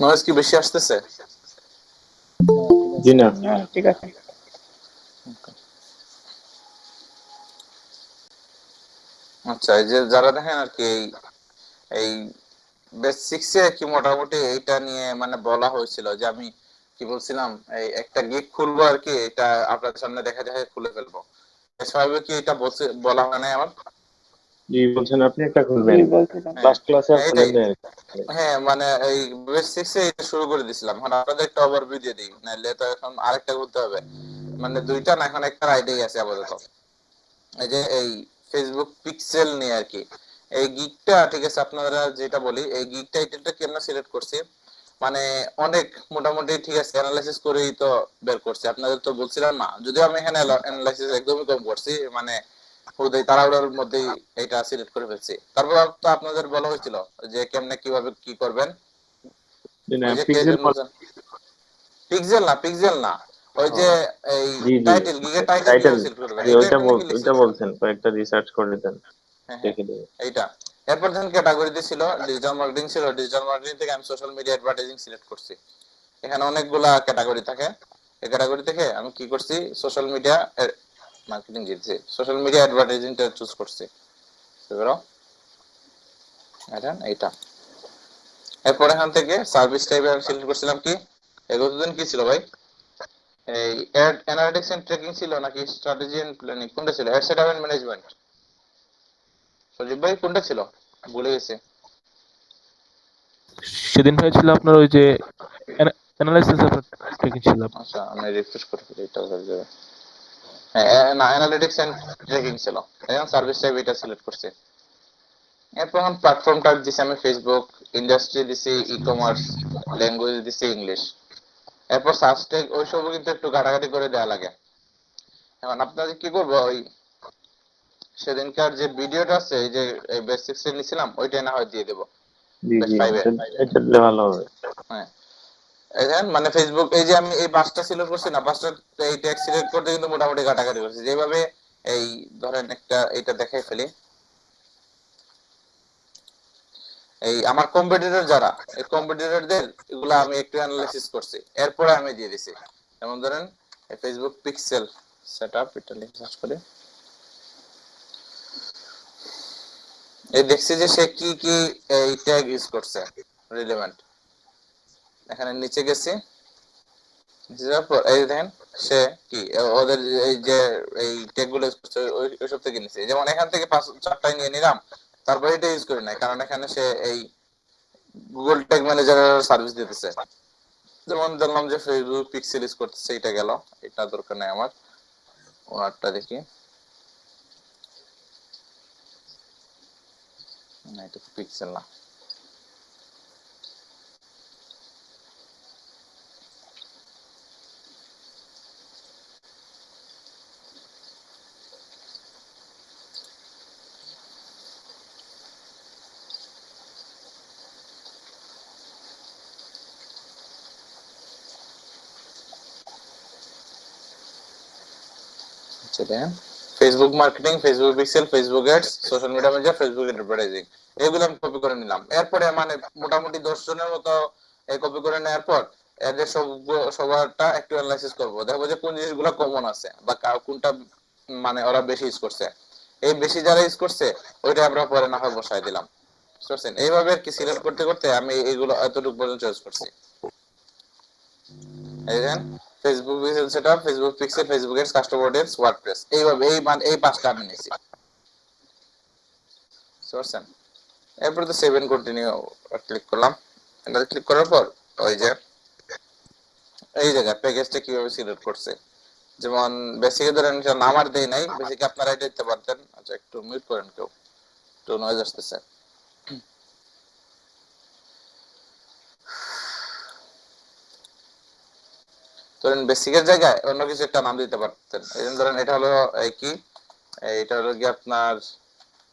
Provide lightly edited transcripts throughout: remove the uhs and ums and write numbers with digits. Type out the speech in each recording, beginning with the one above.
Noise কি বেশি আসতেছে? জি না। ঠিক আছে। আচ্ছা, এই যে যারা দেখেন আর কি এই বেসিক্সে কি মোটামুটি এইটা নিয়ে মানে বলা হয়েছিল যে আমি কি বলছিলাম, এই একটা গিগ খুলবো আর কি, এটা আপনাদের সামনে দেখা যায় খুলে ফেলবো। স্বাভাবিক কি এটা বলা হয় নাই আমার? জি বলছেন আপনি একটা জি খুলবেন, বলছিলাম। হ্যাঁ, লাস্ট ক্লাসে আর হ্যাঁ, খোলেন এটাই। না আর কি। হ্যাঁ, মানে এই বেসিক্সে এটা শুরু করে দিছিলাম, এখন আপনাদের একটা ওভারভিউ দিয়ে দিই, নাহলে তো এখন আরেকটা করতে হবে। মানে দুইটা না, এখন একটা আইডিয়াই আছে আপাতত। এই যে এই ফেসবুক পিক্সেল নিয়ে আর কি, এই গিগটা ঠিক আছে, আপনারা যেটা বলি এই গিগ টাইটেলটা কেমন সিলেক্ট করছি, মানে অনেক মোটামুটি ঠিক আছে অ্যানালাইসিস করেই তো বের করছি, আপনাদের তো বলছিলাম না, যদিও আমি এখানে অ্যানালাইসিস একদমই কম করছি, মানে হুদাই তাড়াহুড়োর মধ্যেই এটা সিলেক্ট করে ফেলছি। তারপর তো আপনাদের বলা হয়েছিল যে কেমনে কিভাবে কি করবেন। জি না, ওই যে কে পিক্সেল। যেন বলছেন, পিক্সেল না, ওই যে এই জি জি, টাইটেল, গিগের টাইটেল টাইটেল। কিভাবে সিলেক্ট করবেন, জি এটা ওইটা নাকি লিখছি। ওইটা বলছেন, কয়েকটা রিসার্চ করে দেন, হ্যাঁ, হ্যাঁ, দেখে দেবে। এইটা। এরপর ধরেন ক্যাটাগরিতে ছিল ডিজিটাল মার্কেটিং, ছিল ডিজিটাল মার্কেটিং থেকে আমি সোশ্যাল মিডিয়া অ্যাডভার্টাইজিং সিলেক্ট করছি। এখানে অনেকগুলা ক্যাটাগরি থাকে, এই ক্যাটাগরি থেকে আমি কি করছি, সোশ্যাল মিডিয়া মার্কেটিং দিয়েছি, সোশ্যাল মিডিয়া অ্যাডভার্টাইজিংটা চুজ করছি। বুঝতে এটা এইটা। এরপর এখান থেকে সার্ভিস টাইপে আমি সিলেক্ট করছিলাম কি, এগুলো কি ছিল ভাই, এই অ্যাড অ্যানালিটিক্স এন্ড ট্র্যাকিং ছিল নাকি স্ট্র্যাটেজি এন্ড প্ল্যানিং, কোনটা ছিল, অ্যাড সেটআপ এন্ড ম্যানেজমেন্ট, সজীব ভাই কোনটা ছিল, ভুলে গেছি। সেদিন হয়েছিল আপনার ওই যে অ্যানালাইসিস অফ ট্রেকিং ছিল। আচ্ছা, আমি রিফ্রেশ করে ফেলি, এটা হয়ে যাবে। হ্যাঁ, না, অ্যানালিটিক্স এন্ড ট্র্যাকিং ছিল, এখন সার্ভিস টাইপ এটা সিলেক্ট করছি। এরপর এখন প্ল্যাটফর্ম টাইপ দিছি আমি ফেসবুক, ইন্ডাস্ট্রি দিছি ই কমার্স, ল্যাঙ্গুয়েজ দিছি ইংলিশ। এরপর সার্চ ট্যাগ ওইসবও কিন্তু একটু ঘাটাঘাটি করে দেওয়া লাগে। এখন আপনাদের কি করবো, ওই সেদিনকার যে ভিডিওটা আছে এই যে বেসিক্স এ নিছিলাম ওইটাই না হয় দিয়ে দেবো জি বেস জি, ফাইভে। এটা এটা দিলে ভালো হবে। হ্যাঁ, দেখেন মানে ফেসবুক, এই যে আমি এই পাঁচটা সিলেক্ট করছি না, পাঁচটা এই ট্যাগ সিলেক্ট করতে কিন্তু মোটামুটি ঘাটাঘাটি করছি যেভাবে। এই ধরেন একটা এটা দেখাই ফেলি, এই আমার কম্পিটিটর যারা, এই কম্পিটিটরদের এগুলো আমি একটু অ্যানালাইসিস করছি, এরপরে আমি দিয়ে দিছি। যেমন ধরেন ফেসবুক পিক্সেল সেটআপ, এটা লিখে সার্চ করে এই দেখছি যে সে কি কি এই ট্যাগ ইউজ করছে রিলেভেন্ট। এখানে নিচে গেছি, নিচে যাওয়ার পর এই দেখেন সে কি ওদের এই যে এই ট্যাগ গুলো ইউজ করছে ওইসব থেকে নিছে, যেমন এখান থেকে পাঁচ চারটায় নিয়ে নিলাম, তারপরে এটা ইউজ করি নাই কারণ এখানে সে এই গুগল ট্যাগ ম্যানেজারের সার্ভিস দিতেছে। যেমন ধরলাম যে ফেসবুক পিক্সেল ইউজ করতেছে, এটা গেল, এটা দরকার নাই আমার। ওনারটা দেখি, না এটা পিক্সেল না। আচ্ছা দেখেন, Facebook marketing, Facebook pixel, Facebook ads, social media manager, Facebook advertising, এগুলো আমি কপি করে নিলাম। এরপরে মানে মোটামুটি 10 জনের মতো এই কপি করে নেওয়ার পর এদের সবারটা একটু অ্যানালাইসিস করবো, দেখবো যে কোন জিনিসগুলো কমন আছে বা কোনটা মানে ওরা বেশি ইউজ করছে। এই বেশি যারা ইউজ করছে ওইটা আমরা পরে না হয় বসায় দিলাম। বুঝতে পারছেন, এইভাবে আর কি সিলেক্ট করতে করতে আমি এগুলো এতটুকু পর্যন্ত চয়েস করছি। এই দেখেন, Facebook pixel setup, Facebook pixel, Facebook ads, customer audience, WordPress, এইভাবে এই মানে এই পাঁচটা আমি নিয়েছি। বুঝতে পারছেন, এরপরে তো সেভ এন্ড কন্টিনিউ ক্লিক করলাম। এটা ক্লিক করার পর ওই যে এই জায়গায় প্যাকেজটা কিভাবে সিলেক্ট করছে, যেমন বেসিকে ধরেন নাম আর দেই নাই, বেসিকে আপনারা এটা দিতে পারতেন। আচ্ছা একটু মিউট করেন কেউ, একটু নয়েজ আসতেছে। ধরেন বেসিকের জায়গায় অন্য কিছু একটা নাম দিতে পারতেন, এই জন্য ধরেন এটা হলো এই কি, এটা হলো কি আপনার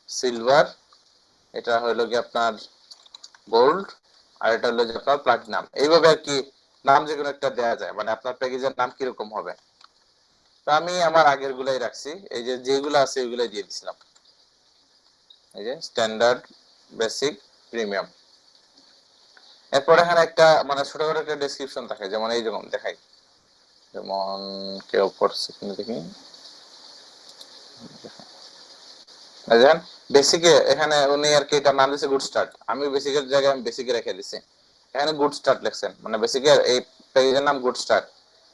সিলভার, এটা হলো কি আপনার গোল্ড, আর এটা হলো যে আপনার প্লাটিনাম, এইভাবে আর কি নাম যে কোনো একটা দেওয়া যায়, মানে আপনার প্যাকেজের নাম কিরকম হবে। তো আমি আমার আগের গুলাই রাখছি, এই যে যেগুলো আছে ওইগুলাই দিয়ে দিছিলাম, এই যে স্ট্যান্ডার্ড, বেসিক, প্রিমিয়াম। এরপর এখানে একটা মানে ছোটখাটো একটা ডেসক্রিপশন থাকে, যেমন এই যেমন দেখাই, যেমন কেউ পড়ছে কিনা দেখি, দেখেন বেসিকে এখানে উনি আর কি এটার নাম দিয়েছে গুড স্টার্ট, আমি বেসিকের জায়গায় আমি বেসিকে রেখে দিছি, এখানে গুড স্টার্ট লিখছেন মানে বেসিকের এই পেজের নাম গুড স্টার্ট।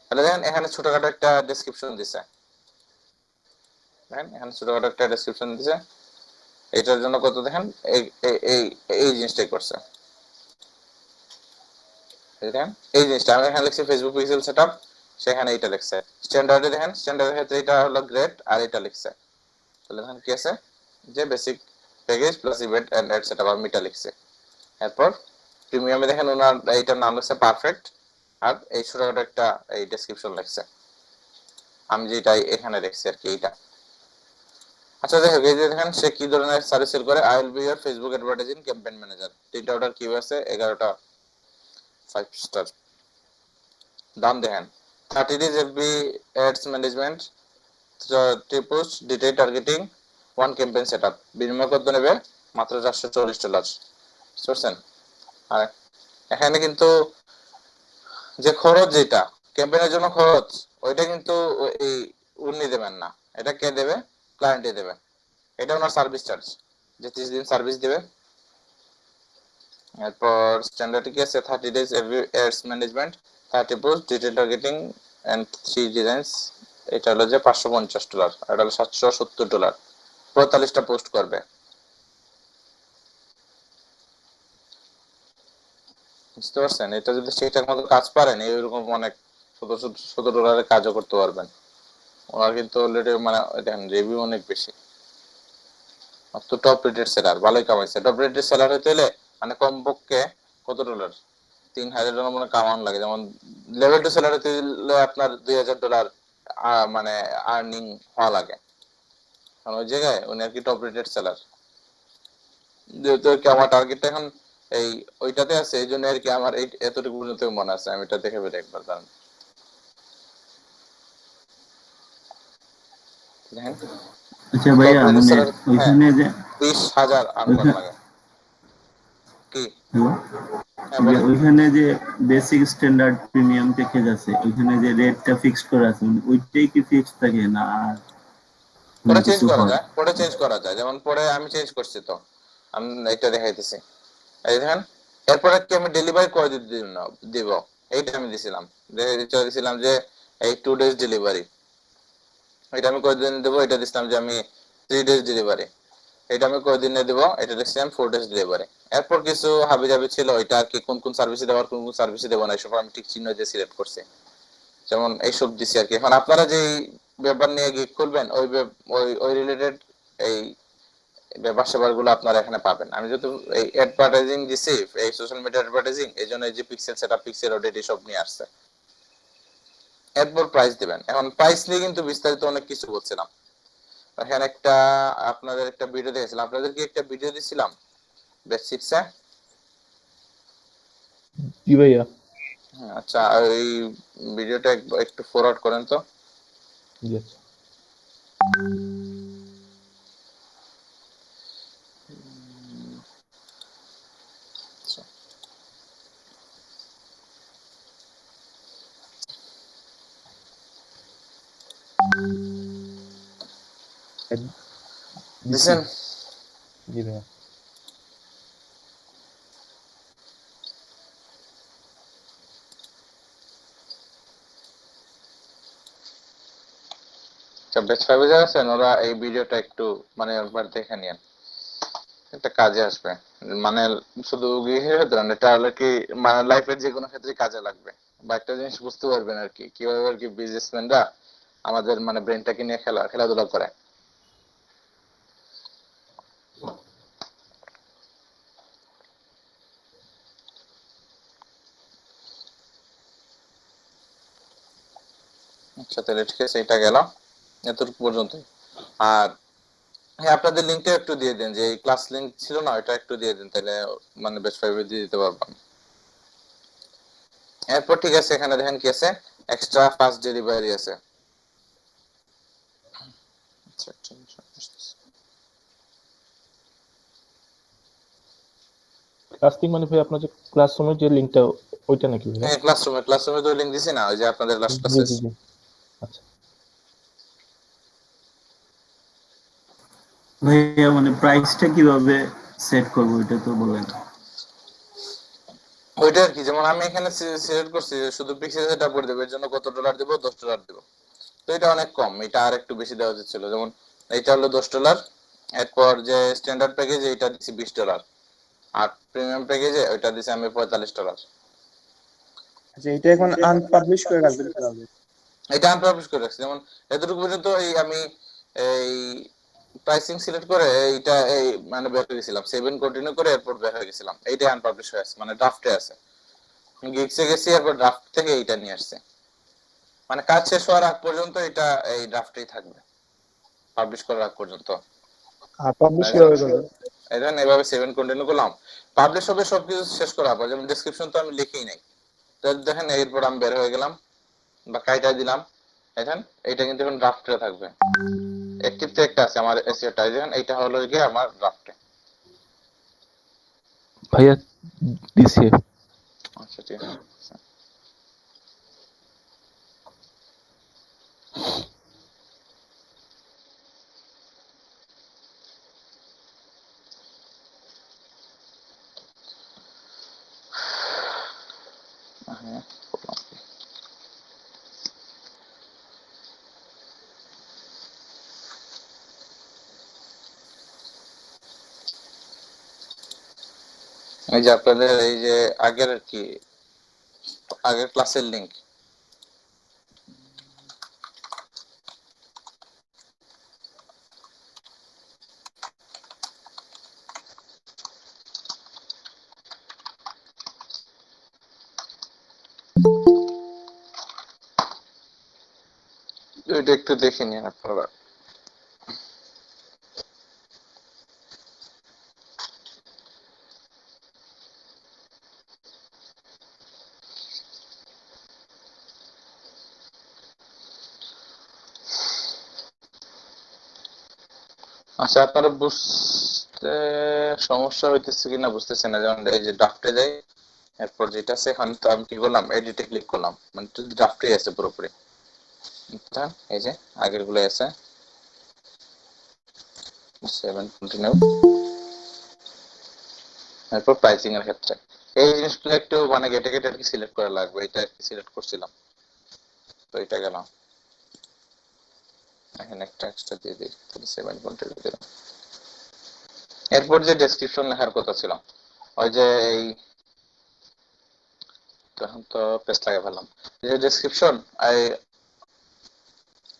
তাহলে দেখেন এখানে ছোটখাটো একটা ডেসক্রিপশন দিছে, দেখেন এখানে ছোটখাটো একটা ডেসক্রিপশন দিছে, এটার জন্য কত দেখেন এই এই এই এই জিনিসটাই করছে, দেখেন এই জিনিসটা আমি এখানে লিখছি ফেসবুক পিক্সেল সেটআপ, সেখানে এটা লিখছে স্ট্যান্ডার্ডে, দেখেন স্ট্যান্ডার্ডের ক্ষেত্রে এটা হলো গ্রেড আর এটা লিখছে, তাহলে দেখেন কি আছে যে basic package plus event and ad setup আমি এটা লিখছে। এরপর প্রিমিয়ামে দেখেন ওনার এইটার নাম লিখছে পারফেক্ট, আর এই ছোটখাটো একটা এই ডেসক্রিপশন লিখছে, আমি যেটা এখানে লিখছি আর কি এইটা। আচ্ছা যাই হোক, এই যে দেখেন সে কি ধরনের সার্ভিস সেল করে, I will be your Facebook advertising campaign manager, তিনটা অর্ডার কি আছে 11টা 5 স্টার, দাম দেখেন 30 days FB ads management, 3 post detailed targeting, 1 campaign setup, বিনিময় কত নেবে মাত্র $440, বুঝছেন। আর এখানে কিন্তু যে খরচ যেটা ক্যাম্পেইনের জন্য খরচ ওইটা কিন্তু এই উনি দেবেন না, এটা কে দেবে, ক্লায়েন্টই দেবে, এটা ওনার সার্ভিস চার্জ, যে 30 দিন সার্ভিস দেবে। এরপর স্ট্যান্ডার্ড কি আছে 30 days ads management, 30 post detailed targeting and 3 designs, এটা হলো যে $550, এটা হলো $770, 45টা পোস্ট করবে, বুঝতে পারছেন। এটা যদি ঠিকঠাক মতো কাজ পারেন এইরকম অনেক $100 কাজও করতে পারবেন। ওনার কিন্তু অলরেডি মানে দেখেন রিভিউ অনেক বেশি, তো টপ রেটেড সেলার, ভালোই কামাইছে। টপ রেটেড সেলার হতে হলে মানে কমপক্ষে কত ডলার, $3000 মনে কামানো লাগে, যেমন লেভেল টু সেলার হতে হলে আপনার $2000 মানে আর্নিং হওয়া লাগে, কারণ ওই জায়গায় উনি আর কি টপ রেটেড সেলার, যেহেতু আর কি আমার টার্গেটটা এখন এই ওইটাতে আছে, এই জন্য আর কি আমার এই এতটুকু পর্যন্ত মনে আছে, আমি এটা দেখে বের একবার দাঁড়ান দেখেন আচ্ছা টপ ভাইয়া রেটেড মানে সেলার, হ্যাঁ ওইখানে যে 20,000 আর্ন করা ওইখানে লাগে। কি? হ্যালো, হ্যাঁ যে বলেন। ওইখানে যে বেসিক স্ট্যান্ডার্ড প্রিমিয়াম প্যাকেজ আছে ওইখানে যে রেটটা ফিক্সড করা আছে মানে ওইটাই কি ফিক্সড থাকে না আর কোনো পরে চেঞ্জ কিছু করা হয়? যায়, পরে চেঞ্জ করা যায়, যেমন পরে আমি চেঞ্জ করছি, তো আমি এটা দেখাইতেছি, এই দেখেন এরপরে কি আমি ডেলিভারি করে দিব, এইটা আমি দিছিলাম, দিছিলাম যে এই 2 days ডেলিভারি, এটা আমি কয়দিন দেবো, এটা দিছিলাম যে আমি 3 days ডেলিভারি, এটা আমি কয়দিনে দেবো, এটা দিছিলাম 4 days ডেলিভারি। এরপর কিছু হাবি জাবি ছিল, এটা আর কি কোন কোন সার্ভিসে দেওয়ার কোন কোন সার্ভিসে দেবো না এসব আমি ঠিক চিহ্ন দিয়ে সিলেক্ট করছি, যেমন এইসব দিছি আর কি। এখন আপনারা যে ব্যাপার নিয়ে গিগ করবেন ওই ওই রিলেটেড এই ব্যাপার স্যাপার গুলো আপনারা এখানে পাবেন। আমি যেহেতু এই অ্যাডভার্টাইজিং দিছি, এই সোশ্যাল মিডিয়া অ্যাডভার্টাইজিং, এই জন্য এই যে পিক্সেল সেটআপ পিক্সেল অডিট সব নিয়ে আসছে। এরপর প্রাইস দিবেন, এখন প্রাইস নিয়ে কিন্তু বিস্তারিত অনেক কিছু বলছিলাম, এখানে একটা আপনাদের একটা ভিডিও দিয়েছিলাম, আপনাদের কি একটা ভিডিও দিছিলাম বেসিক্সে? জি ভাইয়া। আচ্ছা ওই ভিডিওটা একটু ফরওয়ার্ড করেন তো। জি আচ্ছা। আচ্ছা, দিচ্ছি। দিছেন? জি ভাইয়া। আচ্ছা বেস্ট ফাইভে যারা আছেন ওরা এই ভিডিওটা একটু মানে একবার দেখে নিন, একটা কাজে আসবে, মানে শুধু গৃহের ক্ষেত্রে না, এটা হলো কি মানে লাইফের যে কোনো ক্ষেত্রে কাজে লাগবে, বা একটা জিনিস বুঝতে পারবেন আর কি কিভাবে আর কি বিজনেসম্যানরা আমাদের মানে ব্রেনটাকে নিয়ে খেলাধুলা করে। আচ্ছা তাহলে ঠিক আছে, এটা গেল এতটুকু পর্যন্ত। আর হ্যাঁ আপনাদের লিঙ্কটা একটু দিয়ে দেন, যে এই ক্লাস লিঙ্ক ছিল না ওটা একটু দিয়ে দেন, তাহলে মানে বেস্ট ফাইভে দিয়ে দিতে পারবেন। এরপর ঠিক আছে, এখানে দেখেন কি আছে, এক্সট্রা ফাস্ট ডেলিভারি আছে। আচ্ছা আচ্ছা, কাস্টিং মানে ভাই আপনার যে ক্লাসরুমের যে লিংকটা ওইটা নাকি ভাই? হ্যাঁ, ক্লাসরুমে তো লিংক দিছি না, ওই যে আপনাদের লাস্ট জি ক্লাসে। জি জি আচ্ছা। ভাইয়া মানে প্রাইসটা কিভাবে সেট করবো এটা তো বলেন। ওইটা আর কি, যেমন আমি এখানে সিলেক্ট করছি যে শুধু পিক্সেল সেটআপ করে দেবো, এর জন্য কত ডলার দেবো, $10 দেবো। তো এটা অনেক কম, এটা আর একটু বেশি দেওয়া উচিত ছিল। যেমন এইটা হলো $10, এরপর যে স্ট্যান্ডার্ড প্যাকেজ এটা দিচ্ছি $20, আর প্রিমিয়াম প্যাকেজে ওইটা দিচ্ছি আমি $45। আচ্ছা, এটা এখন আনপাবলিশ করে রাখবেন কিভাবে? এটা আনপাবলিশ করে রাখছি। যেমন এতটুকু পর্যন্ত এই প্রাইসিং সিলেক্ট করে এইটা এই মানে বের হয়ে গেছিলাম, 7 কন্টিনিউ করে এরপর বের হয়ে গেছিলাম, এইটা আনপাবলিশ হয়ে আছে, মানে ড্রাফটে আছে। গিগসে গেছি, এরপর ড্রাফট থেকে এইটা নিয়ে আসছে, মানে কাজ শেষ হওয়ার আগ পর্যন্ত এটা এই ড্রাফটেই থাকবে, পাবলিশ করার আগ পর্যন্ত। আর পাবলিশ কিভাবে করবেন? এই ধরেন এভাবে 7 কন্টিনিউ করলাম, পাবলিশ হবে সবকিছু শেষ করার পর। যেমন ডেসক্রিপশন তো আমি লিখেই নাই, তো দেখেন এরপর আমি বের হয়ে গেলাম বা কাইটা দিলাম, দেখেন এইটা কিন্তু এখন ড্রাফটে থাকবে। অ্যাক্টিভ তো একটা আছে আমার এসিওটা, দেখেন এইটা হলো গিয়ে আমার ড্রাফটে। ভাইয়া দিছি। আচ্ছা ঠিক আছে। হ্যাঁ, এই যে আপনাদের এই যে আগের কি আগের ক্লাসের লিংক, এটা একটু দেখে নিন আপনারা। আচ্ছা, আপনারা বুঝতে সমস্যা হইতেছে কিনা বুঝতেছেন না। যেমন এই যে ড্রাফটে যাই, এরপর যেটা আছে এখন তো আমি কি করলাম, এডিটে ক্লিক করলাম, মানে ড্রাফটে আছে পুরোপুরি। বুঝছেন? এই যে আগের গুলো আছে, 7 কন্টিনিউ, এরপর প্রাইসিং এর ক্ষেত্রে এই জিনিসগুলো একটু মানে গেটে গেটে আর কি সিলেক্ট করা লাগবে। এটা আর কি সিলেক্ট করছিলাম, তো এটা গেলাম, এখানে একটা এক্সট্রা দিয়ে দিই, 7 কন্টিনিউ দিলাম। এরপর যে ডেসক্রিপশন লেখার কথা ছিল, ওই যে এই তখন তো পেস্ট লাগিয়ে ফেললাম, যে ডেসক্রিপশন এই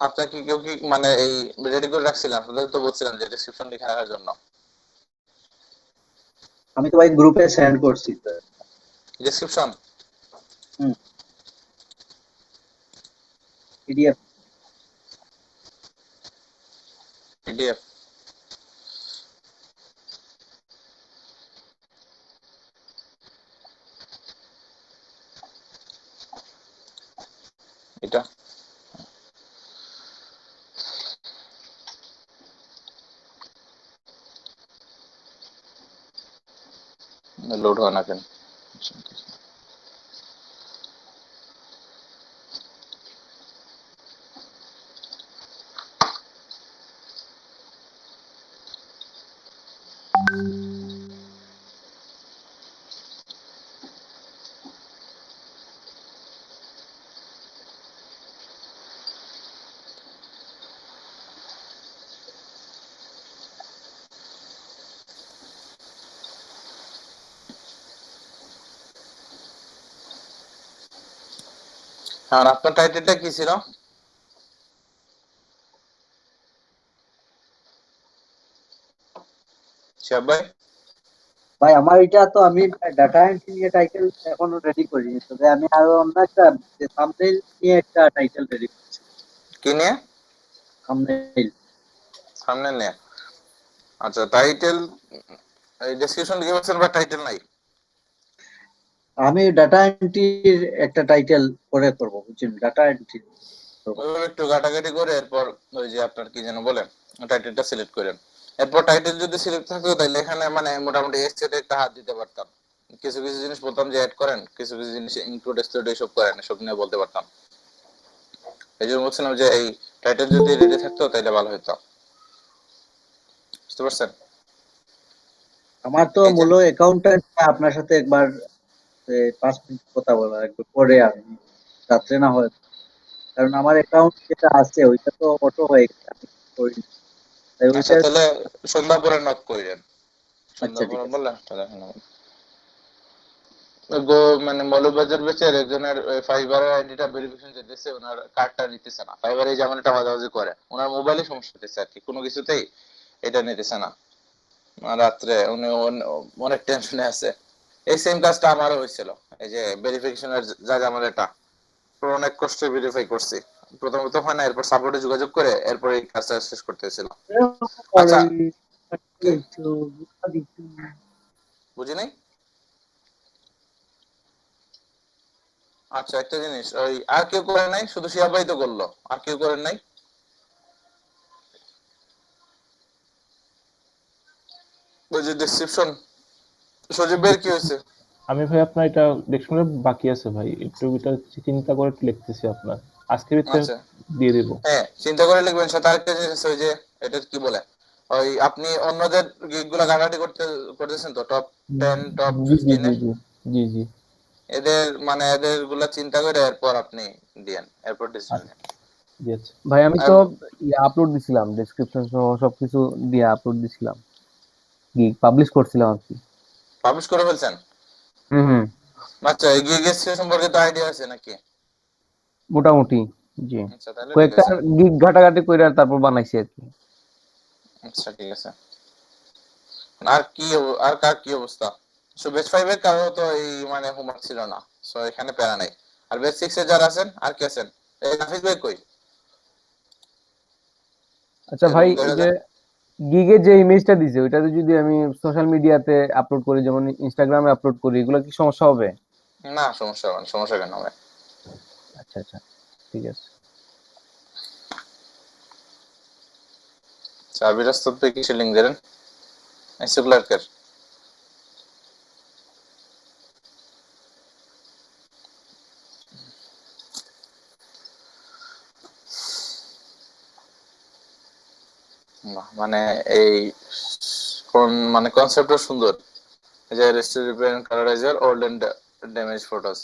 আপনাকে কেউ কি মানে এই রেডি করে রাখছিলেন? আপনাদের তো বলছিলাম যে ডেসক্রিপশন লিখে রাখার জন্য। আমি তো ভাই গ্রুপে সেন্ড করছি তো। ডেসক্রিপশন হুম, পিডিএফ। পিডিএফ, এটা লোড হয় না কেন? আর আপনার টাইটেলটা কি ছিল? শিহাব ভাই, ভাই আমার এটা তো আমি ডাটা এন্ট্রি নিয়ে টাইটেল এখনো রেডি করিনি, তবে আমি আরো অন্য একটা থাম্বনেইল নিয়ে একটা টাইটেল রেডি করছি। কি নিয়ে? থাম্বনেইল। সামনে নিয়ে। আচ্ছা, টাইটেল এই ডেসক্রিপশন লিখে বলছেন বা টাইটেল নাই? আমি ডাটা এন্ট্রির একটা টাইটেল করে করব, বুঝছেন? ডাটা এন্ট্রি করব। ওইভাবে একটু ঘাটাঘাটি করে এরপর ওই যে আপনার কি যেন বলেন, টাইটেলটা সিলেক্ট করেন। এরপর টাইটেল যদি সিলেক্ট থাকতো তাহলে এখানে মানে মোটামুটি এসেটে একটা হাত দিতে পারতাম। কিছু কিছু জিনিস বলতাম যে অ্যাড করেন, কিছু কিছু জিনিস ইনক্লুড এক্সক্লুড এইসব করেন, এসব নিয়ে বলতে পারতাম। এই জন্য বলছিলাম যে এই টাইটেল যদি রেডি থাকতো তাহলে ভালো হতো। বুঝতে পারছেন? আমার তো এই যে মূল অ্যাকাউন্টেন্ট আপনার সাথে একবার 5 মিনিট কথা বলা, একটু পরে আমি রাত্রে না হয়, কারণ আমার অ্যাকাউন্ট যেটা আছে ওইটা তো অটো হয়ে গেছে, আমি করিনি, তাই আচ্ছা, ওইটা। তাহলে সন্ধ্যা পরে নক করেন, আচ্ছা সন্ধ্যা ঠিক পরে আছে। বললেন তাহলে এখন মানে মৌলবাজার বেচের একজনের ফাইবারের আইডিটা ভেরিফিকেশন যেতেছে, ওনার কার্ডটা নিতেছে না। ফাইবারে যেমন এটা মাঝামাঝি করে, ওনার মোবাইলে সমস্যা হতেছে আর কি, কোনো কিছুতেই এটা নিতেছে না। রাত্রে উনি অনেক টেনশনে আছে। এই সেম কাজটা আমারও হয়েছিল, এই যে ভেরিফিকেশনের যা যেমন এটা অনেক কষ্টে ভেরিফাই করছি। প্রথমত হয় না, এরপর সাপোর্টে যোগাযোগ করে এরপর এই কাজটা শেষ করতে হয়েছিল। আচ্ছা, কি বুঝি নাই? আচ্ছা, একটা জিনিস, ওই আর কেউ করে নাই, শুধু শিয়া ভাই তো করলো, আর কেউ করেন নাই? ওই যে ডেসক্রিপশন, সজীব ভাইয়ের কি হয়েছে? আমি ভাই আপনার এটা দেখতে বাকি আছে ভাই, একটু এটা চিন্তা করে লিখতেছি আপনার, আজকের ভিতরে আচ্ছা, দিয়ে দেবো। হ্যাঁ, চিন্তা করে লিখবেন। সাথে আরেকটা জিনিস আছে, ওই যে এটা কি বলে, ওই আপনি অন্যদের গিগ গুলা ঘাটাঘাটি করতেছেন তো, টপ 10 টপ জি জি 15 জি এ, জি জি জি। এদের মানে এদের গুলা চিন্তা করে এরপর আপনি দিয়েন, এরপর ডিসিশন আচ্ছা, নেন। জি আচ্ছা। ভাই আমি তো আপলোড দিছিলাম, ডেসক্রিপশন সহ সবকিছু দিয়ে আপলোড দিছিলাম, গিগ পাবলিশ করছিলাম আর কি। পাবলিশ করে ফেলছেন? হুম হুম। আচ্ছা, এগিয়ে গেছে সম্পর্কে তো আইডিয়া আছে নাকি? মোটামুটি, জি। আচ্ছা, তাহলে ঠিক কয়েকটা আছে। গিগ ঘাটাঘাটি করে তারপর বানাইছি আর কি। আচ্ছা, ঠিক আছে। আর কি আর কার কি অবস্থা? সো বেচ 5 এর কারো তো এই মানে হোমওয়ার্ক ছিল না, সো এখানে প্যারা নাই। আর বেচ 6 এ যারা আছেন, আর কি আছেন? এই নাফিস ভাই কই? আচ্ছা ভাই, রুম এই দেখা যে যায়? গিগে যে ইমেজটা দিছে ওইটাতে যদি আমি সোশ্যাল মিডিয়াতে আপলোড করি, যেমন ইনস্টাগ্রামে আপলোড করি, এগুলো কি সমস্যা হবে? না, সমস্যা হবে না। সমস্যা কেন হবে? আচ্ছা আচ্ছা, ঠিক আছে। চাবি রাস্তা पे किसे लिंक दे रहे हैं? ऐसे क्लियर कर। মানে এই কোন মানে কনসেপ্টটা সুন্দর, এই যে restore repair and colourizer old and damage photos,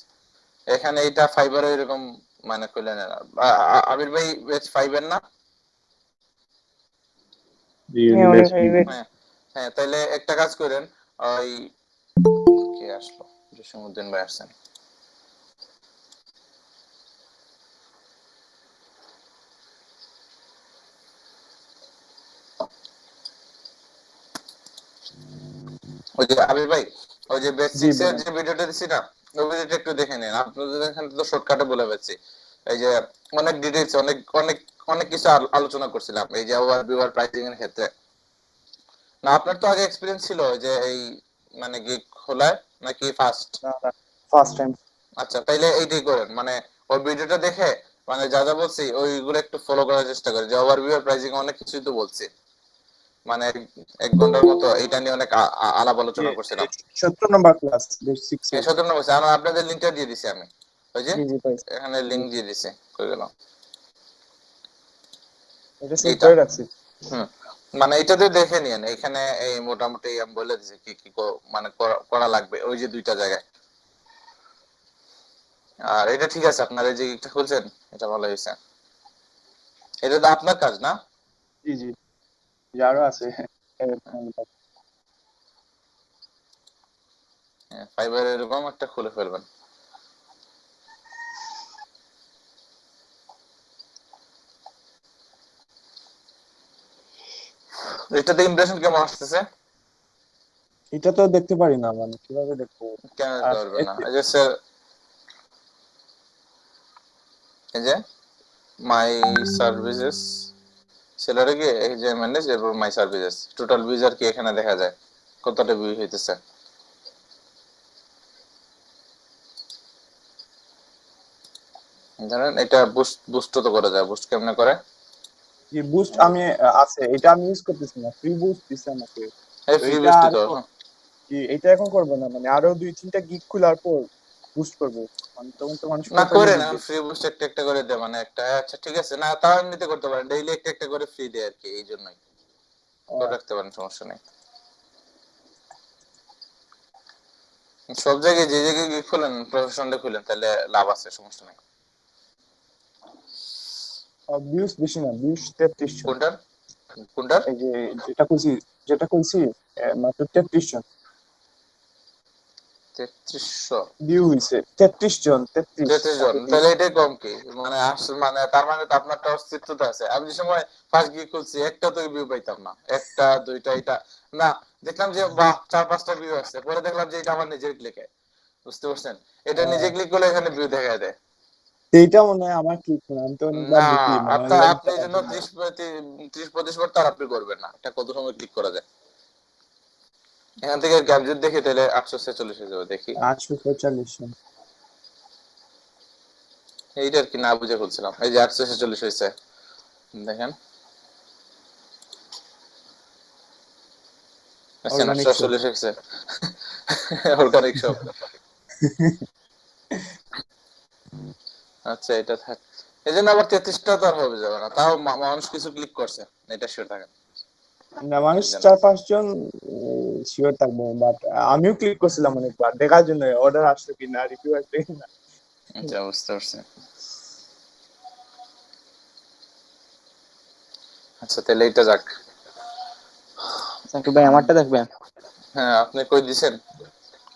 এখানে এটা ফাইবারে এরকম মানে কইলে না। আবির ভাই বেচ 5 এর না? জি হ্যাঁ উনি বেশ ভাইবে। হ্যাঁ, হ্যাঁ, তাহলে একটা কাজ করেন, ওই কে আসলো, জসিমউদ্দিন ভাই আসছেন। ওই যে আবির ভাই, ওই যে জি বেসিক্স এর বলেন। যে ভিডিওটা দিছি না, ওই ভিডিওটা একটু দেখে নিন। আপনাদের এখানে তো শর্টকাটে বলে ফেলছি। এই যে অনেক ডিটেইলস, অনেক অনেক অনেক কিছু আলোচনা করছিলাম এই যে ওভারভিউ আর প্রাইসিং এর ক্ষেত্রে। না, আপনার তো আগে এক্সপেরিয়েন্স ছিল ওই যে এই মানে গিগ খোলায়, নাকি ফার্স্ট? না না, ফার্স্ট টাইম। আচ্ছা, তাইলে এইটাই করেন, মানে ওই ভিডিওটা দেখে মানে যা যা বলছি ওইগুলো একটু ফলো করার চেষ্টা করেন। যে ওভারভিউ আর প্রাইসিং অনেক কিছুই তো বলছি, মানে এক ঘন্টার মতো এইটা নিয়ে অনেক আলাপ জি, আলোচনা করছিলাম। 70 নম্বর ক্লাস বেসিক এই এর। 17 বছর আমরা আপনাদের লিংকটা দিয়ে দিছি আমি, ওই যে জি জি ভাই। এখানে লিংক দিয়ে দিছি, কই গেল এটা সেভ এইটা? করে রাখছি। হুম, মানে এইটাতে দেখে নিয়েন, এখানে এই মোটামুটি আমি বলে দিছি কি কি মানে করা লাগবে ওই যে দুইটা জায়গায়। আর এটা ঠিক আছে, আপনার এই যে একটা খুলছেন, এটা ভালো হয়েছে। এটা তো আপনার কাজ না? জি জি, আরো আছে। ফাইবার এরকম একটা খুলে ফেলবেন। এটাতে ইমপ্রেশন কেমন আসতেছে? এটা তো দেখতে পারি না, মানে কিভাবে দেখবো? কেন আর দিতে পারবেন না? এই যে স্যার, এই যে মাই সার্ভিসেস, সেলারে গিয়ে এই যে ম্যানেজ, এরপর মাই সার্ভিসেস, টোটাল ভিউজ আর কি এখানে দেখা যায় কতটা ভিউ হইতেছে। ধরেন এটা বুস্ট বুস্ট তো করা যায়, বুস্ট কেমনে করে? যে বুস্ট আমি আছে, এটা আমি ইউজ করতেছি না, ফ্রি বুস্ট দিছে আমাকে। এই তো ফ্রি এটা বুস্টই আরো তো, কি এটা এখন করবো না, মানে আরো 2-3টা গিগ খোলার পর বুস্ট করবো, মানে তখন তো মানুষ না প্রপারলি করেন বুঝবে। এখন ফ্রি বুস্ট একটা একটা করে দে, মানে একটা আচ্ছা ঠিক আছে, না তাও এমনিতে করতে পারেন, ডেইলি একটা একটা করে ফ্রি দেয় আর কি, এই জন্যই করে রাখতে পারেন, সমস্যা নেই। সব জায়গায় যে জায়গায় গিয়ে খুলেন প্রফেশনালে খুলেন, তাহলে লাভ আছে, সমস্যা নেই। ভিউজ বেশি না, ভিউজ 33 জন। কোনটার কোনটার এই যে যেটা কইছি মাত্র 33 জন 3300? ভিউ হইছে, 33 জন, 33 33 জন, তারপর views। তাহলে এটাই কম কি, মানে মানে তার মানে তো আপনারটা অস্তিত্ব আছে। আমি যে সময় ফার্স্ট গিয়ে খুলছি একটা তো ভিউ পাইতাম না, একটা দুইটা এটা না, দেখলাম যে বাহ 4-5টা ভিউ আসছে, পরে দেখলাম যে এটা আমার নিজের ক্লিকে, বুঝতে পারছেন, এটা নিজে ক্লিক করলে এখানে ভিউ দেখা দেয়। এইটা মনে হয় আমার ক্লিক না, আমি তো অনেকবার না, দেখি, মানে আপনার অনলাইন আপনি এই চালার জন্য জন্য। 30-35 বার তার আপনি করবেন না, এটা কত সময় ক্লিক করা যায়। এখান থেকে গ্যাপ যদি দেখি তাহলে 846 হয়ে যাবে, দেখি 845 জন। এইটা আর কি না বুঝে খুলছিলাম, এই যে 846 হয়েছে, দেখেন আচ্ছা, অর্গানিক শো। 846 হয়েছে। অর্গানিক সব। আচ্ছা এটা থাক, এই জন্য আবার 33টা তো আর হবে যাবে না, তাও মানুষ কিছু ক্লিক করছে, এটা শিওর থাকেন। না, মানুষ এই জন্য 4-5 জন শিওর থাকবো, বাট আমিও ক্লিক করছিলাম অনেকবার দেখার জন্য অর্ডার আসছে কিনা, রিভিউ আসছে কিনা। আচ্ছা, বুঝতে পারছি। আচ্ছা তাহলে এটা যাক। সাকিব ভাই আমারটা দেখবেন? হ্যাঁ, আপনি কই দিছেন?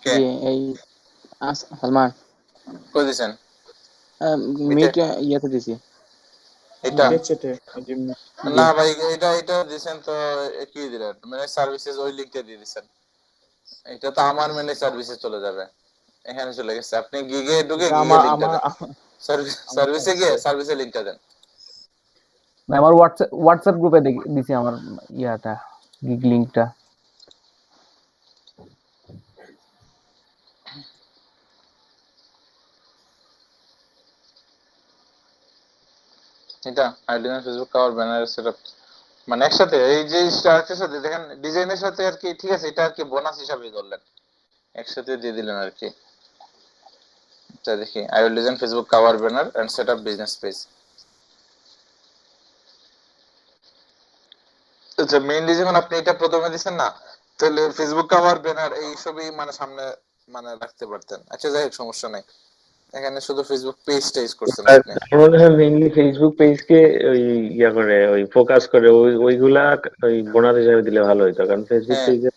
কে জি এই সালমান কই দিছেন? মিটে মিট ইয়েতে দিছি। এটা মিটের চ্যাটে এই যে জি না ভাই, এটা দিছেন তো, কি দিলেন, মানে সার্ভিসেস ওই লিংকটা দিয়ে দিছেন, এটা তো আমার মেনে সার্ভিসে চলে যাবে, এখানে চলে গেছে, আপনি গিগে ঢুকে এটা গিগে আমার লিংকটা আমার দেন, আমারটা সার্ভিসে গিয়ে আসছে। সার্ভিসে লিংকটা দেন। আমার হোয়াটসঅ্যাপ গ্রুপে দিছি আমার ইয়াটা, গিগ লিংকটা। এটা idea Facebook cover banner setup, মানে একসাথে এই যে স্টার্টের সাথে দেখেন ডিজাইনের সাথে আর কি, ঠিক আছে, এটা আর কি বোনাস হিসাবে ধরলেন, একসাথে দিয়ে দিলেন আর কি। আচ্ছা দেখি, I will design Facebook cover banner and set up business page. আচ্ছা মেইন ডিজাইন আপনি এটা প্রথমে দিছেন না, তাহলে ফেসবুক কভার ব্যানার এই সবই মানে সামনে মানে রাখতে পারতেন। আচ্ছা যাই হোক, সমস্যা নাই, এখানে শুধু ফেসবুক পেজটা ইউজ করছেন আর আপনি। আমার মনে হয় মেইনলি ফেসবুক পেজকে ওই ইয়া করে ওই ফোকাস করে ওইগুলা ওই বোনাস হিসাবে দিলে ভালো হতো, কারণ ফেসবুক হ্যাঁ, পেজে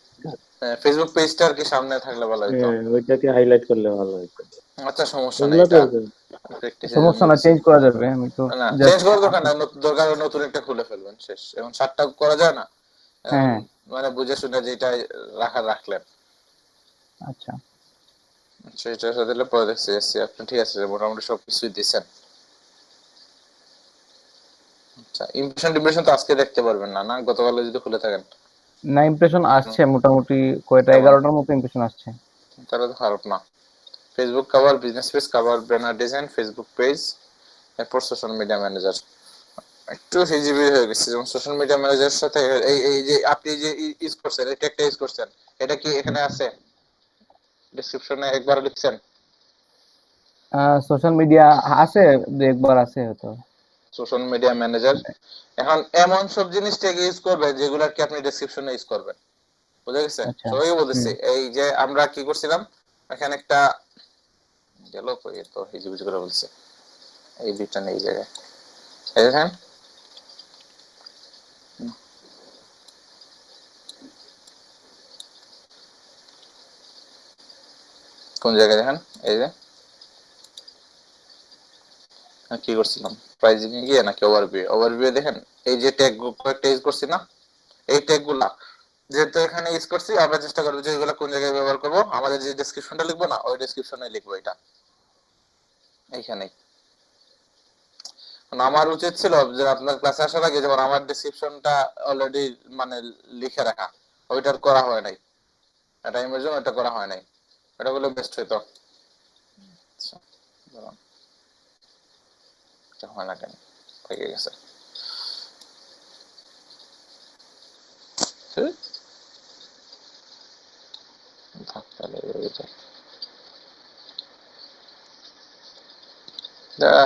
ফেসবুক পেজটা আর কি সামনে থাকলে ভালো হতো। ওইটাকে হাইলাইট করলে ভালো হতো। আচ্ছা সমস্যা নাই, ওগুলা তো এটা প্র্যাকটিসের জন্য সমস্যা না, দিছি। চেঞ্জ করা যাবে, আমি তো না চেঞ্জ জাস্ট। করার দরকার নাই, দরকার হলে নতুন একটা খুলে ফেলবেন, শেষ, এখন 7টা করা যায় না, এখন হ্যাঁ মানে বুঝে শুনে যেটা রাখলেন, আচ্ছা। সেটার সাথে দিলে পরে দেখছি এসছি আপনি, ঠিক আছে মোটামুটি সবকিছুই দিচ্ছেন। আচ্ছা ইমপ্রেশন ডিপ্রেশন তো আজকে দেখতে পারবেন না, না গতকাল যদি খুলে থাকেন। না, ইমপ্রেশন হুম, আসছে মোটামুটি, কয়টা, কেমন? 11টার মতো ইমপ্রেশন আসছে। তাহলে তো খারাপ না। Facebook cover, business page cover, banner design, Facebook page, এরপর সোশ্যাল মিডিয়া ম্যানেজার, একটু হিজিবি হয়ে গেছে, যেমন সোশ্যাল মিডিয়া ম্যানেজারের সাথে এই এই যে আপনি যে ইউজ করছেন, এটা একটা ইউজ করছেন, এটা কি এখানে আছে ডেসক্রিপশনে একবার লিখছেন? সোশ্যাল মিডিয়া আছে, একবার আছে হয়তো। সোশ্যাল মিডিয়া ম্যানেজার, এখন এমন সব জিনিস থেকে ইউজ করবেন যেগুলো কি আপনি ডেসক্রিপশনে ইউজ করবেন, বুঝা গেছে, আচ্ছা। সবাই বলতেছি। হুম। এই যে আমরা কি করছিলাম, এখানে একটা গেল কই, তো হিজিবিজি করে বলছে, এই দুইটা নেই এই জায়গায়, এই দেখেন কোন জায়গায়, দেখেন এই যে কি করছিলাম, প্রাইজিং এ গিয়ে নাকি ওভারভিউ দেখেন, এই যে ট্যাগ কয়েকটা ইউজ করছি না, এই ট্যাগ গুলা যেহেতু এখানে ইউজ করছি, আমরা চেষ্টা করবো যে এগুলো কোন জায়গায় ব্যবহার করবো, আমাদের যে ডেসক্রিপশনটা লিখবো না, ওই ডেসক্রিপশনে লিখবো এটা এইখানেই। আমার উচিত ছিল যে আপনার ক্লাসে আসার আগে যেমন আমার ডেসক্রিপশনটা অলরেডি মানে লিখে রাখা, ওইটার করা হয় নাই, এটা ইমেজন ওটা করা হয় নাই, এটা বলে বেস্ট হইতো। আচ্ছা, দাঁড়ান, এটা হয় না কেন, থেকে গেছে।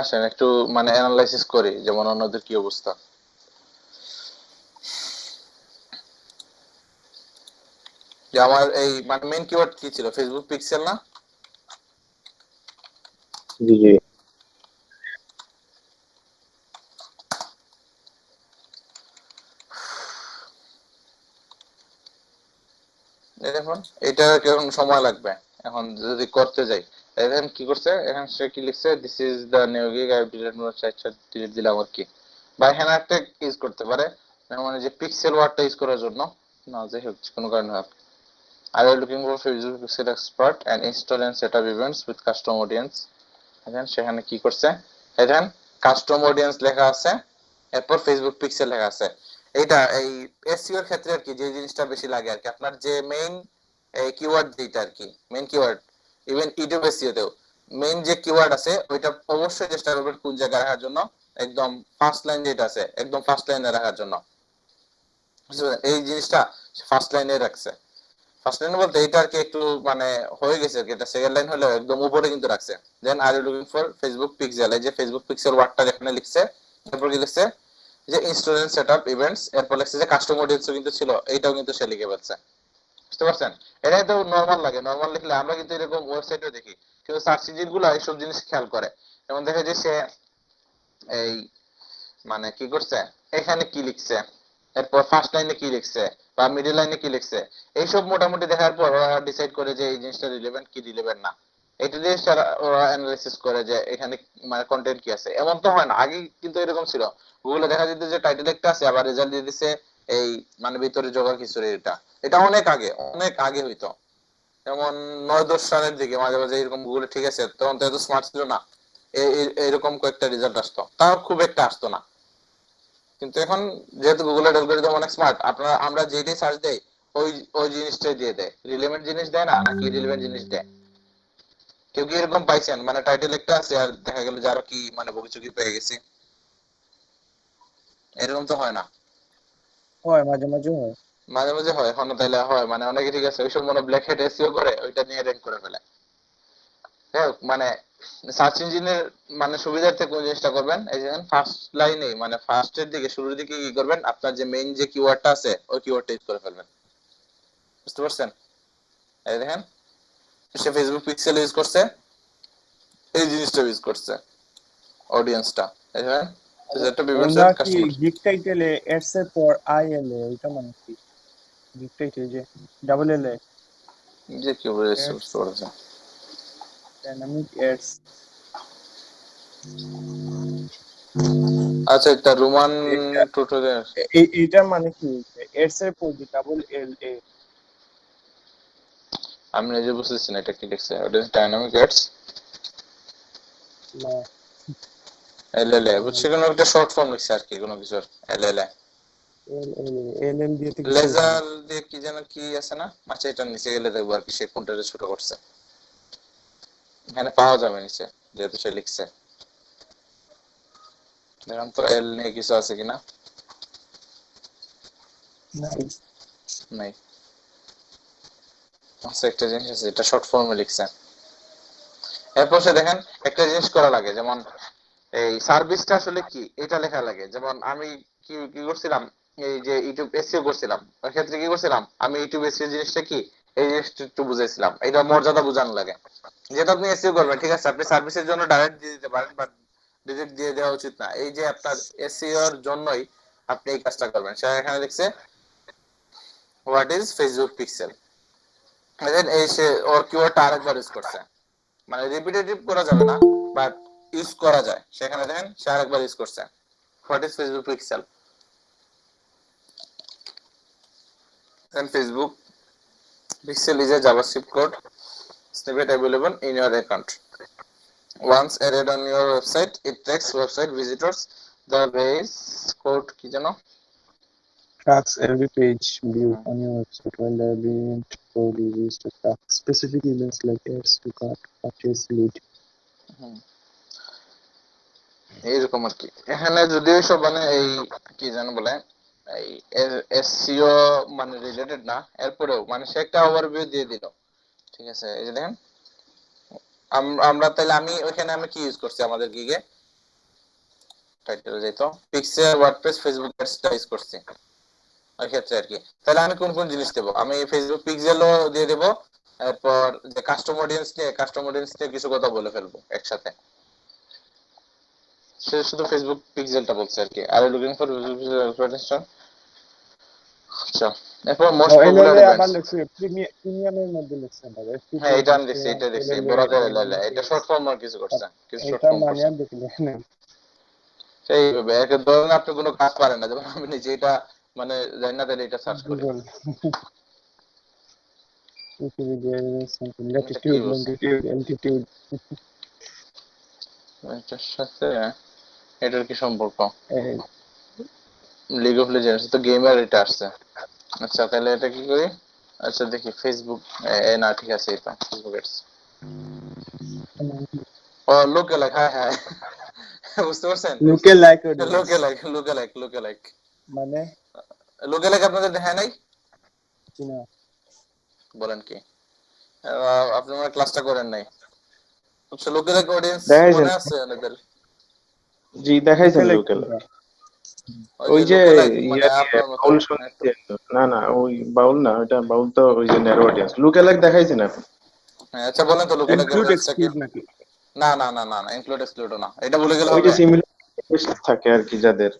আসেন একটু মানে অ্যানালাইসিস করি যেমন অন্যদের কি অবস্থা। যে আমার এই মানে মেইন কিওয়ার্ড কি ছিল, ফেসবুক পিক্সেল না? জি জি। এই দেখুন এটা কেমন সময় লাগবে এখন যদি করতে যাই। এখন কি করছে, এখন সে কি লিখছে, this is the new gig I delete more চাইছা ডিলিট দিলাম আর কি। বা এখানে একটা ইউজ করতে পারে মানে যে পিক্সেল ওয়ার্ডটা ইউজ করার জন্য, না যাই হোক কোনো কারণে হোক। Are you looking for Facebook Pixel expert and install and set up events with custom audience? এখন সেখানে কি করছে, এখন কাস্টম অডিয়েন্স লেখা আছে, এরপর ফেসবুক পিক্সেল লেখা আছে। এইটা এই এসইও এর ক্ষেত্রে আর কি যে জিনিসটা বেশি লাগে আর কি, আপনার যে মেইন কিওয়ার্ড যেটা আর কি main keyword, even YouTube SEO তেও মেইন যে কিওয়ার্ড আছে ওইটা অবশ্যই চেষ্টা করবেন কোন জায়গায় রাখার জন্য, একদম ফার্স্ট লাইন যেটা আছে একদম ফার্স্ট লাইনে রাখার জন্য। এই জিনিসটা ফার্স্ট লাইনে রাখছে, ফার্স্ট লাইন বলতে এটা আর কি একটু মানে হয়ে গেছে আর কি, এটা সেকেন্ড লাইন হলো একদম উপরে কিন্তু রাখছে। Then are you looking for Facebook pixel, এই যে ফেসবুক পিক্সেল ওয়ার্ডটা এখানে লিখছে, তারপর কি লিখছে যে ইনস্টল এন্ড সেটআপ ইভেন্টস, এরপর লিখছে যে কাস্টম অডিয়েন্সও কিন্তু ছিল, এইটাও কিন্তু সে লিখে ফেলছে। বুঝতে পারছেন? এটাই তো নরমাল লাগে, নরমাল লিখলে আমরা কিন্তু এরকম ওয়েবসাইটেও দেখি, কিন্তু সার্চ ইঞ্জিন গুলো এইসব জিনিস খেয়াল করে। যেমন দেখা যায় সে এই মানে কি করছে, এখানে কি লিখছে, এরপর ফার্স্ট লাইনে কি লিখছে বা মিডল লাইনে কি লিখছে, এইসব মোটামুটি দেখার পর ওরা ডিসাইড করে যে এই জিনিসটা রিলেভেন্ট কি রিলেভেন্ট না। এটা দিয়ে ওরা অ্যানালাইসিস করে যে এখানে মানে কন্টেন্ট কি আছে। এমন তো হয় না, আগে কিন্তু এরকম ছিল, গুগলে দেখা যেত যে টাইটেল একটা আছে আবার রেজাল্ট দিয়ে দিছে এই মানে ভিতরে জোগা খিচুড়ি। এটা এটা অনেক আগে হইতো, যেমন 9-10 সালের দিকে মাঝে মাঝে এরকম গুগলে, ঠিক আছে তখন তো এত স্মার্ট ছিল না, এরকম কয়েকটা রেজাল্ট আসতো, তাও খুব একটা আসতো না। কিন্তু এখন যেহেতু গুগলের অ্যালগরিদম অনেক স্মার্ট, আপনারা আমরা যেটাই সার্চ দেই ওই ওই জিনিসটাই দিয়ে দেয়, রিলেভেন্ট জিনিস দেয় না, নাকি রিলেভেন্ট জিনিস দেয়। কেউ কি এরকম পাইছেন মানে টাইটেল একটা আছে আর দেখা গেল যে আরো কি মানে বকিচুকি পেয়ে গেছে? এরকম তো হয় না। হয়, মাঝে মাঝে হয়। মাঝে মাঝে হয়, এখন তাইলে হয় মানে অনেকে ঠিক আছে ওইসব মনে ব্ল্যাক হেড এসইও করে ওইটা নিয়ে র্যাঙ্ক করে ফেলে। যাই হোক মানে সার্চ ইঞ্জিনের মানে সুবিধার্থে কোন জিনিসটা করবেন, এই যে ফার্স্ট লাইনে মানে ফার্স্টের দিকে শুরুর দিকে কি করবেন, আপনার যে মেইন যে কিওয়ার্ডটা আছে ওই কিওয়ার্ডটা ইউজ করে ফেলবেন। বুঝতে পারছেন? এই দেখেন সে ফেসবুক পিক্সেল ইউজ করছে, এই জিনিসটা ইউজ করছে অডিয়েন্সটা, এই দেখেন সেটা ভিউয়ার্স ওনা এন্ড কি কাস্টমার। গিগ টাইটেলে এডস এর পর আই এল এ, ওইটা মানে কি গিগ টাইটেল যে ডাবল এল এ যে কি বলেছে এডস, বুঝতে পারছেন? ডাইনামিক এডস, আচ্ছা এটা রোমান টিউটোরিয়াল, এইটা মানে কি এডস এর পর ডাবল এল এ? আমি নিজে বুঝতেছি না এটা কি লিখছে, অডিয়েন্স ডাইনামিক অ্যাডস না এলএলএ, বুঝছি কোনো একটা শর্ট ফর্ম লিখছে আর কি কোনো কিছুর এলএলএ, এল এল এল এল দিয়ে তো কিছু হবে না। লেজার দিয়ে কি যেন কি আছে না, আচ্ছা এটা নিচে গেলে দেখবো আর কি সে কোনটা ছোট করছে, এখানে পাওয়া যাবে নিচে যেহেতু সে লিখছে। দেখুন তো এল নিয়ে কিছু আছে কিনা, নাই। নাই। আচ্ছা একটা জিনিস আছে এটা শর্ট ফর্মে লিখছে। এরপর সে দেখেন একটা জিনিস করা লাগে, যেমন এই সার্ভিসটা আসলে কি এটা লেখা লাগে। যেমন আমি কি কি করছিলাম, এই যে ইউটিউব এসইও করছিলাম ওই ক্ষেত্রে কি করছিলাম, আমি ইউটিউব এসইও জিনিসটা কি এই জিনিসটা একটু বুঝাইছিলাম, এটা মর্যাদা বোঝানো লাগে। যেটা আপনি এসইও করবেন ঠিক আছে, আপনি সার্ভিসের জন্য ডাইরেক্ট দিয়ে দিতে পারেন, বাট ডিরেক্ট দিয়ে দেওয়া উচিত না। এই যে আপনার এসইও এর জন্যই আপনি এই কাজটা করবেন। সে এখানে লিখছে হোয়াট ইজ ফেসবুক পিক্সেল, দেন এই সে ওর কিওয়ার্ডটা আরেকবার ইউজ করছে, মানে রিপিটেটিভ করা যাবে না বাট ইউজ করা যায়। সেখানে দেখেন সে আরেকবার ইউজ করছে what is Facebook pixel, then Facebook pixel is a JavaScript code snippet available in your account. Once added on your website, it tracks website visitors. The base code কি জানো? Tracks every page view on your website, while the event code is used to track specific events like ads to cart, purchase, lead. এইরকম আর কি। এখানে যদিও সব মানে এই কি জানো বলে এই এসইও মানে রিলেটেড না, এরপরেও মানে সে একটা ওভারভিউ দিয়ে দিল, ঠিক আছে, এই যে দেখেন আমরা তাহলে আমি ওখানে আমি কি ইউজ করছি আমাদের গিগে টাইটেল যেত পিক্সেল ওয়ার্ডপ্রেস ফেসবুক অ্যাডসটা ইউজ করছি ওই ক্ষেত্রে আর কি। তাহলে আমি কোন কোন জিনিস দেবো, আমি ফেসবুক পিক্সেলও দিয়ে দেবো, এরপর যে কাস্টম অডিয়েন্স নিয়ে কিছু কথা বলে ফেলবো একসাথে। সে শুধু ফেসবুক পিক্সেলটা বলছে আর কি। Are looking for Facebook. আচ্ছা, এরপর মোস্ট পপুলার এলএলএ আবার ইভেন্টস। লিখছে প্রিমিয়ামের মধ্যে লিখছে আবার হ্যাঁ এটা আমি দেখছি, এটা দেখছি বড় করে লাইলা, এটা শর্ট ফর্ম আর কিছু করছে, কিছু শর্ট এটা ফর্ম মানে করছে আর দেখলে না সেইভাবে। একে ধরেন আপনি কোনো কাজ পারেন না, যেমন আমি নিজে এটা মানে জানি না, তাহলে এটা সার্চ করি। গুগল উইকিপিডিয়া সামথিং এটা কি ল্যাটিটিউড বলছে লঙ্গিটিউড অ্যালটিটিউড এটার সাথে এটার কি সম্পর্ক? লিগ অফ লিজেন্ডস তো গেমার এটা আসছে। আচ্ছা তাহলে এটা কি করি? আচ্ছা দেখি ফেসবুক, না ঠিক আছে, এটা ফেসবুক অ্যাডস। ও লোকে লাইক, হ্যাঁ হ্যাঁ বুঝতে পারছেন, লুকে লাইক অডিয়েন্স লোকে লাইক মানে আপনাদের দেখা নাই কি না বলেন কি? আপনি আমার ক্লাসটা করেন নাই। আচ্ছা লোকে লাইক অডিয়েন্স দেখাইছেন, মনে আছে আপনাদের? জি লুকে দেখাইছেন লাইক লোকাল। কোনটা ওই যে লোকে লাইক ইয়া মানে দিয়ে আপনার মতো বাউল শুনতে, না না ওই বাউল না, ওইটা বাউল তো ওই যে ন্যারো অডিয়েন্স। লুকেলাইক দেখাইছেন আপনি? হ্যাঁ, আচ্ছা বলেন তো লোকে লাইকের ইনক্লুড কাজটা কি? এক্সক্লুড নাকি না ইনক্লুড এক্সক্লুড না, এটা বলে গেলে ওই যে হবে। সিমিলার থাকে আর কি, যাদের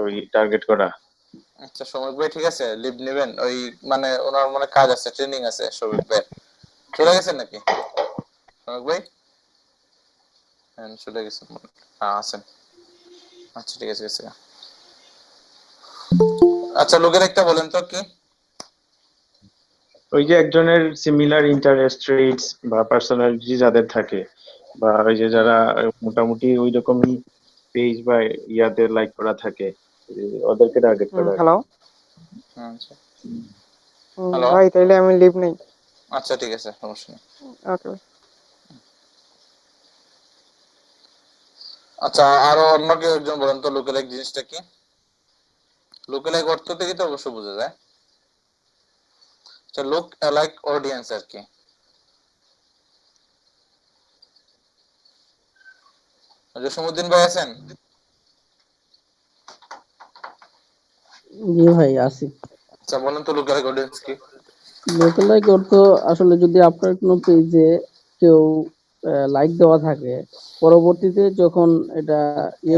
ওই টার্গেট করা। আচ্ছা সৌমিক ভাই ঠিক আছে, লিভ নেবেন ওই মানে ওনার মানে কাজ আছে, ট্রেনিং আছে সৌমিক ভাই। চলে গেছেন নাকি সৌমিক ভাই? হ্যাঁ চলে গেছেন, হ্যাঁ আছেন। আচ্ছা ঠিক আছে, ঠিক আছে। আচ্ছা লোকের একটা বলেন তো কি? ওই যে একজনের সিমিলার ইন্টারেস্ট রেটস বা পার্সোনালিটি যাদের থাকে, বা ওই যে যারা মোটামুটি ওই রকমই পেজ বা ইয়াতে লাইক করা থাকে, ওদেরকে টার্গেট করা আর কি। হ্যালো আচ্ছা হ্যালো, ভাই, তাইলে আমি লিভ নেই। আচ্ছা ঠিক আছে, সমস্যা নেই। ওকে। আচ্ছা আরো অন্য কেউ একজন বলেন তো লোকালাইক জিনিসটা কি? লোকালাইক অর্থ থেকে তো অবশ্য বোঝা যায়। আচ্ছা লুক লাইক অডিয়েন্স আর কি। জসিমউদ্দিন ভাই আছেন? জি ভাই আছি। আচ্ছা বলেন তো লোকালাইক অডিয়েন্স কি? লোকালাইক অর্থ আসলে যদি আপনার কোনো পেজে কেউ লাইক দেওয়া থাকে, পরবর্তীতে যখন এটা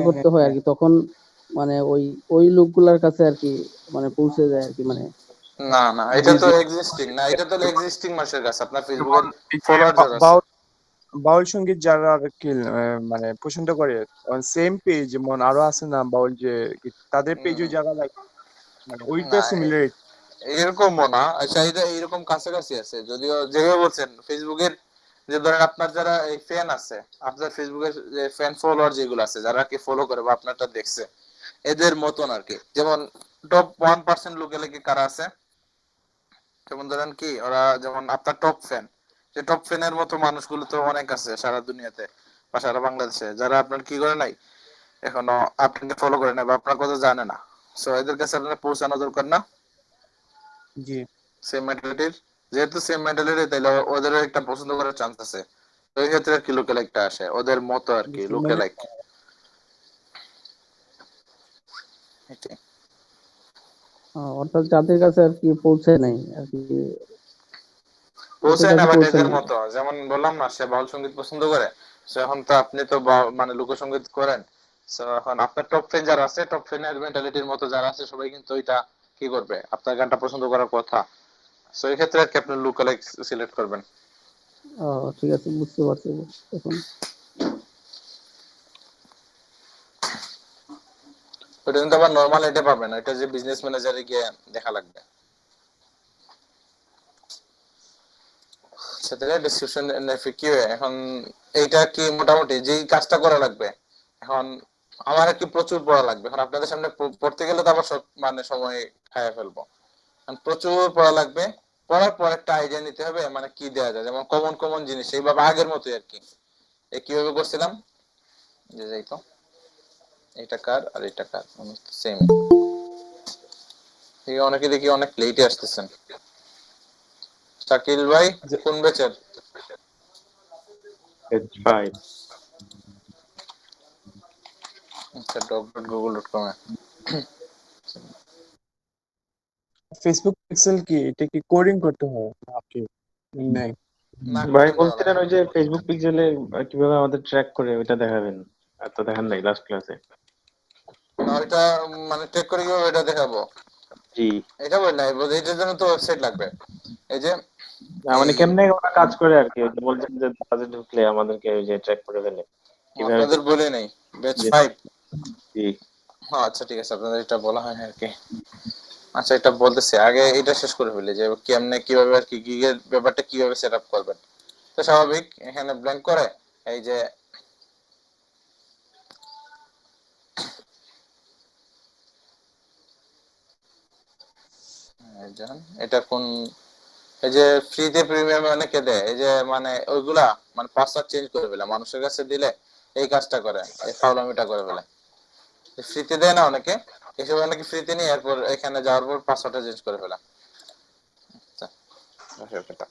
করতে হয় আর কি, তখন মানে ওই লোকগুলার কাছে আর কি মানে পৌঁছে যায় আর কি, মানে না এটা তো এক্সিস্টিং না, এটা তো এক্সিস্টিং মানুষের কাছে, আপনার ফেসবুকের ফলোয়ার যারা আছে। বাউল বাউল সঙ্গীত যারা আর কি মানে পছন্দ করে সেম পেজ, যেমন আরো আছে না বাউল যে তাদের পেজও যারা লাইক মানে ওইটা না সিমিলার এরকমও না। আচ্ছা এটা এরকম কাছাকাছি আছে, যদিও যেভাবে বলছেন ফেসবুকের যে ধরেন আপনার যারা এই ফ্যান আছে, আপনার ফেসবুকের যে ফ্যান ফলোয়ার যেগুলো আছে, যারা কি ফলো করে বা আপনারটা দেখছে, এদের মতন আর কি। যেমন টপ 1% লোকে লাগে কারা আছে, যেমন ধরেন কি ওরা যেমন আপনার টপ ফ্যান, যে টপ ফ্যানের মতো মানুষগুলো তো অনেক আছে সারা দুনিয়াতে বা সারা বাংলাদেশে, যারা আপনার কি করে নাই এখনো আপনাকে ফলো করে না বা আপনার কথা জানে না। সো এদের কাছে আপনার পৌঁছানো দরকার না জি সেম মেন্টালিটির। যেহেতু সেম মেন্টালিটি, তাহলে ওদেরও একটা পছন্দ করার চান্স আছে। তো এই ক্ষেত্রে আর কি লোকে লাইকটা আসে ওদের মতো আর কি, লোকে লাইক এটাই। অর্থাৎ যাদের কাছে আর কি পৌঁছে নাই আর কি, পৌঁছায় ওদের না, কাছে বাট পৌঁছে এদের নাই। মতো, যেমন বললাম না সে বাউল সঙ্গীত পছন্দ করে, সো এখন তো আপনি তো মানে লোকসঙ্গীত করেন, সো এখন আপনার টপ ফ্যান যারা আছে, টপ ফ্যানের মেন্টালিটির মতো যারা আছে, সবাই কিন্তু ওইটা কি করবে, আপনার গানটা পছন্দ করার কথা। সো এই ক্ষেত্রে আর কি আপনি লুক লাইক সিলেক্ট করবেন। ও ঠিক আছে, বুঝতে পারছি এখন। ওটা কিন্তু আবার নরমাল এটা পাবেন, এটা যে বিজনেস ম্যানেজারে গিয়ে দেখা লাগবে। সেটা ডিসক্রিপশন কি এখন এইটা কি মোটামুটি যেই কাজটা করা লাগবে। এখন আমার কি প্রচুর পড়া লাগবে, এখন আপনাদের সামনে পড়তে গেলে তো আবার সব মানে সময় খাইয়া ফেলবো। প্রচুর পড়া লাগবে, পড়ার পর একটা আইডিয়া নিতে হবে মানে কি দেওয়া যায়, যেমন কমন কমন জিনিস এইভাবে আগের মতোই আর কি। কিভাবে করছিলাম যে যাইতো এটা কার আর এটা কার সেম। এই অনেকে দেখি অনেক লেটে আসতেছেন, শাকিল ভাই যে- কোন ব্যাচের? H5 আচ্ছা doc.google.com এ। ফেসবুক পিক্সেল কি এটা কি কোডিং করতে হয় নাকি নাই? না ভাই কোডিং করা লাগে বলছিলেন না। ওই যে ফেসবুক পিক্সেলে কিভাবে আমাদের ট্র্যাক করে ওইটা দেখাবেন, আর তো দেখান নাই লাস্ট ক্লাসে। না ওইটা মানে ট্রেক করে কিভাবে এটা দেখাবো জি। এটা বল নাই, এটার জন্য তো ওয়েবসাইট লাগবে। এই যে না মানে এই কেমনে ওরা কাজ করে আর কি, ওই যে বলছেন যে কাজে ঢুকলে আমাদেরকে ওই যে ট্র্যাক করে ফেলে, কিভাবে আপনাদের বলে নেই ব্যাচ যে 5। জি হ্যাঁ আচ্ছা ঠিক আছে, আপনাদের এটা বলা হয় না আর কি। আচ্ছা এটা বলতেছি, আগে এটা শেষ করে ফেলি যে কেমনে কিভাবে আর কি গিগের ব্যাপারটা কিভাবে সেট আপ করবেন। তো স্বাভাবিক এখানে ব্ল্যাঙ্ক করে এই যে এই যে এটা কোন এই যে ফ্রিতে প্রিমিয়াম অনেকে দেয়, এই যে মানে ওইগুলা মানে পাসওয়ার্ড চেঞ্জ করে ফেলে, মানুষের কাছে দিলে এই কাজটা করে, এই ফাউলামিটা করে ফেলে। ফ্রিতে দেয় না অনেকে, এসব অনেকে ফ্রিতে নিয়ে এরপর এখানে যাওয়ার পর পাসওয়ার্ডটা চেঞ্জ করে ফেলে। আচ্ছা এটা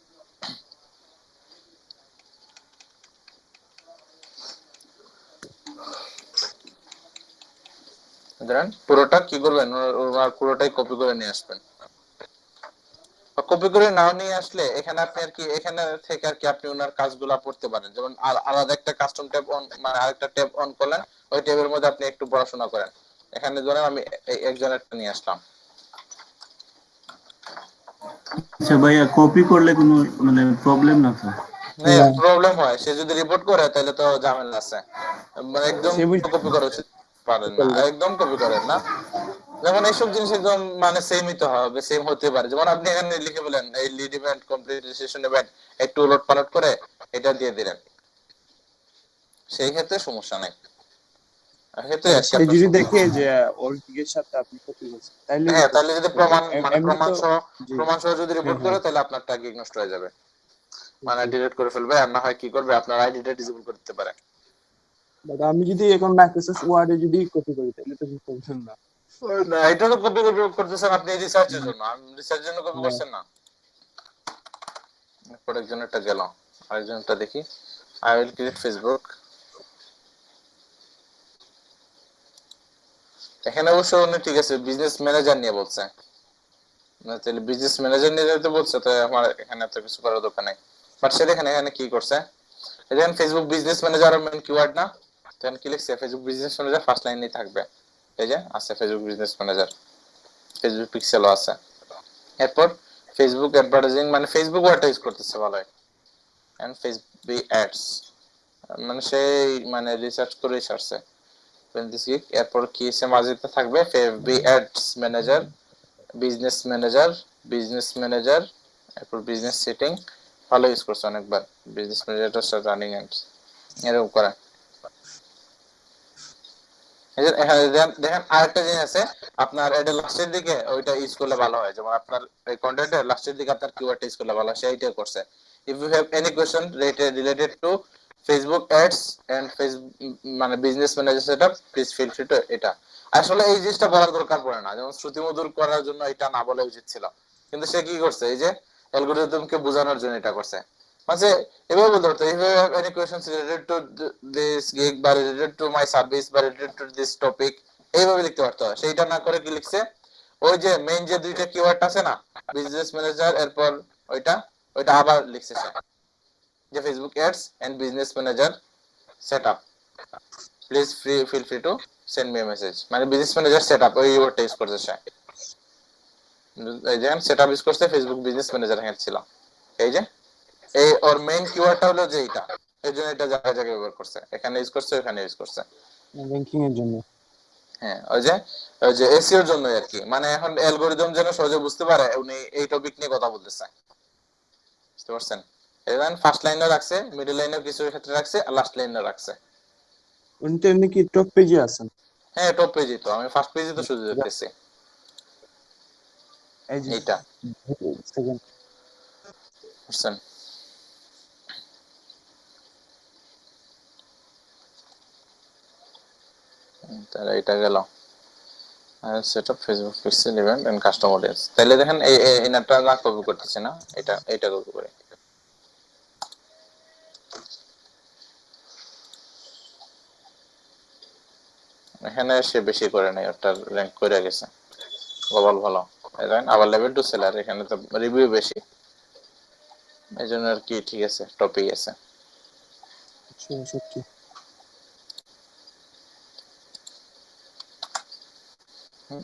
ধরেন পুরোটা কি করবেন, ওনার পুরোটাই কপি করে নিয়ে আসবেন। কপি করে নাও নিয়ে আসলে এখানে আপনি আর কি এখানে থেকে আর কি আপনি ওনার কাজগুলা পড়তে পারেন। যেমন আলাদা একটা কাস্টম ট্যাব অন মানে আরেকটা ট্যাব অন করলেন, ওই ট্যাবের মধ্যে আপনি একটু পড়াশোনা করেন। এখানে ধরেন আমি একজনেরটা নিয়ে আসলাম। আচ্ছা ভাইয়া, কপি করলে কোনো মানে প্রবলেম না তো? হ্যাঁ না প্রবলেম হয়, সে যদি রিপোর্ট করে তাহলে তো ঝামেলা আছে। মানে একদম সে কপি করা উচিত পারেন না, বুঝতে একদম কপি করেন না। যেমন এইসব জিনিস একদম মানে সেমই তো হবে, সেম হতে পারে। যেমন আপনি এখানে লিখে বলেন এই lead event complete registration event একটু উলট পালট করে এটা দিয়ে দিলেন, সেই ক্ষেত্রে সমস্যা নাই। এক্ষেত্রে আর কি সে আপনার যদি সমস্যা দেখে হবে। যে ওর দিকের সাথে আপনি কপি করছেন তাইলে হ্যাঁ রিপোর্ট তাহলে যদি করবে। প্রমাণ মানে এমনি প্রমাণ তো সহ জি যদি হ্যাঁ রিপোর্ট করে হ্যাঁ তাহলে আপনারটা গিগ নষ্ট হয়ে যাবে, মানে জি। ডিলিট করে ফেলবে। আর না হয় কি করবে, আপনার আইডিটা ডিসেবল করে দিতে পারে। বাট আমি যদি এখন মাইক্রোসফট ওয়ার্ডে যদি কপি করি তাহলে তো কি প্রবলেম না। না এটা তো কপি করতেছেন আপনি রিসার্চের জন্য, রিসার্চের জন্য কপি হ্যাঁ করছেন না। এরপর একজনেরটা গেল, আরেকজনেরটা দেখি। I will create Facebook. এখানে অবশ্য উনি ঠিক আছে বিজনেস ম্যানেজার নিয়ে বলছে না, তাহলে বিজনেস ম্যানেজার নিয়ে যেতে বলছে, তো আমার এখানে তো কিছু করার দরকার নাই। বাট সে দেখেন এখানে কি করছে, দেখেন Facebook business manager main keyword না, তখন কি লিখছে ফেসবুক বিজনেস ম্যানেজার ফার্স্ট লাইনেই থাকবে। এই যে আছে ফেসবুক বিজনেস ম্যানেজার, ফেসবুক পিক্সেলও আছে। এরপর ফেসবুক অ্যাডভার্টাইজিং মানে ফেসবুক ওয়ার্ডটা ইউজ করতেছে ভালো, এন্ড ফেসবুক অ্যাডস মানে সেই মানে রিসার্চ করে সারছে। এরপর কি এসে মাঝেতে থাকবে Facebook ads manager, business manager, business manager, এরপর বিজনেস সেটিং। ভালো ইউজ করছে অনেকবার, বিজনেস ম্যানেজারটা রানিং এন্ড এরকম করা। এখানে দেখেন আরেকটা জিনিস আছে, আপনার এটা লাস্টের দিকে ওইটা ইউজ করলে ভালো হয়। যেমন আপনার এই কন্টেন্টের লাস্টের দিকে আপনার কিওয়ার্ডটা ইউজ করলে ভালো হয়, সেইটাই করছে। If you have any question related to Facebook ads and Facebook মানে business manager setup please feel free to এটা। আসলে এই জিনিসটা বলার দরকার পড়ে না, যেমন শ্রুতিমধুর করার জন্য এটা না বলা উচিত ছিল, কিন্তু সে কি করছে এই যে অ্যালগরিদমকে বোঝানোর জন্য এটা করছে। মানে এভাবে বলতে পারতো if you have any questions related to this gig বা রিলেটেড টু মাই সার্ভিস বা রিলেটেড টু দিস টপিক, এইভাবে লিখতে পারতো। সেইটা না করে কি লিখছে, ওই যে মেইন যে দুইটা কিওয়ার্ড আছে না, বিজনেস ম্যানেজার এরপর ওইটা ওইটা আবার লিখছে সে, যে Facebook ads and business manager setup please feel free to send me a message, মানে বিজনেস ম্যানেজার সেটআপ ওই ওয়ার্ডটা ইউজ করছে সে। এই যে সেটআপ ইউজ করছে, ফেসবুক বিজনেস ম্যানেজার হ্যাঁ ছিল। এই যে এই ওর মেইন কিওয়ার্ডটা হলো যে এটা, এই জন্য এটা জায়গায় জায়গায় ব্যবহার করছে, এখানে ইউজ করছে ওখানে ইউজ করছে। র্যাঙ্কিং এর জন্য। হ্যাঁ ওই যে এসইওর জন্য আর কি, মানে এখন অ্যালগরিদম যেন সহজে বুঝতে পারে উনি এই টপিক নিয়ে কথা বলতেছে, বুঝতে পারছেন? এজন্য ফার্স্ট লাইনে রাখছে, মিডল লাইনেও কিছু ক্ষেত্রে রাখছে, আর লাস্ট লাইনে রাখছে। উনি তো এমনি কি টপ পেজে আছেন। হ্যাঁ টপ পেজে, তো আমি ফার্স্ট পেজে তো শুধু দেখতেছি এই যে এইটা, সেকেন্ড বুঝছেন? তাহলে এটা গেল। Set up Facebook pixel event and custom audience. তাহলে দেখেন এই ইনারটা না কপি করতেছি না, এটা কপি করি। এখানে সে বেশি করে নাই, ওটার র্যাঙ্ক করে গেছে গ্লোবাল ভালো। দেখেন আবার লেভেল 2 সেলার, এখানে তো রিভিউ বেশি, এই জন্য আর কি ঠিক আছে, টপেই আছে। সত্যি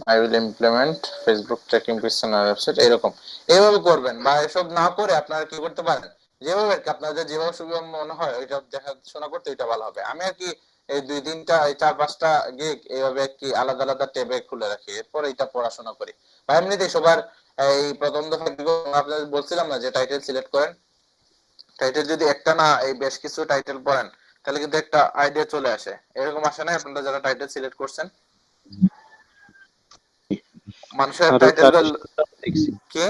I will implement Facebook tracking pixel website, এরকম এইভাবে করবেন। বা এসব না করে আপনারা কি করতে পারেন, যেভাবে আর কি আপনাদের যেভাবে সুবিধা মনে হয় ওইটা দেখাশোনা করতে এটা ভালো হবে। আমি আর কি এই 2-3টা এই 4-5টা গিগ এইভাবে কি আলাদা আলাদা ট্যাবে খুলে রাখি, এরপর এটা পড়াশোনা করি। বা এমনিতেই সবার এই প্রথম দফা আপনাদের বলছিলাম না যে টাইটেল সিলেক্ট করেন, টাইটেল যদি একটা না এই বেশ কিছু টাইটেল পড়েন তাহলে কিন্তু একটা আইডিয়া চলে আসে। এরকম আসে না আপনারা যারা টাইটেল সিলেক্ট করছেন? মানুষের আরো টাইটেল দেখছি, কি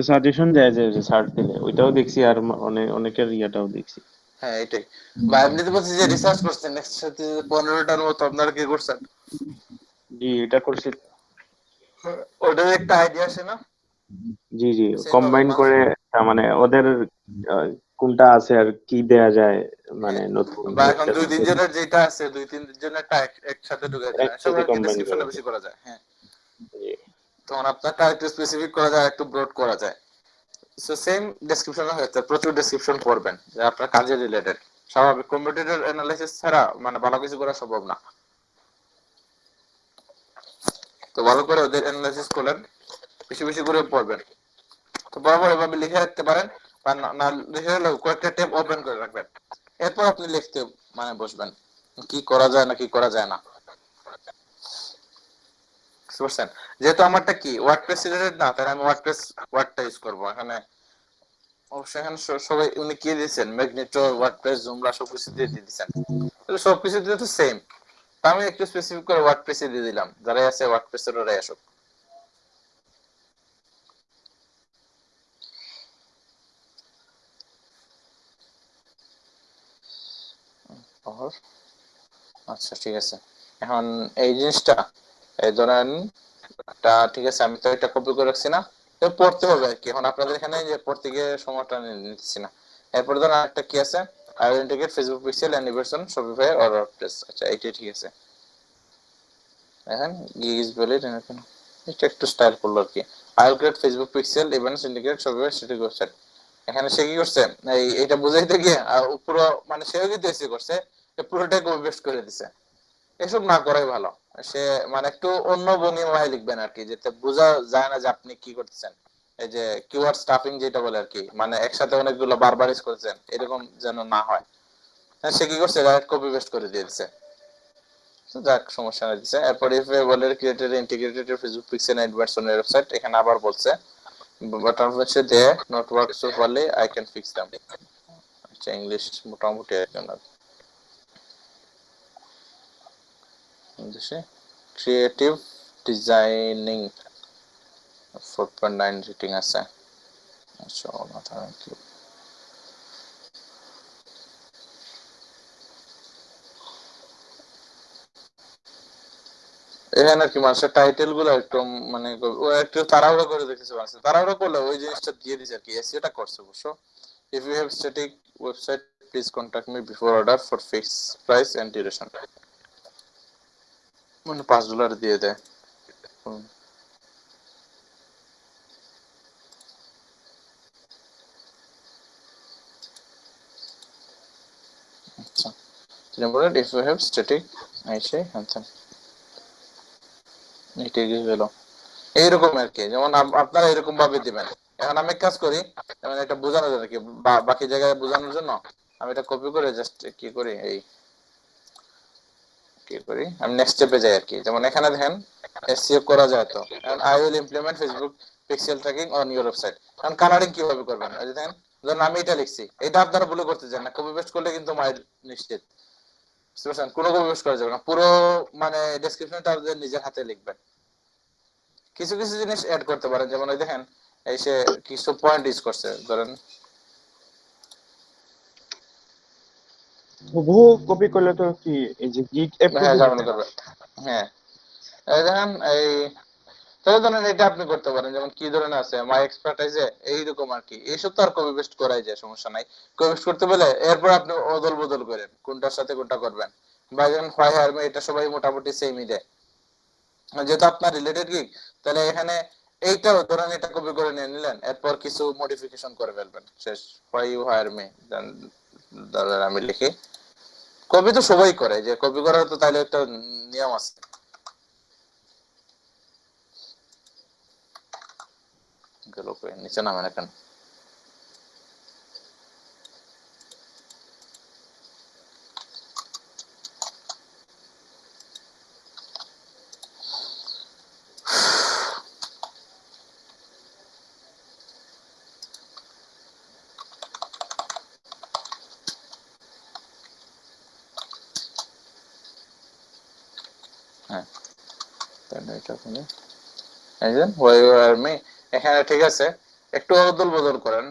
সাজেশন দেয় যে সার্চ দিলে, ওইটাও দেখছি, আর অনেকের ইয়াটাও দেখছি। হ্যাঁ এটাই। বা এমনিতে বলছি যে রিসার্চ করছেন নেক্সট সাথে 15টার মতো, আপনারা কি করছেন? জি, এটা করছি। ওটার একটা আইডিয়া আসে না? জি জি, সেম ভাবে কম্বাইন করে মানে ওদের কোনটা আছে আর কি দেয়া যায়, মানে হ্যাঁ। নতুন বা এখন ওয়েবসাইট 2-3 জনের যেটা আছে 2-3 জনের একটা একসাথে ঢুকে যায়, সব একসাথে আর কি কম্বাইন ডেসক্রিপশনে করে বেশি দেয়। করা যায়। হ্যাঁ, জি তখন আপনারটা একটু স্পেসিফিক করা যায়, একটু ব্রড করা যায়। সো সেম ডেসক্রিপশনে হয়েছে, প্রচুর ডেসক্রিপশন পড়বেন যে আপনার কাজের রিলেটেড। স্বাভাবিক কম্পিউটার অ্যানালাইসিস ছাড়া মানে ভালো কিছু করা সম্ভব না। তো ভালো করে ওদের অ্যানালাইসিস করলেন, বেশি বেশি করে পড়বেন। তো বরাবর এভাবে লিখে রাখতে পারেন, বা না লিখে রাখলেও কয়েকটা ট্যাব ওপেন করে রাখবেন। এরপর আপনি লিখতে মানে বসবেন কি করা যায় না কি করা যায় না, বুঝতে পারছেন? যেহেতু আমারটা কি ওয়ার্ডপ্রেস রিলেটেড না, তাই আমি ওয়ার্ডটা ইউজ করবো এখানে। অবশ্যই এখানে সবাই উনি কি দিয়েছেন, ম্যাগনেটো, ওয়ার্ডপ্রেস, জুমলা সবকিছু দিয়ে দিয়েছেন, সবকিছু দিয়ে তো সেম। আমি একটু স্পেসিফিক করে ওয়ার্ডপ্রেসে দিয়ে দিলাম, যারাই আছে ওয়ার্ডপ্রেসের ওরাই আসুক। আচ্ছা ঠিক আছে। এখন এই জিনিসটা এই ধরেন ঠিক আছে, আমি তো এটা কপি করে রাখছি না, তো পড়তে হবে আর কি। এখন আপনাদের এখানে যে পড়তে গিয়ে সময়টা নিচ্ছি না। এরপর ধরেন আরেকটা কি আছে, I will integrate Facebook pixel and ইভার্সন শপিফাই অর ওয়ার্ডপ্রেস। আচ্ছা এইটাই ঠিক আছে। দেখেন গিগ ইজ ভ্যালিড, এটা একটু স্টাইল করলো আর কি। I will create Facebook pixel events integrate Shopify static website. এখানে সে কি করছে, এটা বুঝাইতে গিয়ে পুরো মানে সেও কিন্তু এসে করছে, পুরোটাই কপি পেস্ট করে দিছে। এসব না করাই ভালো। সে মানে একটু অন্য ভঙ্গিমায় লিখবেন আর কি, যাতে বোঝা যায় না যে আপনি কি করতেছেন। এই যে কিওয়ার্ড স্টাফিং যেটা বলে আর কি, মানে একসাথে অনেকগুলো বারবার ইউজ করছেন, এরকম যেন না হয়। হ্যাঁ, সে কি করছে, ডাইরেক্ট কপি পেস্ট করে দিয়ে দিচ্ছে। তো যাক, সমস্যা নাই দিছে। এরপর ইফ এ বলে created integrated Facebook pixel adverts on website, এখানে আবার বলছে বাট হচ্ছে they not work so properly, I can fix them. আচ্ছা ইংলিশ মোটামুটি একজন দেশে। ক্রিয়েটিভ ডিজাইনিং 4.9 রেটিং আছে। আচ্ছা থ্যাংক ইউ। এখানে আর কি মানুষের টাইটেল গুলো একটু মানে ও একটু তাড়াহুড়ো করে দেখেছে, মানুষ তাড়াহুড়ো করলে ওই জিনিসটা দিয়ে দিছে আর কি, এসইওটা করছে অবশ্য। If you have static website please contact me before order for fix price and duration. মানে $5 দিয়ে দেয়। আচ্ছা ইফ ইউ হ্যাভ স্ট্যাটিক আইসে হ্যাঁ এটাই গেল এইরকম আর কি। যেমন আপনারা এরকম ভাবে দিবেন। এখন আমি কাজ করি, যেমন এটা বোঝানোর জন্য কি, বাকি জায়গায় বোঝানোর জন্য আমি এটা কপি করে জাস্ট কি করি, আমি নেক্সট স্টেপে যাই আর কি। যেমন এখানে দেখেন এসইও করা যায়, তো এখন I will implement Facebook pixel tracking on your website. এখন কালারিং কিভাবে করবেন, এই যে দেখেন, ধরুন আমি এটা লিখছি, এটা আপনারা ভুলে করতে চান না, কপি পেস্ট করলে কিন্তু মাইল নিশ্চিত, বুঝতে পারছেন? কোনো কপি পেস্ট করা যাবে না, পুরো মানে ডেসক্রিপশনটা আপনাদের নিজের হাতে লিখবেন। কিছু কিছু জিনিস অ্যাড করতে পারেন, যেমন ওই দেখেন এই সে কিছু পয়েন্ট ইউজ করছে, ধরেন হুবহু কপি করলে তো কি এই যে গিগ হ্যাঁ অ্যাপ্রুভ ঝামেলা করবে। হ্যাঁ এই দেখেন এই, তাহলে ধরেন এটা আপনি করতে পারেন, যেমন কি ধরনের আছে মাই এক্সপার্টাইজে এইরকম আর কি, এইসব তো আর কপি পেস্ট করাই যায়, সমস্যা নাই। কপি পেস্ট করতে পেলে এরপর আপনি অদল বদল করেন কোনটার সাথে কোনটা করবেন। বা যেমন হোয়াই হায়ার মি, এটা সবাই মোটামুটি সেমই দেয়, যেহেতু আপনার রিলেটেড গিগ, তাহলে এখানে এইটাও ধরেন এটা কপি করে নিয়ে নিলেন, এরপর কিছু মডিফিকেশন করে ফেলবেন, শেষ। হোয়াই ইউ হায়ার মি, ধরেন আমি লিখি, কপি তো সবাই করে, যে কপি করার তো তাইলে একটা নিয়ম আছে। গেল কই, নিচে নামেন এখন। হ্যাঁ, তাহলে এটা করে এই যে হোয়াই ইউ আর মি, এখানে ঠিক আছে, একটু অদল বদল করেন,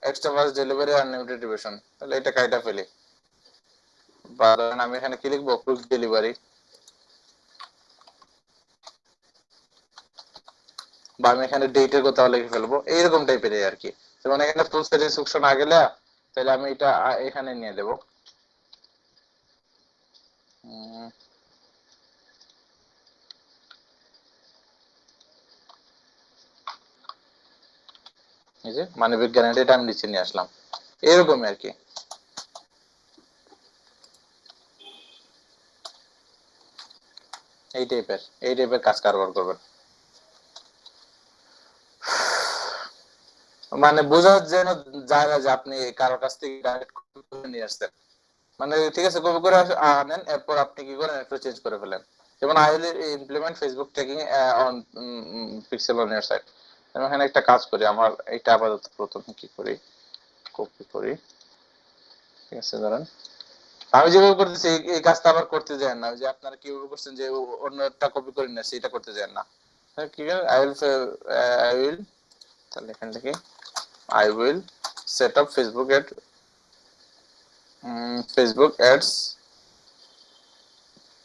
extra fast delivery unlimited division, তাহলে এটা কাইটা ফেলি। বা ধরেন আমি এখানে কি লিখবো, কুইক ডেলিভারি, বা আমি এখানে ডেটের কথা লিখে ফেলবো, এইরকম টাইপের আর কি। যেমন এখানে ফুল সেট ইনস্ট্রাকশন আগে গেলে, তাহলে আমি এটা এখানে নিয়ে দেবো। এই যে মানবিক গ্যারান্টিটা আমি নিচে নিয়ে আসলাম, এরকমই আর কি। এই টাইপের কাজ কারবার করবেন, মানে বোঝা যেন যায় না যে আপনি কারোর কাছ থেকে ডাইরেক্ট কপি করে নিয়ে আসছেন। মানে ঠিক আছে, কপি করে আনেন, এরপর আপনি কি করেন, একটু চেঞ্জ করে ফেলেন। যেমন I will implement Facebook tagging on pixel on your site. আমি এখানে একটা কাজ করি, আমার এটা আপাতত প্রথমে কি করি, কপি করি, ঠিক আছে। ধরেন আমি যেভাবে করতেছি এই কাজটা আবার করতে যান না, যে আপনারা কিভাবে করছেন যে অন্যটা কপি করে নিয়ে সেটা করতে যান না। কি করে, আই উইল, তাহলে এখান থেকে I will set up Facebook ads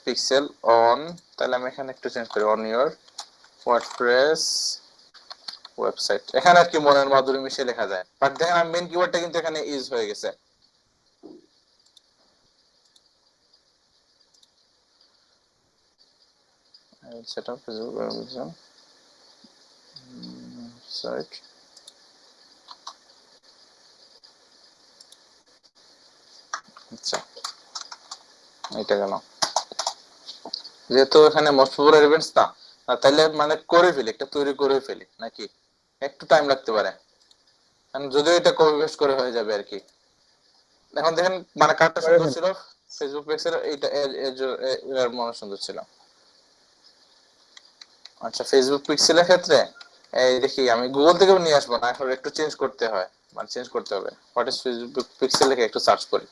pixel on, তাহলে আমি এখানে একটু চেঞ্জ করি, on your WordPress website। এখানে আর কি মনের মাধুরী মিশিয়ে লেখা যায়, বাট দেখেন মেইন কিওয়ার্ডটা কিন্তু এখানে ইউজ হয়ে গেছে। I will set up Facebook website। আচ্ছা, এটা গেল, যেহেতু এখানে মোস্ট পপুলার ইভেন্টস না, তাহলে মানে করে ফেলি, একটা তৈরি করে ফেলি নাকি, একটু টাইম লাগতে পারে, যদিও এটা কপি পেস্ট করে হয়ে যাবে আর কি। এখন দেখেন মানে কার্ডটা সুন্দর ছিল, ফেসবুক পেজের এটা এর মনে সুন্দর ছিল। আচ্ছা, ফেসবুক পিক্সেলের ক্ষেত্রে এই দেখি আমি গুগল থেকেও নিয়ে আসবো না, এখন একটু চেঞ্জ করতে হয়, মানে চেঞ্জ করতে হবে। হোয়াট ইজ ফেসবুক পিক্সেল লিখে একটু সার্চ করি।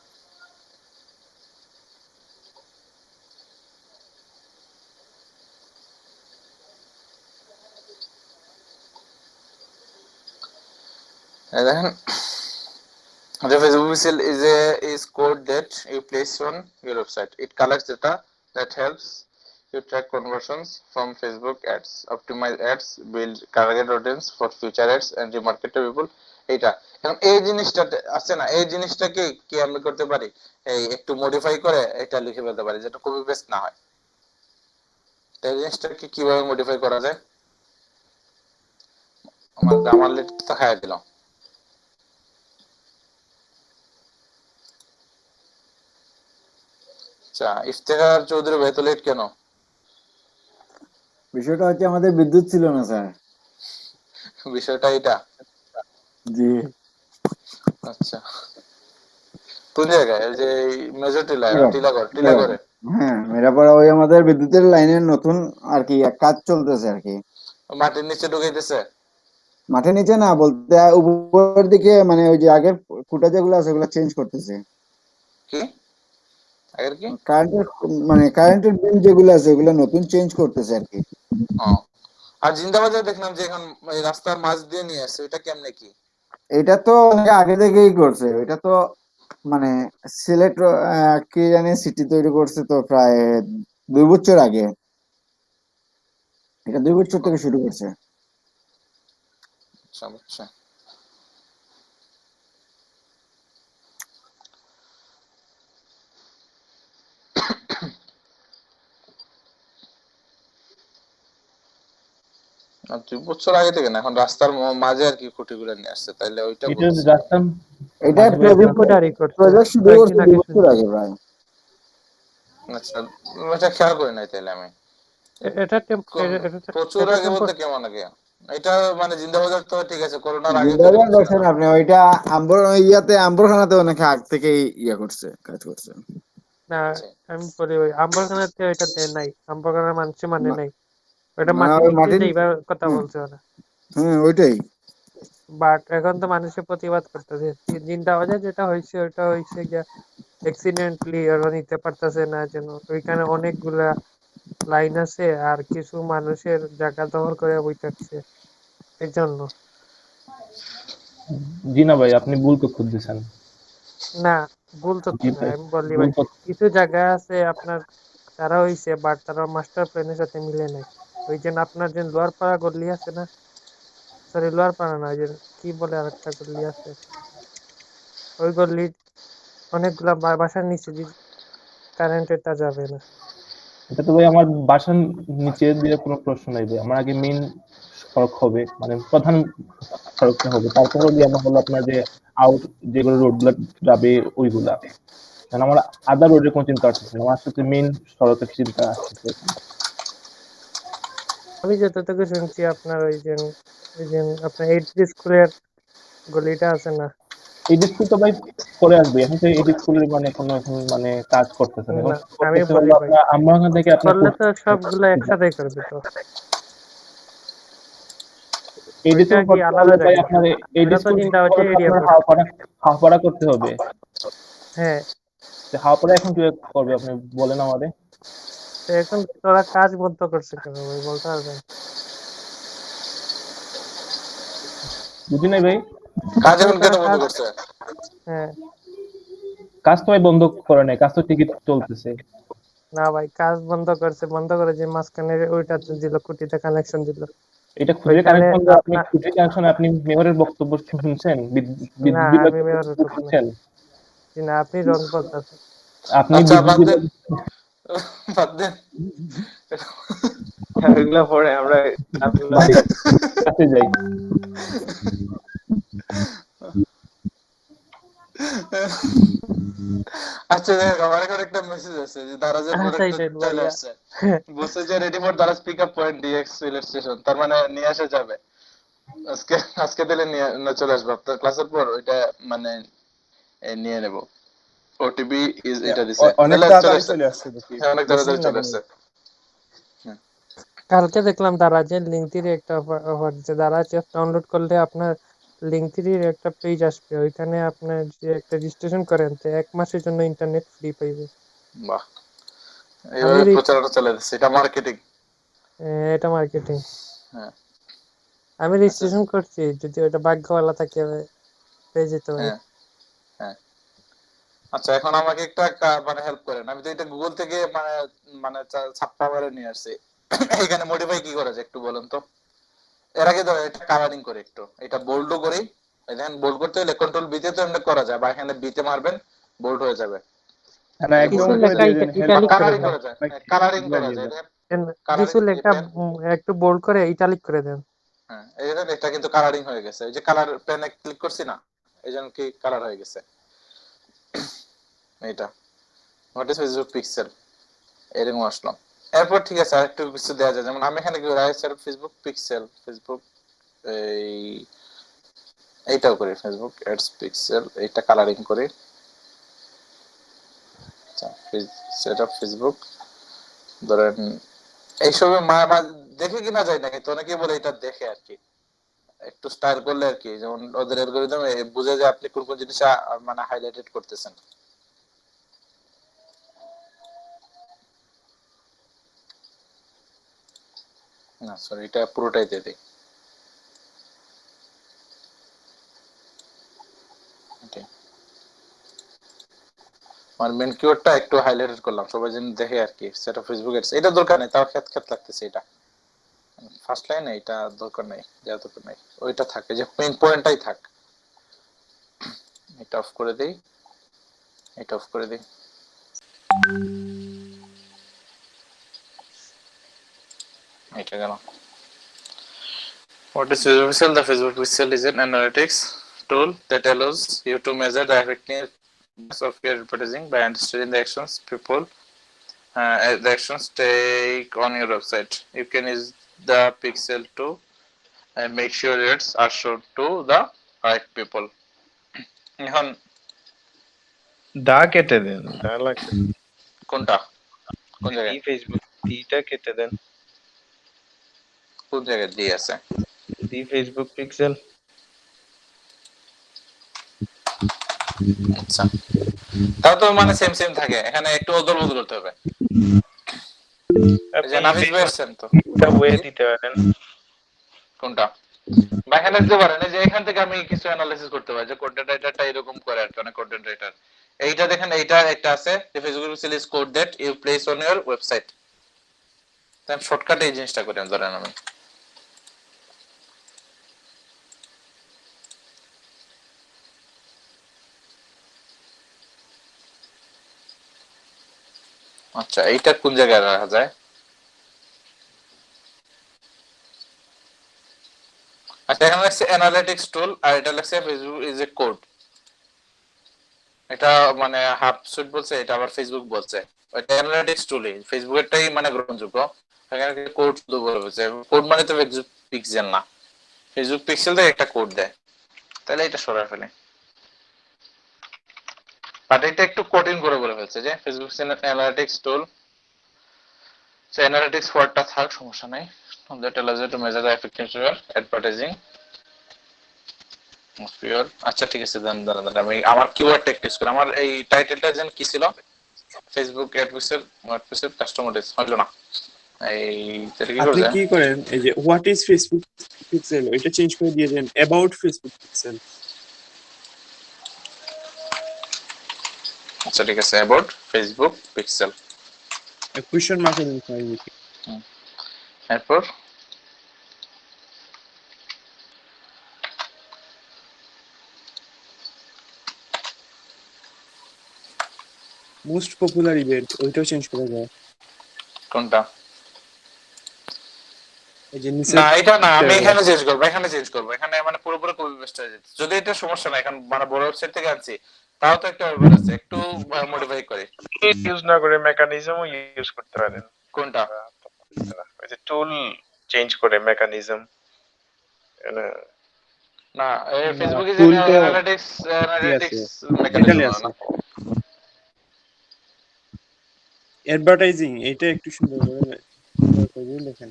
দেখেন, the Facebook pixel is code that you place on your website. It collects data that helps you track conversions from Facebook ads, optimize ads, build target audience for future ads, and remarket to people. এইটা এখন এই জিনিসটা আছে না, এই জিনিসটাকে কি আমি করতে পারি, এই একটু মডিফাই করে এটা লিখে ফেলতে পারি, যেটা কপি পেস্ট না হয়। এই জিনিসটাকে কিভাবে মডিফাই করা যায়, আমার গ্রামার লিট তো খাইয়ে দিলাম। আচ্ছা, ইফতেখার চৌধুরী ভাই তো লেট কেন? বিষয়টা হচ্ছে আমাদের বিদ্যুৎ ছিল না স্যার। বিষয়টা এটা? জি। আচ্ছা, কোন জায়গায়? এই যে মেজর টিলাগড়ে? হ্যাঁ, মেরাপাড়া ওই আমাদের বিদ্যুতের লাইনের নতুন আর কি কাজ চলতেছে আর কি। মাটির নিচে ঢুকাইতেছে? মাঠের নিচে না, বলতে উপরের দিকে, মানে ওই যে আগের খুঁটা যেগুলো আছে ওগুলো চেঞ্জ করতেছে। কি আগের কি? কারেন্টের, মানে কারেন্টের বিল যেগুলো আছে ওগুলো নতুন চেঞ্জ করতেছে আর কি। আর জিন্দাবাজার দেখলাম যে এখন এই রাস্তার মাঝ দিয়ে নিয়ে আসছে, এটা কেমনে কি? এটা তো আগে থেকেই করছে, এটা তো মানে সিলেট কি জানি সিটি তৈরি করছে তো প্রায় 2 বছর আগে। এটা 2 বছর থেকে শুরু করছে। আচ্ছা আচ্ছা। আর 2 বছর আগে থেকে না, এখন রাস্তার মাঝে আর কি খুঁটিগুলো নিয়ে আসছে, তাইলে ওইটা এটা বলতেছি। রাস্তার এটা মাঝে ভাই আপনার টেম্পোরারি করছে প্রজেক্ট শুরু করছে কয়েকদিন 2 আগে বছর শুনছি। আগে প্রায়। আচ্ছা, এটা খেয়াল করি নাই তাইলে আমি। এটা প্রচুর এটা আগে বলতে কেমন আগে? এটা মানে জিন্দাবাজার তো ঠিক আছে, করোনার আগে তৈরি জিন্দাবাজার করছিল দেখছেন না? আপনি, ওইটা আম্বরখানাতে অনেক আগ থেকে ইয়া করছে, কাজ করছে। না, আচ্ছা আমি বলি ওই আম্বরখানাতে ওইটা দেয় নাই, আম্বরখানার মানুষ মানে মা- নাই, ওইটা মানে মাটি ওই নিতে মাটির, যাইবার কথা হ্যাঁ বলছে ওরা। হ্যাঁ ওইটাই। বাট এখন তো মানুষের প্রতিবাদ করতেছে। জিন্দাবাজার যেটা হয়েছে ওইটা হয়েছে গিয়া অ্যাক্সিডেন্টলি ওরা নিতে পারতেছে না, যেন ওইখানে অনেকগুলা লাইন আছে আর কিছু মানুষের জায়গা দখল করে বইতাছে এই জন্য। জি না ভাই, আপনি ভুল তথ্য দিচ্ছেন। না, ভুল তথ্য জি না, ভাই, আমি বললি ভুল ভাই তথ্য। কিছু জায়গা আছে আপনার তারা হইছে, বাট তারা মাস্টার প্ল্যানের সাথে মিলে নাই। ওই যে আপনার যে লোয়ারপাড়া গল্লি আছে না, সরি লোয়ারপাড়া না, ওই যে কি বলে আরেকটা গল্লি আছে, ওই গল্লির অনেকগুলা বাসার নিচে দিয়ে কারেন্টেরটা যাবে না। এটা তো ভাই আমার বাসার নিচে দিয়ে কোনো প্রশ্ন নাই ভাই, আমার আগে মেইন সড়ক হবে, মানে প্রধান সড়কটা হবে, তারপরে দিয়ে আমার হলো আপনার যে আউট যেগুলো রোড গুলা যাবে ওইগুলা। কারণ আমার আদার রোডের কোনো চিন্তা আসতেছে না, আমার আসলে মেইন সড়কের চিন্তা আসতেছে। আমি যতটুকু শুনছি আপনার ওই যে আপনার এইট স্কুলের গলিটা আছে না। এই স্কুল তো ভাই পরে আসবে, এখন তো এই স্কুলের মানে কোনো এখন মানে কাজ করতেছে না, এখন না, আমি করতেছে বলি হলো ভাই আপনার আমরা ওখান থেকে আপনার করলে তো সবগুলো একসাথে করবে তো, এই ওইটা স্কুল কি করতে আলাদা হলে ভাই জায়গা? আপনার এই ওটা তো স্কুল করতে জিন্দাবাজার হলে এরিয়া আপনার পড়ছে। হাওড়া করতে হবে। হ্যাঁ, তো হাওড়া এখন কি করবে আপনি বলেন আমাদের। তো এখন তোরা কাজ বন্ধ করছে কেন ভাই, বলতে পারবেন? বুঝি নাই ভাই। কাজ এখন এখন কেন তোরা বন্ধ কাজ, করছে? হ্যাঁ কাজ তো ভাই বন্ধ করে নাই, কাজ তো ঠিকই চলতেছে। না ভাই, কাজ বন্ধ করছে, বন্ধ করে যে মাঝখানে ওইটা দিল, খুঁটিতে কানেকশন দিল, এটা খুঁটির ওইখানে কানেকশন, আপনি আপনার। খুঁটির কানেকশন আপনি মেয়রের বক্তব্য শুনছেন, না, বিদ্যুৎ বিভাগের আমি মেয়র বক্তব্য হইতেছি না। শুনছেন? জি না, আপনি রং বলতেছেন। আপনি আচ্ছা বিদ্যুৎ বাদ দেন, বিভাগ বাদ দেন। এগুলা পরে আমরা কাজগুলো বাদে দেখি। কাছে যাই। আচ্ছা দেখ, আমার এখন একটা মেসেজ আছে যে দারাজের প্রোডাক্ট সাইড চলে ভাইয়া। আসছে, বলছে যে ready for Daraz pick up point DX Sylhet station, তার মানে নিয়ে আসা যাবে আজকে। আজকে দিলে নিয়ে চলে আসবে আপনার ক্লাসের পর, ওইটা মানে নিয়ে নেব। ওটিপি ইজ এটা দিছে, অনেক দিলে চলে তাড়াতাড়ি আসছে। চলে আসছে দেখি, হ্যাঁ, অনেক বেশি তাড়াতাড়ি দিন চলে লাগে নাই। আসছে। হুম। কালকে দেখলাম দারাজের লিঙ্ক থ্রি একটা অফার দিচ্ছে। দারাজ অ্যাপ ডাউনলোড করলে আপনার লিঙ্ক থ্রির একটা পেজ আসবে, ওইখানে আপনার যে একটা রেজিস্ট্রেশন করেন তো 1 মাসের জন্য ইন্টারনেট ফ্রি পাইবে। বাহ, আমি এইভাবে প্রচারণা চলে যাচ্ছে, এটা মার্কেটিং। এটা মার্কেটিং। হ্যাঁ আমি আচ্ছা। রেজিস্ট্রেশন করছি, যদি ওটা ভাগ্যওয়ালা থাকে পেয়ে যেতে পারি। হ্যাঁ হ্যাঁ। আচ্ছা, এখন আমাকে একটা মানে হেল্প করেন, আমি তো এটা গুগল থেকে মানে মানে ছাপ্পা করে নিয়ে আসছি। এখানে মডিফাই কি করা যায় একটু বলেন তো? এর আগে ধরো এটা কালারিং করে, একটু এটা বোল্ডও করি। দেখেন বোল্ড করতে হলে কন্ট্রোল বি তে তো এমনি করা যায়, বা এখানে বি তে মারবেন বোল্ড হয়ে যাবে। না, এই যে একদম কিছু বোল্ড উপরে লেখা দিয়ে দেন, ইটালিক করে কালারিং দেন। করা যায়, কালারিং করা যায়। দেখেন কিছু কালারিং লেখা পেন, একটু বোল্ড করে ইটালিক করে দেন। হ্যাঁ এই দেখেন এটা কিন্তু কালারিং হয়ে গেছে, এই যে কালার পেনে ক্লিক করছি না, এই জন্য কি কালার হয়ে গেছে এইটা। হোয়াট ইজ ফেসবুক পিক্সেল, এরকম আসলো। এরপর ঠিক আছে, আরেকটু কিছু দেওয়া যায়, যেমন আমি এখানে কি ফেসবুক পিক্সেল, ফেসবুক এই এইটাও করি, ফেসবুক অ্যাডস পিক্সেল, এইটা কালারিং করি। আচ্ছা, সেটআপ ফেসবুক ধরেন এইসবে দেখে কিনা যায় না, কিন্তু অনেকে বলে এটা দেখে আর কি, একটু স্টাইল করলে আর কি, যেমন ওদের অ্যালগরিদম বুঝে যে আপনি কোন কোন জিনিস মানে হাইলাইটেড করতেছেন। না সরি, এটা পুরোটাই দিয়ে দিই। ওকে, আমার মেন কিওয়ার্ডটা একটু হাইলাইটেড করলাম, সবাই যেন দেখে আর কি। সেটা ফেসবুক অ্যাডস, এটা দরকার নেই, তাও খেত খেত লাগতেছে এটা। ফার্স্ট লাইন এটা দরকার নাই, দেওয়ার দরকার নাই, ওইটা থাকে যে মেইন পয়েন্টটাই থাক। এটা অফ করে দেই, এটা অফ করে দেই। এটা গেল। What is Facebook Pixel? The Facebook Pixel is an analytics tool that allows you to measure the effectiveness of your advertising by understanding the actions people the actions take on your website. You can use the pixel to make sure ads are shown to the right people. এখন দা কেটে দেন, দা লাগবে। কোনটা কোন জায়গায়? Facebook দিটা কেটে দেন। কোন জায়গায় দিয়ে আছে? দি ফেসবুক পিক্সেল। আচ্ছা, তাও তো মানে সেম সেম থাকে, এখানে একটু অদল বদল করতে হবে। এই যে নাভিস ভার্সন তো এটা ওয়ে দিতে পারেন। কোনটা? বা এখানে দিতে পারেন যে এখান থেকে আমি কিছু অ্যানালাইসিস করতে পারি যে কন্টেন্ট রাইটারটা এরকম করে আর কোন কন্টেন্ট রাইটার। এইটা দেখেন, এইটা একটা আছে যে Facebook pixel is code that you place on your website. তাই শর্টকাটে এই জিনিসটা করি ধরেন আমি। আচ্ছা, এইটা কোন জায়গায় রাখা যায়? আচ্ছা, এখানে লাগছে অ্যানালিটিক্স টুল আর এটা লাগছে ফেসবুক ইজ এ কোড। এটা মানে হাফ সুইট বলছে, এটা আবার ফেসবুক বলছে। ওইটা অ্যানালিটিক্স টুলই, ফেসবুকেরটাই মানে গ্রহণযোগ্য। এখানে কোড শুধু বলছে, কোড মানে তো ফেসবুক পিক্সেল না, ফেসবুক পিক্সেল থেকে একটা কোড দেয়। তাহলে এটা সরাই ফেলে, বাট এটা একটু কঠিন করে বলে ফেলছে যে ফেসবুক অ্যানালিটিক্স টুল। সো অ্যানালিটিক্স ওয়ার্ডটা থাক, সমস্যা নাই। that allows you to measure the effectiveness of your advertising of your। আচ্ছা ঠিক আছে, দাঁড়ান দাঁড়ান দাঁড়ান, আমি আমার কিওয়ার্ড টেক টেস্ট করি। আমার এই টাইটেলটা যেন কি ছিল? ফেসবুক অ্যাড পিক্সেল কাস্টমাইজ হলো না। এই তাহলে কি আপনি করবেন? কি করেন, এই যে হোয়াট ইজ ফেসবুক পিক্সেল এটা চেঞ্জ করে দিয়ে দেন অ্যাবাউট ফেসবুক পিক্সেল। আচ্ছা ঠিক আছে, অ্যাবাউট ফেসবুক পিক্সেল কোয়েশ্চেন মার্কের নিচে। এরপর মোস্ট পপুলার ইভেন্ট ওইটাও চেঞ্জ করা যায়। কোনটা? এই যে নিচে না এটা না, আমি এখানে চেঞ্জ করব, এখানে চেঞ্জ করব, এখানে মানে পুরোপুরি কপি পেস্ট হয়ে যাচ্ছে। যদি এটা সমস্যা না, এখন মানে বড় ওয়েবসাইট থেকে আনছি, তাও তো একটা ব্যাপার আছে, একটু মডিফাই করে। ইউজ না করে মেকানিজমও ইউজ করতে পারেন। কোনটা? ওই যে টুল চেঞ্জ করে মেকানিজম। না, ফেসবুক ইজ টুল তো অ্যানালিটিক্স মেকানিজম না। অ্যাডভার্টাইজিং এটা একটু সুন্দর করে লেখেন।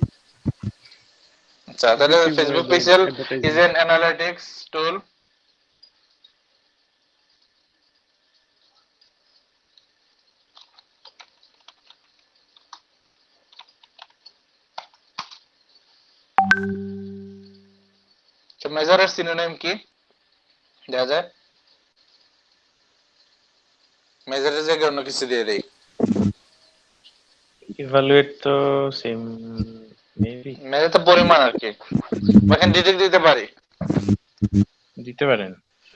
আচ্ছা, তাহলে Facebook pixel is an analytics tool to মেজারের সিনোনিম কি দেওয়া যায়? মেজারের জায়গায় অন্য কিছু দিয়ে দেই। ইভালুয়েট তো সেম মেবি। মেজার তো পরিমাণ আর কি, এখানে ডিটেক্ট দিতে পারি, দিতে পারেন।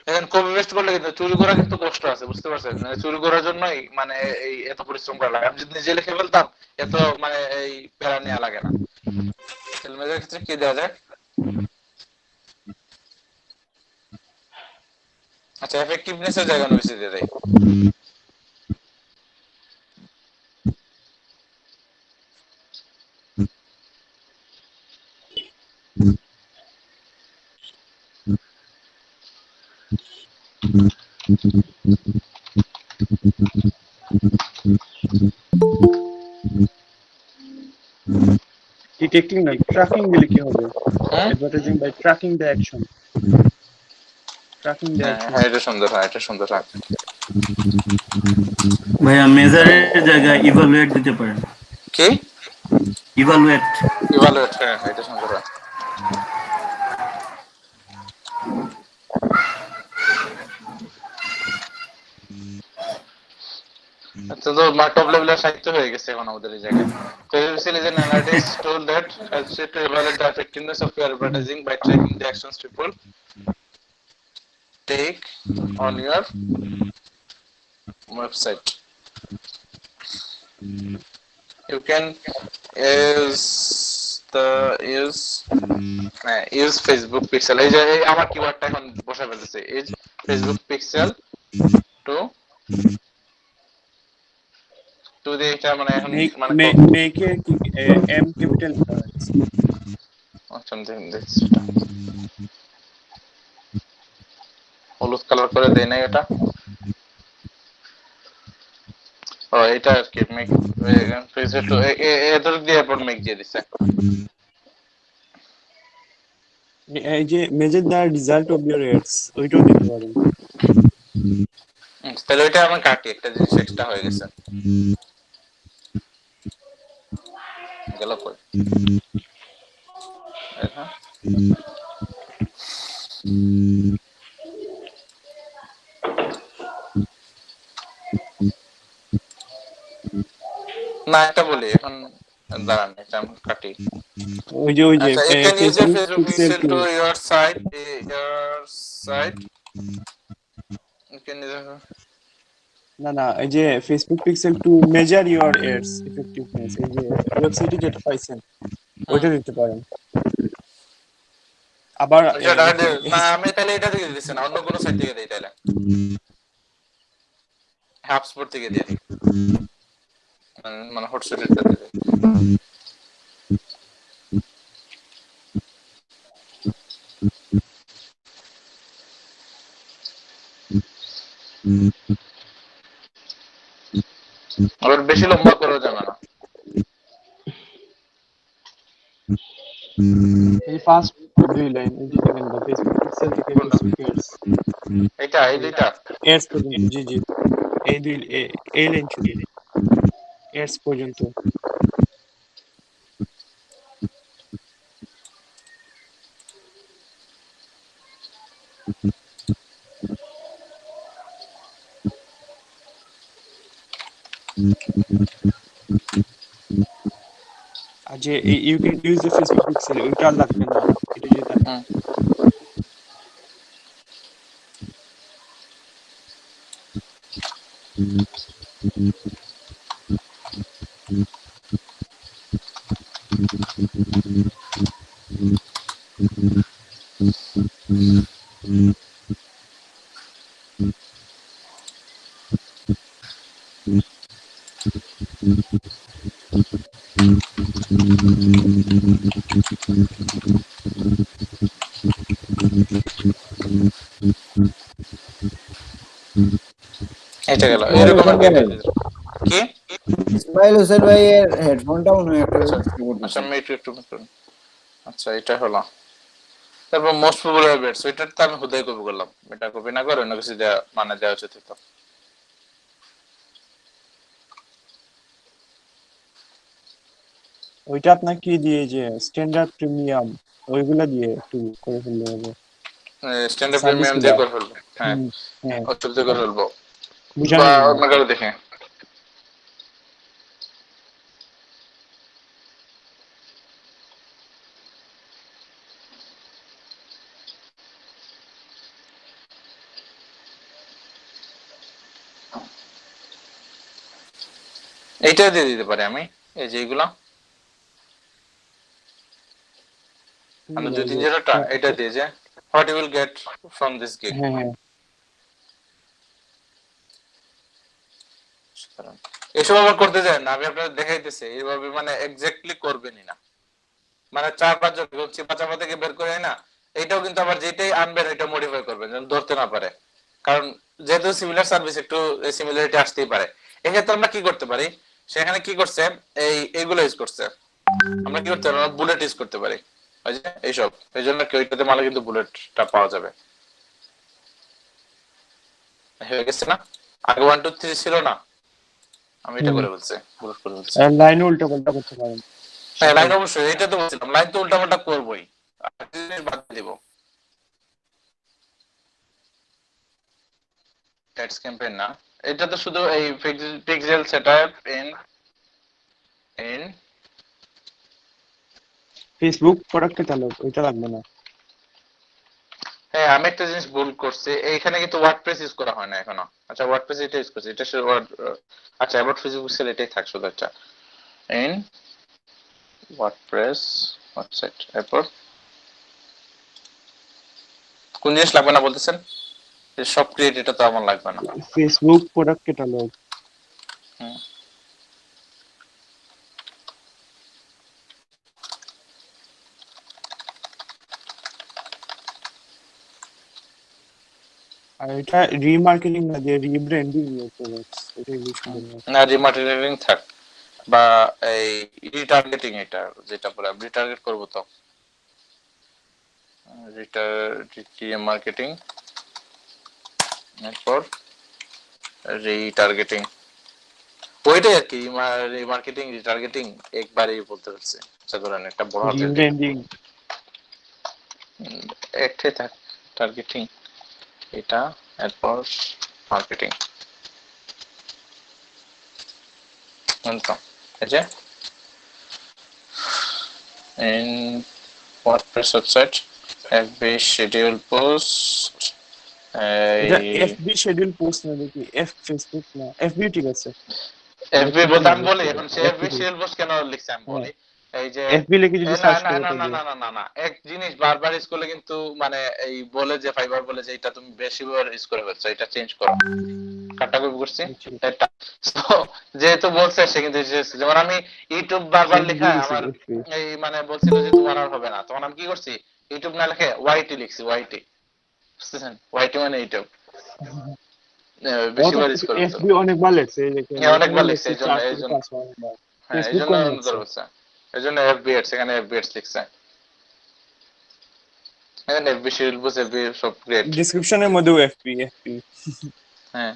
এখন কপি পেস্ট করলে কিন্তু চুরি করা কিন্তু কষ্ট আছে, বুঝতে পারছেন? মানে চুরি করার জন্যই মানে এই এত পরিশ্রম করা লাগে। আমি যদি নিজে লিখে ফেলতাম এত মানে এই প্যারা নেওয়া লাগে না। তাহলে মেজারের ক্ষেত্রে কি দেওয়া যায়? আচ্ছা, এফেক্টিভনেস এর জায়গায় অন্য কিছু দিয়ে দেয়। ডিটেক্টিং নাই, ট্র্যাকিং দিলে কি হবে? Advertising by tracking the action. Tracking the action. হ্যাঁ, এটা সুন্দর, হ্যাঁ এটা সুন্দর। হ্যাঁ ভাইয়া মেজারের জায়গায় ইভালুয়েট দিতে পারেন। কি? ইভালুয়েট। ইভালুয়েট, হ্যাঁ এটা সুন্দর। আচ্ছা, তো টপ লেভেলের সাহিত্য হয়ে গেছে এখন আমাদের এই জায়গায়। তো intelligent analytics tool that helps you to evaluate the effectiveness of your advertising by tracking the actions people take on your website. You can use Facebook Pixel. এই যে আমার কিওয়ার্ডটা এখন বসে ফেলতেছে, use Facebook Pixel to দিয়ে এটা মানে এখন মানে মেকে কি এম ক্যাপিটাল something this হলুদ কালার করে দেই না এটা। ও এটা আর কি মেক ফেসে তো এদের দিয়ে পর মেক দিয়ে দিছে। এই যে measure the result of your ads ওইটাও দিতে পারেন। তাহলে ওইটা আমার কাটি, একটা জিনিস এক্সট্রা হয়ে গেছে। গেল কই না, এটা বলি এখন দাঁড়ান, এটা আমি কাটি। ওই যে Facebook Pixel to your site you can না এই যে Facebook pixel to measure your ads effectiveness, এই যে ওয়েবসাইটে যেটা পাইছেন ওইটা দিতে পারেন। আবার না আমি তাহলে এটা থেকে দিচ্ছি না, অন্য কোনো সাইট থেকে দিই, তাহলে HubSpot থেকে দিয়ে দিই, মানে হটস্পটেরটা দিয়ে দিই। আবার বেশি লম্বা করা যাবে না। এই ফার্স্ট দুই লাইন এই যে দেখেন না ফেসবুক পিক্সেল থেকে ফেসবুক এডস, এটা এই দুইটা এডস পর্যন্ত, জি এই দুই এই লাইন ছুটি এডস পর্যন্ত। যে you can use the Facebook pixel ওইটা লাগবে না, এটা যেটা এটা গেল এরকম কি ইসমাইল হোসেন ভাই এর হেডফোনটা মনে হয় একটা আচ্ছা আমি একটু আচ্ছা এটা হলো। তারপর মোস্ট পপুলার বেটস, ওইটা তো আমি হুদাই কপি করলাম, এটা কপি না করে অন্য কিছু দেওয়া মানে দেওয়া উচিত হতো। ওইটা আপনাকে কি দিয়ে যে স্ট্যান্ডার্ড প্রিমিয়াম ওইগুলা দিয়ে একটু করে ফেললে হবে। স্ট্যান্ডার্ড প্রিমিয়াম দিয়ে করে ফেলবো, হ্যাঁ ওটা দিয়ে করে ফেলবো। বুঝানো অন্য কারো দেখে এইটা দিয়ে দিতে পারি আমি, এই যে এইগুলা আমি 2-3 এটা দিয়ে যে what you will get from this gig। এসব আবার করতে যায় না, আমি আপনাদের দেখাইতেছি এইভাবে মানে এক্স্যাক্টলি করবেনই না, মানে 4-5 জন চিপাচাপা থেকে বের করে না, এইটাও কিন্তু আবার যেটাই আনবেন এটা মডিফাই করবেন যেন ধরতে না পারে, কারণ যেহেতু সিমিলার সার্ভিস একটু সিমিলারিটি আসতেই পারে। এক্ষেত্রে আমরা কি করতে পারি, সেখানে কি করছে এইগুলো ইউজ করছে, আমরা কি করতে পারি বুলেট ইউজ করতে পারি, ওই যে এইসব, এই জন্য ওইটাতে মালে কিন্তু বুলেটটা পাওয়া যাবে। হয়ে গেছে না, আগে 1 2 3 ছিল না, আমি এটা করে বলছি বুলেট করে বলছি। লাইন উল্টা পাল্টা করতে পারেন, হ্যাঁ লাইন অবশ্যই, এটা তো বলছিলাম লাইন তো উল্টা পাল্টা করবই, আর জিনিস বাদ দিব। অ্যাডস ক্যাম্পেইন না এটা তো শুধু এই pixel setup in Facebook product catalogue ওইটা লাগবে না। হ্যাঁ, আমি একটা জিনিস ভুল করছি, এইখানে কিন্তু ওয়ার্ডপ্রেস ইউজ করা হয় না এখনো। আচ্ছা, ওয়ার্ডপ্রেস এটা ইউজ করছি, এটা আচ্ছা অ্যাবাউট ফেসবুক পিক্সেল এটাই থাক শুধু। আচ্ছা, ইন ওয়ার্ডপ্রেস ওয়েবসাইট, এরপর কোন জিনিস লাগবে না বলতেছেন? সব ক্রিয়েট, এটা তো আমার লাগবে না। Facebook product catalogue. আর এটা রিমার্কেটিং না দিয়ে রিব্র্যান্ডিং হচ্ছে, এটা ইউজ করব না, রিমার্কেটিং থাক, বা এই রিটার্গেটিং, এটা যেটা বলে রিটার্গেট করব, তো রিমার্কেটিং, এরপর রিটার্গেটিং, ওইটাই আর কি। রিমার্কেটিং রিটার্গেটিং একবারেই বলতে পারছি। আচ্ছা ধরেন একটা বড় হাতের রিব্র্যান্ডিং একটাই থাক, টার্গেটিং এটা, এরপর মার্কেটিং। এই যে in WordPress website FB schedule post, এটা এফবি শিডিউল পোস্ট না দেখি, এফ ফেসবুক না, এফবি ঠিক আছে। FB বলতে আমি বলি এখন সে FB শিডিউল পোস্ট কেন লিখছে আমি বলি। এই যে এফবি লিখে যদি সার্চ করো না না না না না না, এক জিনিস বারবার ইউজ করলে কিন্তু মানে এই বলে যে ফাইবার বলে যে এটা তুমি বেশি বার ইউজ করে ফেলছো, এটা চেঞ্জ করো। কাটা কপি করছি এটা, তো যেহেতু বলছে সে কিন্তু যেমন আমি ইউটিউব বারবার লেখা আমার এই মানে বলছিল যে তোমার আর হবে না, তখন আমি কি করছি, ইউটিউব না লিখে ওয়াইটি লিখছি, ওয়াইটি, বুঝছেন? ওয়াইটি মানে ইউটিউব বেশি বার ইউজ করে এফবি অনেকবার লেখছে, এই দেখেন অনেকবার লিখছে, এইজন্য এইজন্য এফবি এডস, এখানে এফবি এডস লিখছে, এখানে এফবি শিডিউল পোস্ট, এফবি সব ক্রিয়েট, ডেসক্রিপশনের মধ্যেও এফবি। হ্যাঁ,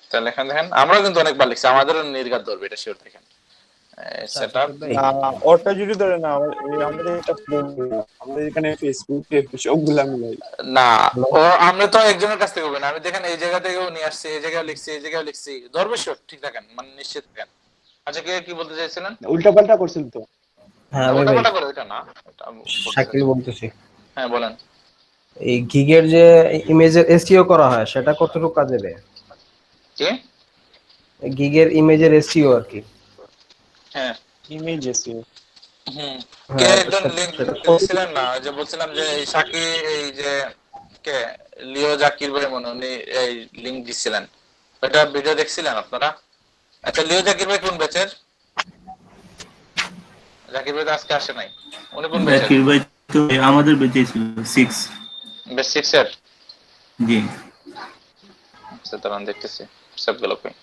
তাহলে এখানে দেখেন আমরা কিন্তু অনেকবার লিখছি, আমাদেরও নির্ঘাত ধরবে এটা শিওর। দেখেন সেটআপ, ওটা যদি ধরে না আমাদের এটা আমাদের এখানে ফেসবুক এফবি সবগুলা মিলাই না, ও আমরা তো একজনের কাছ থেকে হবে না, আমি দেখেন এই জায়গা থেকেও নিয়ে আসছি, এই জায়গায় লিখছি, এই জায়গায় লিখছি, ধরবে শিওর, ঠিক থাকেন, মানে নিশ্চিত থাকেন। আচ্ছা, কে কি বলতে চাইছিলেন? উল্টা পাল্টা করছেন তো? হ্যাঁ উল্টা পাল্টা করে ওইটা না, শাকিল বলতেছি। হ্যাঁ বলেন। এই গিগের যে ইমেজের এসইও করা হয় সেটা কতটুকু কাজে দেয়? কি গিগের ইমেজের এসইও আর কি? হ্যাঁ, ইমেজ এসইও। কে একজন লিংক দিছিলেন না, যে বলছিলাম যে এই শাকি, এই যে কে লিও জাকির ভাই মনে উনি এই লিংক দিছিলেন, ওটা ভিডিও দেখছিলেন আপনারা? আচ্ছা, লিও জাকির ভাই কোন ব্যাচের? জাকির ভাই তো আজকে আসে নাই, উনি কোন ব্যাচের? জাকির ভাই তো আমাদের ব্যাচে ছিল 6 ব্যাচ 6 এর। জি আচ্ছা দাঁড়ান দেখতেছি সব গেল কই।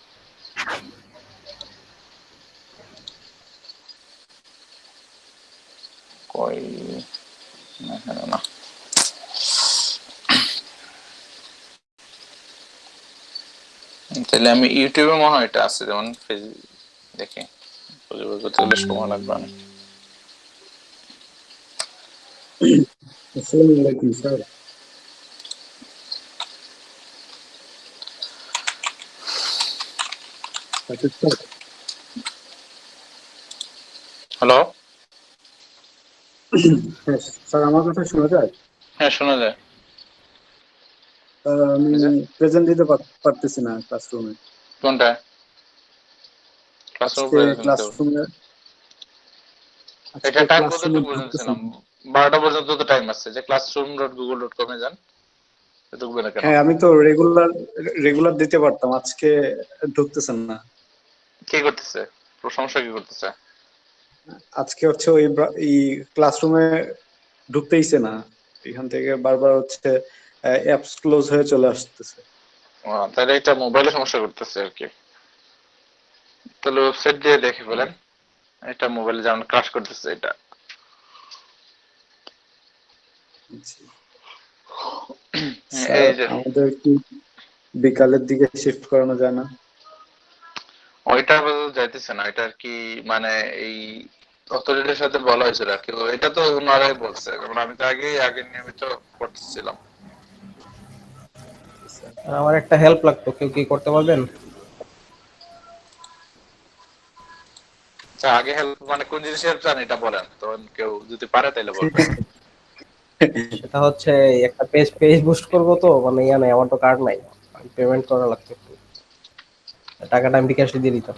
কই না না না, তাহলে আমি ইউটিউবে মনে হয় এটা আছে, যেমন দেখি খুঁজে বের করতে গেলে সময় লাগবে অনেক। আসসালামু আলাইকুম স্যার। হ্যালো, স্যার আমার কথা শোনা যায়? হ্যাঁ শোনা যায়। আমি প্রেজেন্ট দিতে পারতেছি না ক্লাসরুমে। কোনটা? ক্লাসরুমে এটা টাইম কতটুকু পর্যন্ত ছিলাম? 12টা পর্যন্ত তো টাইম আছে, যে classroom.google.com এ যান, ঢুকবে না কেন? হ্যাঁ আমি তো রেগুলার দিতে পারতাম, আজকে ঢুকতেছেন না। কি করতেছে? সমস্যা কি করতেছে? আজকে হচ্ছে ওই ক্লাসরুমে ঢুকতেইছে না, এখান থেকে বারবার হচ্ছে অ্যাপস ক্লোজ হয়ে চলে আসতেছে। তাহলে এটা মোবাইলে সমস্যা করতেছে আর কি। তাহলে ওয়েবসাইট দিয়ে দেখে বলেন, এটা মোবাইলে যেমন ক্রাশ করতেছে এটা। আমাদের কি বিকালের দিকে শিফট করানো যায় না? ওইটা যাইতেছে না, এটা আর কি মানে এই অথরিটির সাথে বলা হয়েছিল আর কি, এটা তো ওনারাই বলছে, কারণ আমি তো আগে নিয়মিত করতেছিলাম। আমার একটা হেল্প লাগতো, কেউ কি করতে পারবেন? আচ্ছা, আগে হেল্প মানে কোন জিনিসের হেল্প চান এটা বলেন, তো কেউ যদি পারে তাহলে বলবেন। সেটা হচ্ছে একটা পেজ পেজ বুস্ট করবো, তো মানে ইয়া নাই, আমার তো কার্ড নাই, পেমেন্ট করা লাগতো একটু, টাকাটা আমি বিকাশে দিয়ে দিতাম।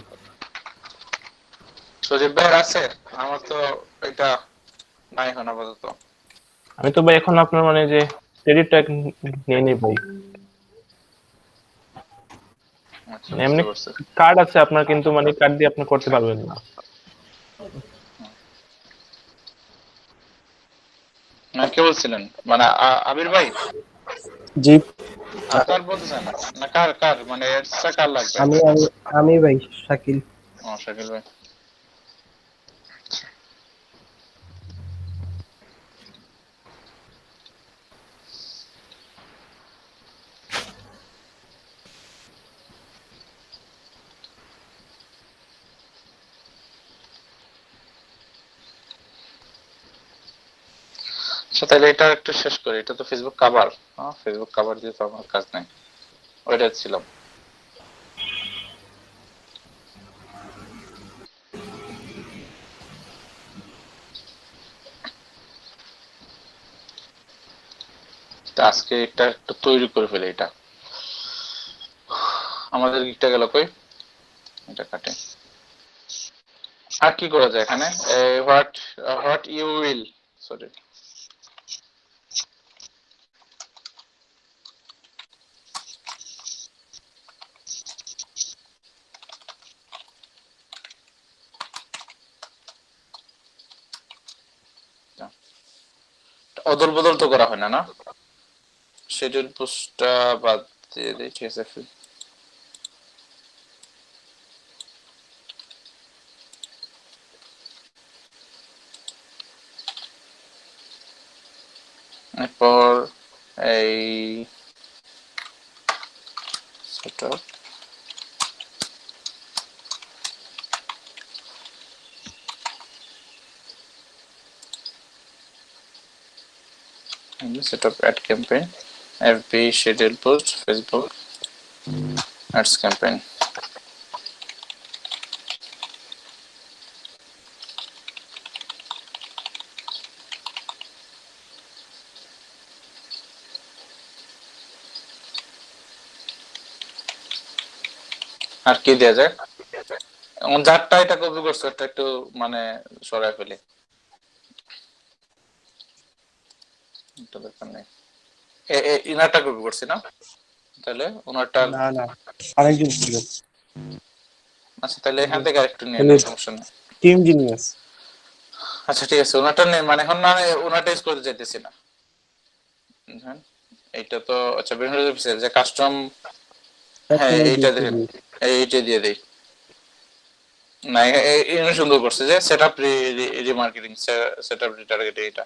সজীব ভাই আছে? আমার তো এটা নাই এখন আপাতত। আমি তো ভাই এখন আপনার মানে যে ক্রেডিটটা নিয়ে নেই ভাই। আচ্ছা, মানে বুঝতে এমনি পারছি। কার্ড আছে আপনার, কিন্তু মানে কার্ড দিয়ে আপনি করতে পারবেন না। না, কে বলছিলেন? মানে আবির ভাই জি আপনার বলতেছেন না? কার কার মানে এডসটা কার লাগবে? আমি আমি আমি ভাই শাকিল। ও, শাকিল ভাই। আচ্ছা, তাহলে এটা একটু শেষ করি। এটা তো ফেসবুক কভার। হ্যাঁ, ফেসবুক কভার দিয়ে তো আমার কাজ নাই, ওইটা ছিলাম। তা আজকে এটা একটু তৈরি করে ফেলে। এটা আমাদের গিকটা গেল কই? এটা কাটে। আর কি করা যায় এখানে? What what you will, sorry, অদল বদল তো করা হয় না, না? শিডিউল পোস্টটা বাদ দিয়ে দিই, ঠিক আছে। এরপর এই setup, setup ad campaign, FB schedule post, Facebook ads campaign. আর কি দেয়া যায়? যারটা এটা কপি করছো এটা একটু মানে সরাই ফেলি, এটা দরকার নেই। ইনারটা কপি করছি না, তাহলে ওনারটা। না না, আরেকজন ছিল। আচ্ছা, তাহলে এখান থেকে আরেকটু নিয়ে নিই, সমস্যা নেই। Team genius. আচ্ছা, ঠিক আছে, ওনারটা নেই। মানে এখন না ওনারটা ইউজ করতে চাইতেছি না। হ্যাঁ, এইটা তো আচ্ছা বিভিন্ন যে কাস্টম। হ্যাঁ, এইটা দেখেন, এইটা দিয়ে দেই না। এই সুন্দর করছে যে সেটআপ রিমার্কেটিং, সেটআপ রিটার্গেটিং, এটা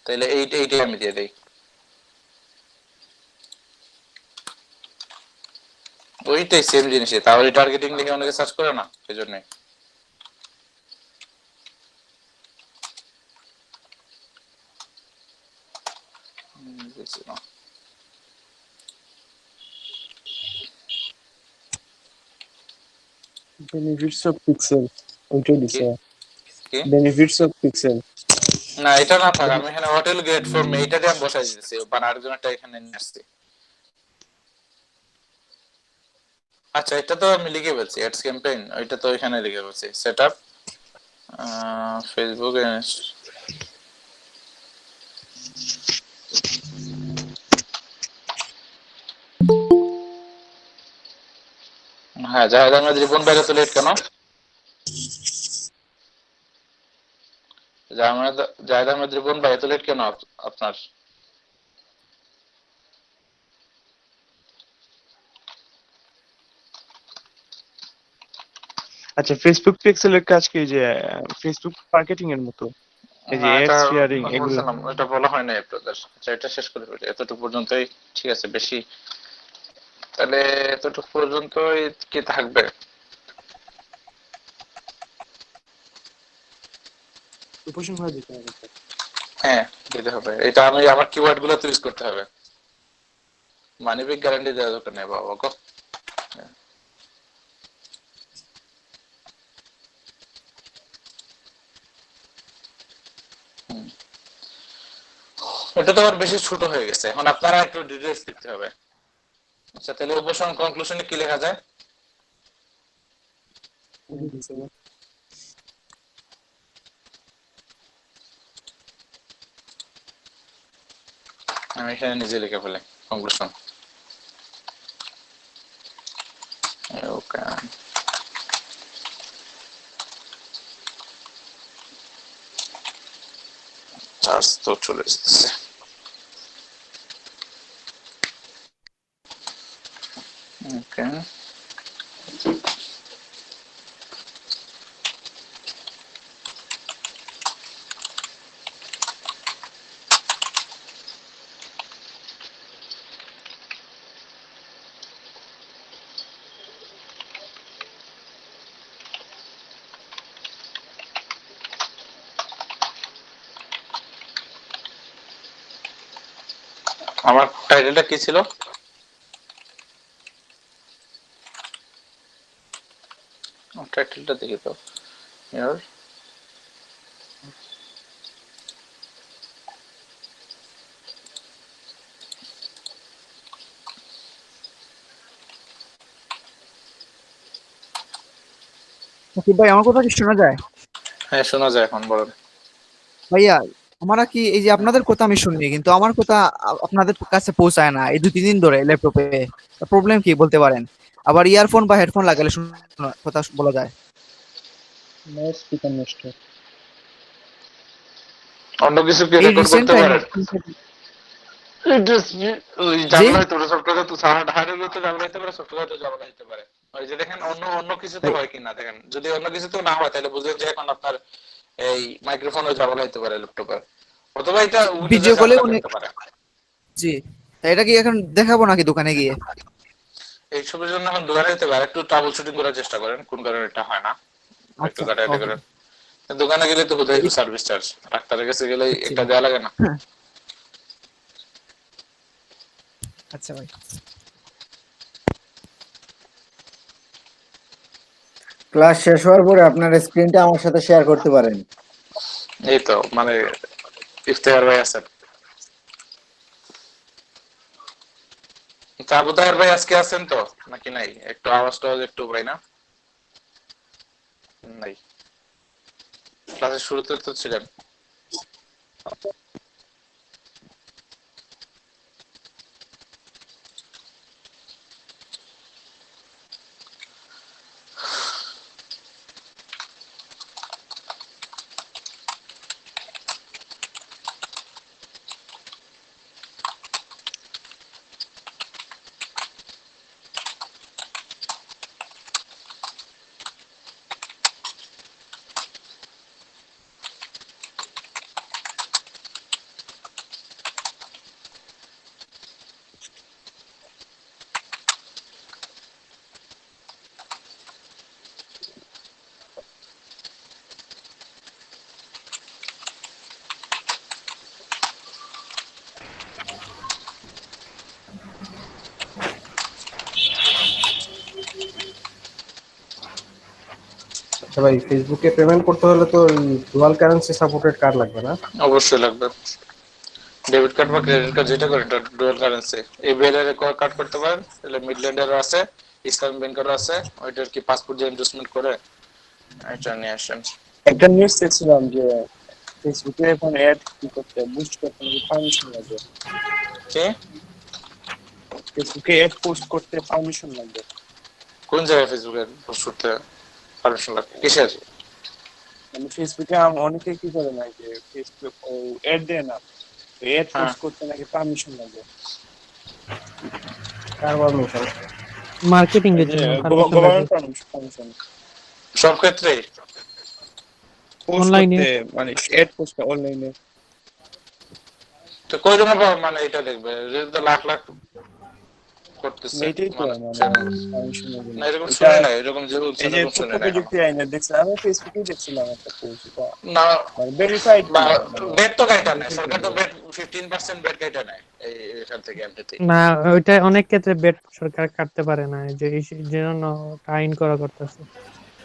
তাহলে এইটাই আমি দিয়ে দেই। ওইটাই সেম জিনিসই, তাও রিটার্গেটিং লিখে অনেকে সার্চ করে না, এই জন্য। বেনিফিটস অফ পিক্সেল, ওইটাই দিছে। কি বেনিফিটস অফ পিক্সেল। না, এটা না থাক, আমি এখানে হোটেল গ্রেড ফর মি এটা দিয়ে আমি বসাই দিতেছি, মানে আরেকজনটা এখানে নিয়ে আসছি। আচ্ছা, এটা তো আমি লিখে ফেলছি, অ্যাডস ক্যাম্পেইন, ওইটা তো এখানে লিখে ফেলছি। সেটআপ ফেসবুক, হ্যাঁ। জাহেদ আহমেদ রিপন বাইরে তো লেট কেন? জাহেদ আহমেদ রিপন বাইরে তো লেট কেন আপনার? আচ্ছা, ফেসবুক পিক্সেলের কাজ কি, যে ফেসবুক মার্কেটিং এর মতো, এই যে এটা অ্যাড শেয়ারিং এগুলো? বলছিলাম, এটা বলা হয় না আপনাদের। আচ্ছা, এটা শেষ করে ফেলি, এতটুকু পর্যন্তই। ঠিক আছে, বেশি তাহলে এতটুকু পর্যন্তই কি থাকবে? উপসংহার দিতে হবে। হ্যাঁ, দিতে হবে। এটা আমি আমার কিওয়ার্ড গুলো ইউজ করতে হবে। মানিব্যাগ গ্যারান্টি দেওয়ার দরকার নেই বাবা গো। এটা তো আর বেশি ছোট হয়ে গেছে, এখন আপনারা একটু ডিটেইলস লিখতে হবে। আচ্ছা তাহলে উপসংহার কনক্লুশনে কি লেখা যায়? আমি এখানে নিজে লিখে ফেলে কনক্লুশন। ওকে চার্জ তো চলে এসেছে। ওকে আমার টাইটেলটা কি ছিল? টাইটেলটা দেখি তো ইয়ার ওকে ভাই, আমার কথা কি শোনা যায়? হ্যাঁ শোনা যায়, এখন বলেন। ভাইয়া আমরা কি এই যে আপনাদের কথা আমি শুনি, কিন্তু আমার কথা আপনাদের কাছে পৌঁছায় না এই 2-3 দিন ধরে ল্যাপটপে। প্রবলেম কি বলতে পারেন? আবার ইয়ারফোন বা হেডফোন লাগালে কথা বলা যায়। স্পিকার নষ্ট। অন্য কিছু কি এই রেকর্ড রিসেন্ট করতে টাইমে পারেন? ওই জানলা তো সফটওয়্যার তো হার্ডওয়্যার তো জানলা হতে পারে, সফটওয়্যার তো জানলা হতে পারে। ওই যে দেখেন অন্য কিছু তো হয় কিনা দেখেন, যদি অন্য কিছু তো না হয় তাহলে বুঝেন যে এখন আপনার এই মাইক্রোফোনও জানলা হতে পারে ল্যাপটপে, অথবা এটা ভিডিও উইন্ডোজে কলে জানলা হতে পারে। জি, তা এটা কি এখন দেখাবো নাকি দোকানে গিয়ে? এইসবের জন্য এখন দোকানে যেতে পারে, একটু ট্রাবল শুটিং করার চেষ্টা করেন কোন কারণে এটা হয় না, একটু কাটাকাটি করেন। দোকানে গেলে তো বোধহয় সার্ভিস চার্জ, ডাক্তারের কাছে গেলে এটা দেওয়া লাগে না? আচ্ছা ভাই, ক্লাস শেষ হওয়ার পরে আপনার স্ক্রিনটা আমার সাথে শেয়ার করতে পারেন। এই তো মানে ইফতেখার ভাই আছেন। আবু তাহের ভাই আজকে আছেন তো নাকি নাই? একটু আওয়াজটা একটু ভাই না নাই, ক্লাসের শুরুতে তো ছিলেন। আচ্ছা ভাই, ফেসবুকে পেমেন্ট করতে হলে তো ডুয়াল কারেন্সি সাপোর্টেড কার্ড লাগবে না? অবশ্যই লাগবে। ডেবিট কার্ড বা ক্রেডিট কার্ড যেটা করে এটা ডুয়াল কারেন্সি। এবিএল এর কার্ড করতে পারেন, তাহলে মিডল্যান্ডেরও আছে, ইসলামী ব্যাংকেরও আছে, ওইটার কি পাসপোর্ট দিয়ে এন্ডোর্সমেন্ট করে এটা নিয়ে আসেন। একটা নিউজ দেখছিলাম যে ফেসবুকে এখন অ্যাড করতে বুস্ট করতে পারমিশন লাগে। কি ফেসবুকে অ্যাড পোস্ট করতে পারমিশন লাগে? কোন জায়গায় ফেসবুকে পোস্ট করতে পারমিশন লাগে? কিসের? মানে ফেসবুকে অনেকে কি করে না যে ফেসবুক অ্যাড দেয় না, অ্যাড পোস্ট করতে নাকি পারমিশন লাগে। কার পারমিশন? মার্কেটিং এর জন্য গভর্নমেন্ট পারমিশন সব ক্ষেত্রে অনলাইনে, মানে অ্যাড পোস্ট অনলাইনে। তো কই জন্য মানে এটা দেখবে যে লাখ লাখ করতেছে এটাই তো মানে না এরকম এটা শুনে না, এরকম যে এই যে শুনে না। প্রযুক্তি আইনে দেখছিলাম, আমি ফেসবুকে দেখছিলাম একটা পোস্ট, না ভেরিফাইড বেড তো কাইটা না, সরকার তো বেড 15% বেড কেটে নেয় এখান থেকে এমনিতে। না, ওইটা অনেক ক্ষেত্রে বেড সরকার কাটতে পারে না, এই যে জন্য আইন করা করতেছে।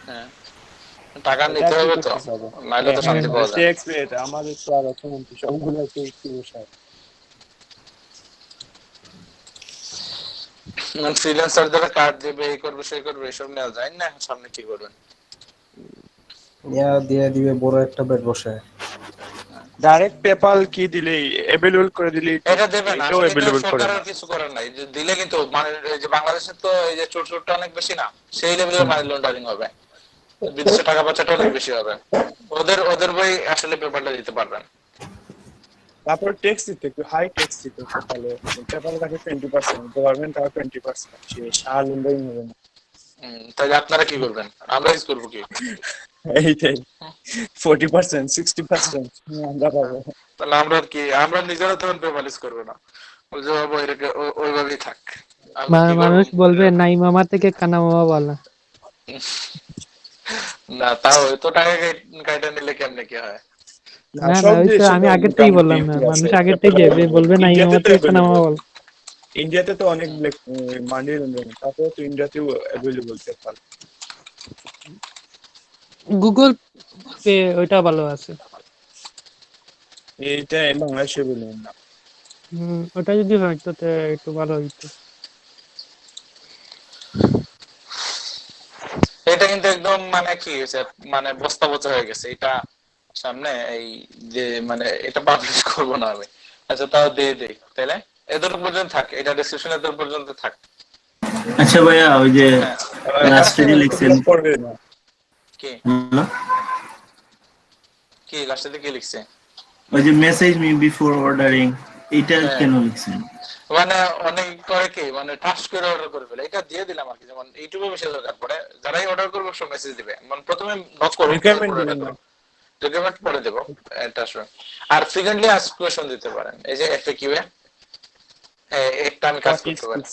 হ্যাঁ, টাকা এটা নিতে কি হবে তো, করতেছে হবে? নাহলে তো শান্তি পাওয়া যায় না। ট্যাক্স রেট আমাদের তো আর অর্থমন্ত্রী সবগুলো কি বসায়। মানে ফ্রিল্যান্সারদের কার্ড দেবে, এই করবে সেই করবে, এসব নেওয়া যায় না। সামনে কি করবেন? দিয়ে দিবে বড় একটা বেড বসায়। ডাইরেক্ট পেপাল কি দিলেই अवेलेबल করে দিলেই এটা দেবে না, এটাও আসলে এটা अवेलेबल করে সরকারের না। কিছু করার নাই। যে দিলে কিন্তু মানে এই যে বাংলাদেশে তো এই যে চোরটা অনেক বেশি না, সেই লেভেলের মানি লন্ডারিং হবে, বিদেশে টাকা পাচারটা অনেক বেশি হবে। ওদের বই আসলে পেপারটা দিতে পারবেন। তারপর ট্যাক্স দিতে একটু হাই ট্যাক্স দিতে পেপালে। পেপাল কাটে 20%, গভর্নমেন্ট আর 20%, সে সারা লন্ডারিং হবে না। তাহলে আপনারা কি করবেন? আমরা ইউজ করবো কি? এইটাই 40%, 60% আমরা পাবো। তাহলে আমরা কি, আমরা নিজেরা তখন পেপার ইউজ করবো না, ওই যে ওইভাবেই থাক। আমরা কি মানুষ করবো? বলবে নাই মামা থেকে কানা মামা বলা। না, তাও তো টাকা কাটা নিলে কেমনে কি হয়? না না, ওই তো আমি আগের থেকেই বললাম না, মানুষ আগের থেকে বলবে নাই মামা থেকে কানা মামা বলা। ইন্ডিয়াতে তো অনেক মানি লন্ডারিং, তারপরে তো ইন্ডিয়াতেও अवेलेबल পেপাল। গুগল পে ওইটা ভালো আছে। এইটা বাংলাদেশে বলুন না। ওটা যদি হয় তো একটু ভালো হইতো। এটা কিন্তু একদম মানে কি হয়েছে, মানে বস্তা পচা হয়ে গেছে এটা সামনে। এই যে মানে এটা পাবলিশ করবো না আমি, আচ্ছা তাও দিয়ে দেই তাইলে, এদের পর্যন্ত থাক, এটা ডেসক্রিপশন এদের পর্যন্ত থাক। আচ্ছা ভাইয়া, ওই যে লাস্টে যে লিখছেন কি কি লাস্টে কি লিখছে, ওই যে মেসেজ মি বিফোর অর্ডারিং, এটা কেন লিখছেন? মানে অনেক করে কি মানে টাস্ক করে অর্ডার করে ফেলে, এটা দিয়ে দিলাম আর কি। যেমন ইউটিউবে বেশি দরকার পড়ে, যারাই অর্ডার করবে সব মেসেজ দিবে, মানে প্রথমে নক করো, রিকমেন্ড করে দেবো এটা আসলে। আর ফ্রিকুয়েন্টলি আস্ক কোশ্চেন দিতে পারেন, এই যে এফএকিউ এ একটা আমি কাজ করতে পারি।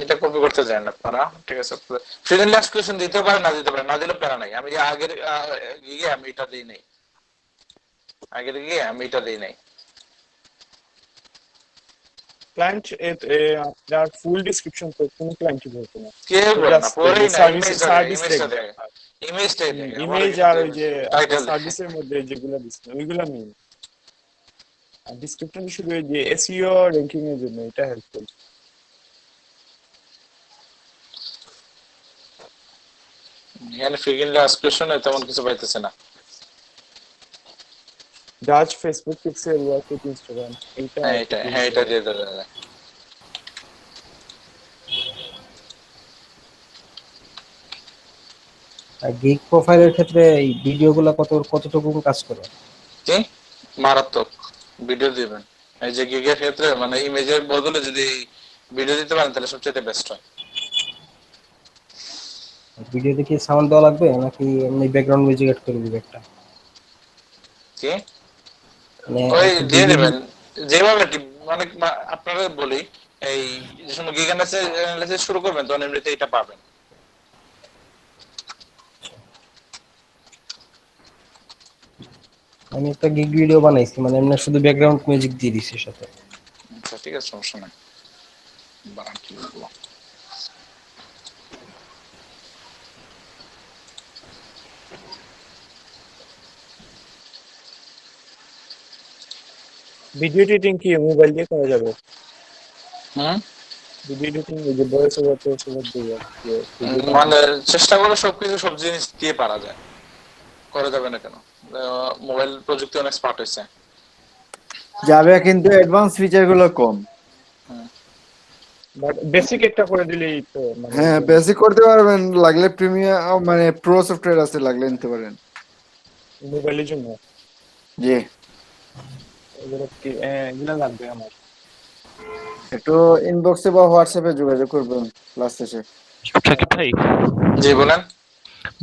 এটা কপি করতে যায় না আপনারা, ঠিক আছে? ফ্রিকুয়েন্টলি আস্ক কোশ্চেন দিতে পারেন, না দিতে পারেন, না দিলে প্যারা নাই। আমি আগের গিয়ে আমি এটা দিই নাই, আগের গিয়ে আমি এটা দিই নাই। ক্লায়েন্ট আপনার ফুল ডেসক্রিপশন তো কোনো ক্লায়েন্ট বলতো না, কে বলে না, পড়েই না, ইমেজ আর ওই যে সার্ভিসের মধ্যে যেগুলো দিচ্ছে ওইগুলো মেইন। আর ডেসক্রিপশন শুধু ওই যে এসইও র‍্যাঙ্কিং এর জন্য এটা হেল্পফুল। এখানে ফ্রিকুয়েন্টলি আস্ক কোশ্চেন তেমন কিছু পাইতেছে না। Dutch Facebook pixel workshop Instagram এটা দিয়ে দেবে। আর গিগ প্রোফাইলের ক্ষেত্রে এই ভিডিওগুলো কতটুকু কাজ করে? কি মারাত্মক ভিডিও দিবেন। এই যে গিগের ক্ষেত্রে মানে ইমেজের বদলে যদি ভিডিও দিতে পারেন তাহলে সবচেয়ে বেস্ট হয়। ভিডিওতে কি সাউন্ড দেওয়া লাগবে নাকি এমনি ব্যাকগ্রাউন্ড মিউজিক এড করে দিবে একটা? কি ওই দিয়ে দেবেন যেভাবে মানে আপনারা বলি, এই যে সময় গিগ অ্যানালাইসিস শুরু করবেন তখন এমনিতে এটা পাবেন। আমি একটা গিগ ভিডিও বানাইছি, মানে এমনি শুধু ব্যাকগ্রাউন্ড মিউজিক দিয়ে দিছি সাথে। আচ্ছা ঠিক আছে, সমস্যা নাই। বানান কি বলবো, ভিডিও এডিটিং কি মোবাইল দিয়ে করা যাবে? ভিডিও এডিটিং এই যে ভয়েস ওভার দিয়ে মানে চেষ্টা করে সবকিছু সব জিনিস দিয়ে পারা যায়, করা যাবে না কেন? মোবাইল প্রযুক্তি অনেক স্মার্ট হয়েছে, যাবে, কিন্তু অ্যাডভান্স ফিচার গুলো কম। বাট বেসিক একটা করে দিলেই তো মানে হ্যাঁ, বেসিক করতে পারবেন, লাগলে প্রিমিয়াম মানে প্রো সফটওয়্যার আছে, লাগলে নিতে পারেন মোবাইলের জন্য। জি, এগুলো লাগবে আমার। একটু ইনবক্সে বা হোয়াটসঅ্যাপে যোগাযোগ করবেন ক্লাস শেষে। সাকিব ভাই, জি বলেন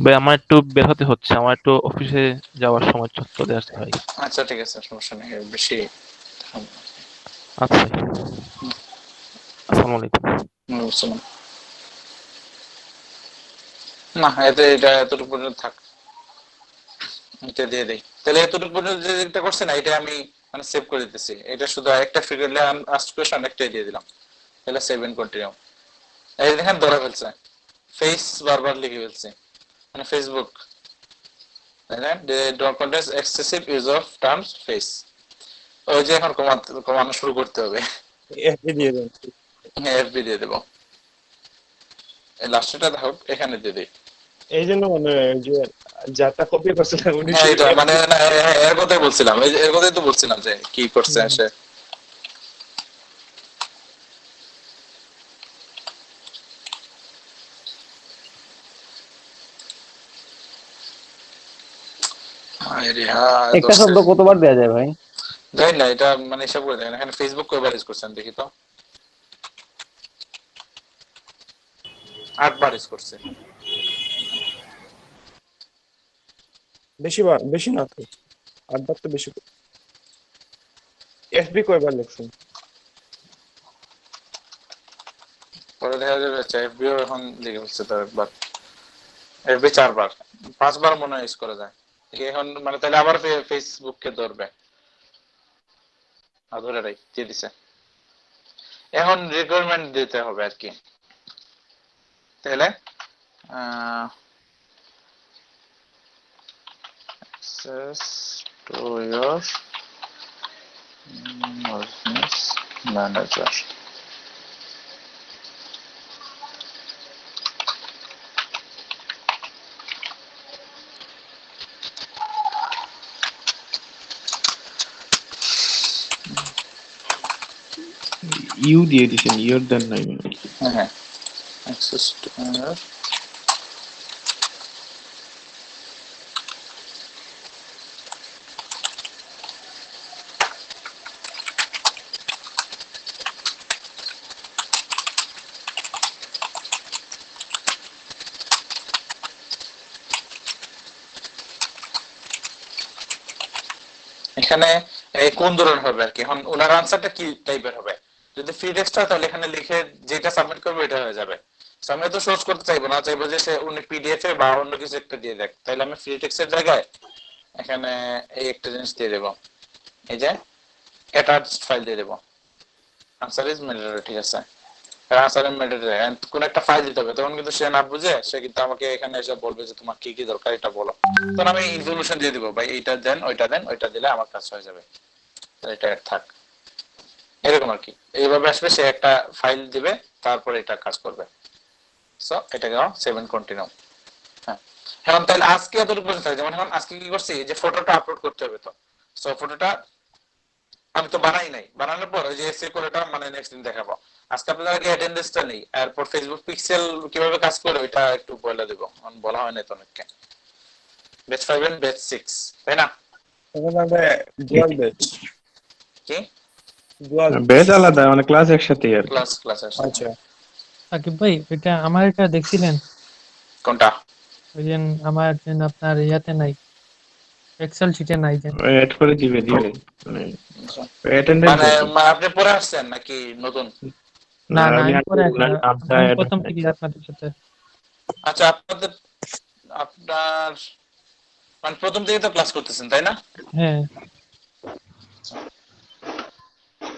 ভাই। আমার একটু বের হতে হচ্ছে, আমার একটু অফিসে যাওয়ার সময় চলে আসছে ভাই। আচ্ছা ঠিক আছে, সমস্যা নেই বেশি। আচ্ছা, আসসালামু আলাইকুম। আসসালাম। না, এটা এতটুকু পর্যন্ত থাক, এটা দিয়ে দেই। তাহলে এতটুকু পর্যন্ত যেটা করছে না, এটা আমি মানে সেভ করে দিতেছি। এটা শুধু একটা ফ্রিকোয়েন্টলি আস্কড কোশ্চেন একটাই দিয়ে দিলাম, তাহলে সেভ এন্ড কন্টিনিউ। এই দেখেন ধরে ফেলছে, ফেস বারবার লিখে ফেলছে, মানে ফেসবুক, তাই না? Don't contents excessive use of terms face. ওই যে এখন কমানো শুরু করতে হবে। এফবি দিয়ে দেন। হ্যাঁ, এফবি দিয়ে দেবো। এই লাস্টটা দেখো, এখানে দিয়ে দিই। এই জন্য মানে যে যাটা কপি করছিলাম উনি হ্যাঁ, এটা মানে এর কথাই বলছিলাম, এর কথাই তো বলছিলাম যে কি করছে সে। একটা শব্দ কতবার দেয়া যায় ভাই? জানি না, এটা মানে হিসাব করে দেখেন। এখানে ফেসবুক কয়বার ইউজ করছেন দেখি তো। 8 বার ইউজ করছে। বেশি না তো, 8 বার তো বেশি। এফবি কয়বার লিখছেন? পরে দেখা যাবে এফবিও এখন লিখে ফেলছে তো একবার, এফবি 4 বার, 5 বার মনে হয় ইউজ করা যায় এখন। মানে তাহলে আবার ফেসবুককে ধরবে, ধরে রাই দিয়ে দিছে। এখন রিকোয়ারমেন্ট দিতে হবে আর কি। তাহলে access to your business manager. You দিয়ে দিছেন, ইউর দেন নাই মানে। হ্যাঁ, access to your এখানে এই কোন ধরনের হবে আর কি। এখন ওনার আনসারটা কি টাইপের হবে? যদি ফ্রি টেক্সট হয় তাহলে এখানে লিখে যেটা সাবমিট করবে এটা হয়ে যাবে। সো আমি তো সোর্স করতে চাইবো না, চাইবো যে সে উনি পিডিএফ এ বা অন্য কিছু একটা দিয়ে দেখ। তাহলে আমি ফ্রি টেক্সটের জায়গায় এখানে এই একটা জিনিস দিয়ে দেবো, এই যে অ্যাটাচড ফাইল দিয়ে দেবো। আনসার ইজ ম্যান্ডেটরি, ঠিক আছে? আনসার ইজ ম্যান্ডেটরি, কোন একটা ফাইল দিতে হবে। তখন কিন্তু সে না বুঝে, সে কিন্তু আমাকে এখানে এসে বলবে যে তোমার কি কি দরকার এটা বলো। তখন আমি ইনফরমেশন দিয়ে দিব, ভাই এইটা দেন, ওইটা দিলে আমার কাজ হয়ে যাবে। এটা থাক, এরকম আর কি। এইভাবে আসবে, সে একটা ফাইল দিবে, তারপরে এটা কাজ করবে। সো এটাকে সেভ এন্ড কন্টিনিউ। হ্যাঁ, এখন তাহলে আজকে এতটুকু পর্যন্ত থাকে। যেমন এখন আজকে কি করছি, যে ফটোটা আপলোড করতে হবে। তো সো ফটোটা আমি তো বানাই নাই, বানানোর পর ওই যে সেভ করেটা মানে নেক্সট দিন দেখাবো। আজকে আপনাদের আগে অ্যাটেন্ডেন্সটা নেই, এরপর ফেসবুক পিক্সেল কিভাবে কাজ করে ওইটা একটু বলে দেব। বলা হয় না তো অনেককে, ব্যাচ 5 এন্ড ব্যাচ 6, তাই না? মানে ডুয়াল ব্যাচ কি ব্যাচ আলাদা, মানে ক্লাস একসাথে আর ক্লাস একসাথে। আচ্ছা সাকিব ভাই, এটা আমার এটা দেখছিলেন কোনটা? ওই যে আমার যে আপনার ইয়াতে নাই, এক্সেল শিটে নাই যে এড করে দিবে মানে অ্যাটেন্ডেন্স মানে আপনি পরে আসছেন নাকি নতুন? না না, আমি আমি পরে আসি, নামটা আমি অ্যাড প্রথম থেকে আপনাদের সাথে। আচ্ছা, আপনার মানে প্রথম থেকে তো ক্লাস করতেছেন, তাই না? হ্যাঁ।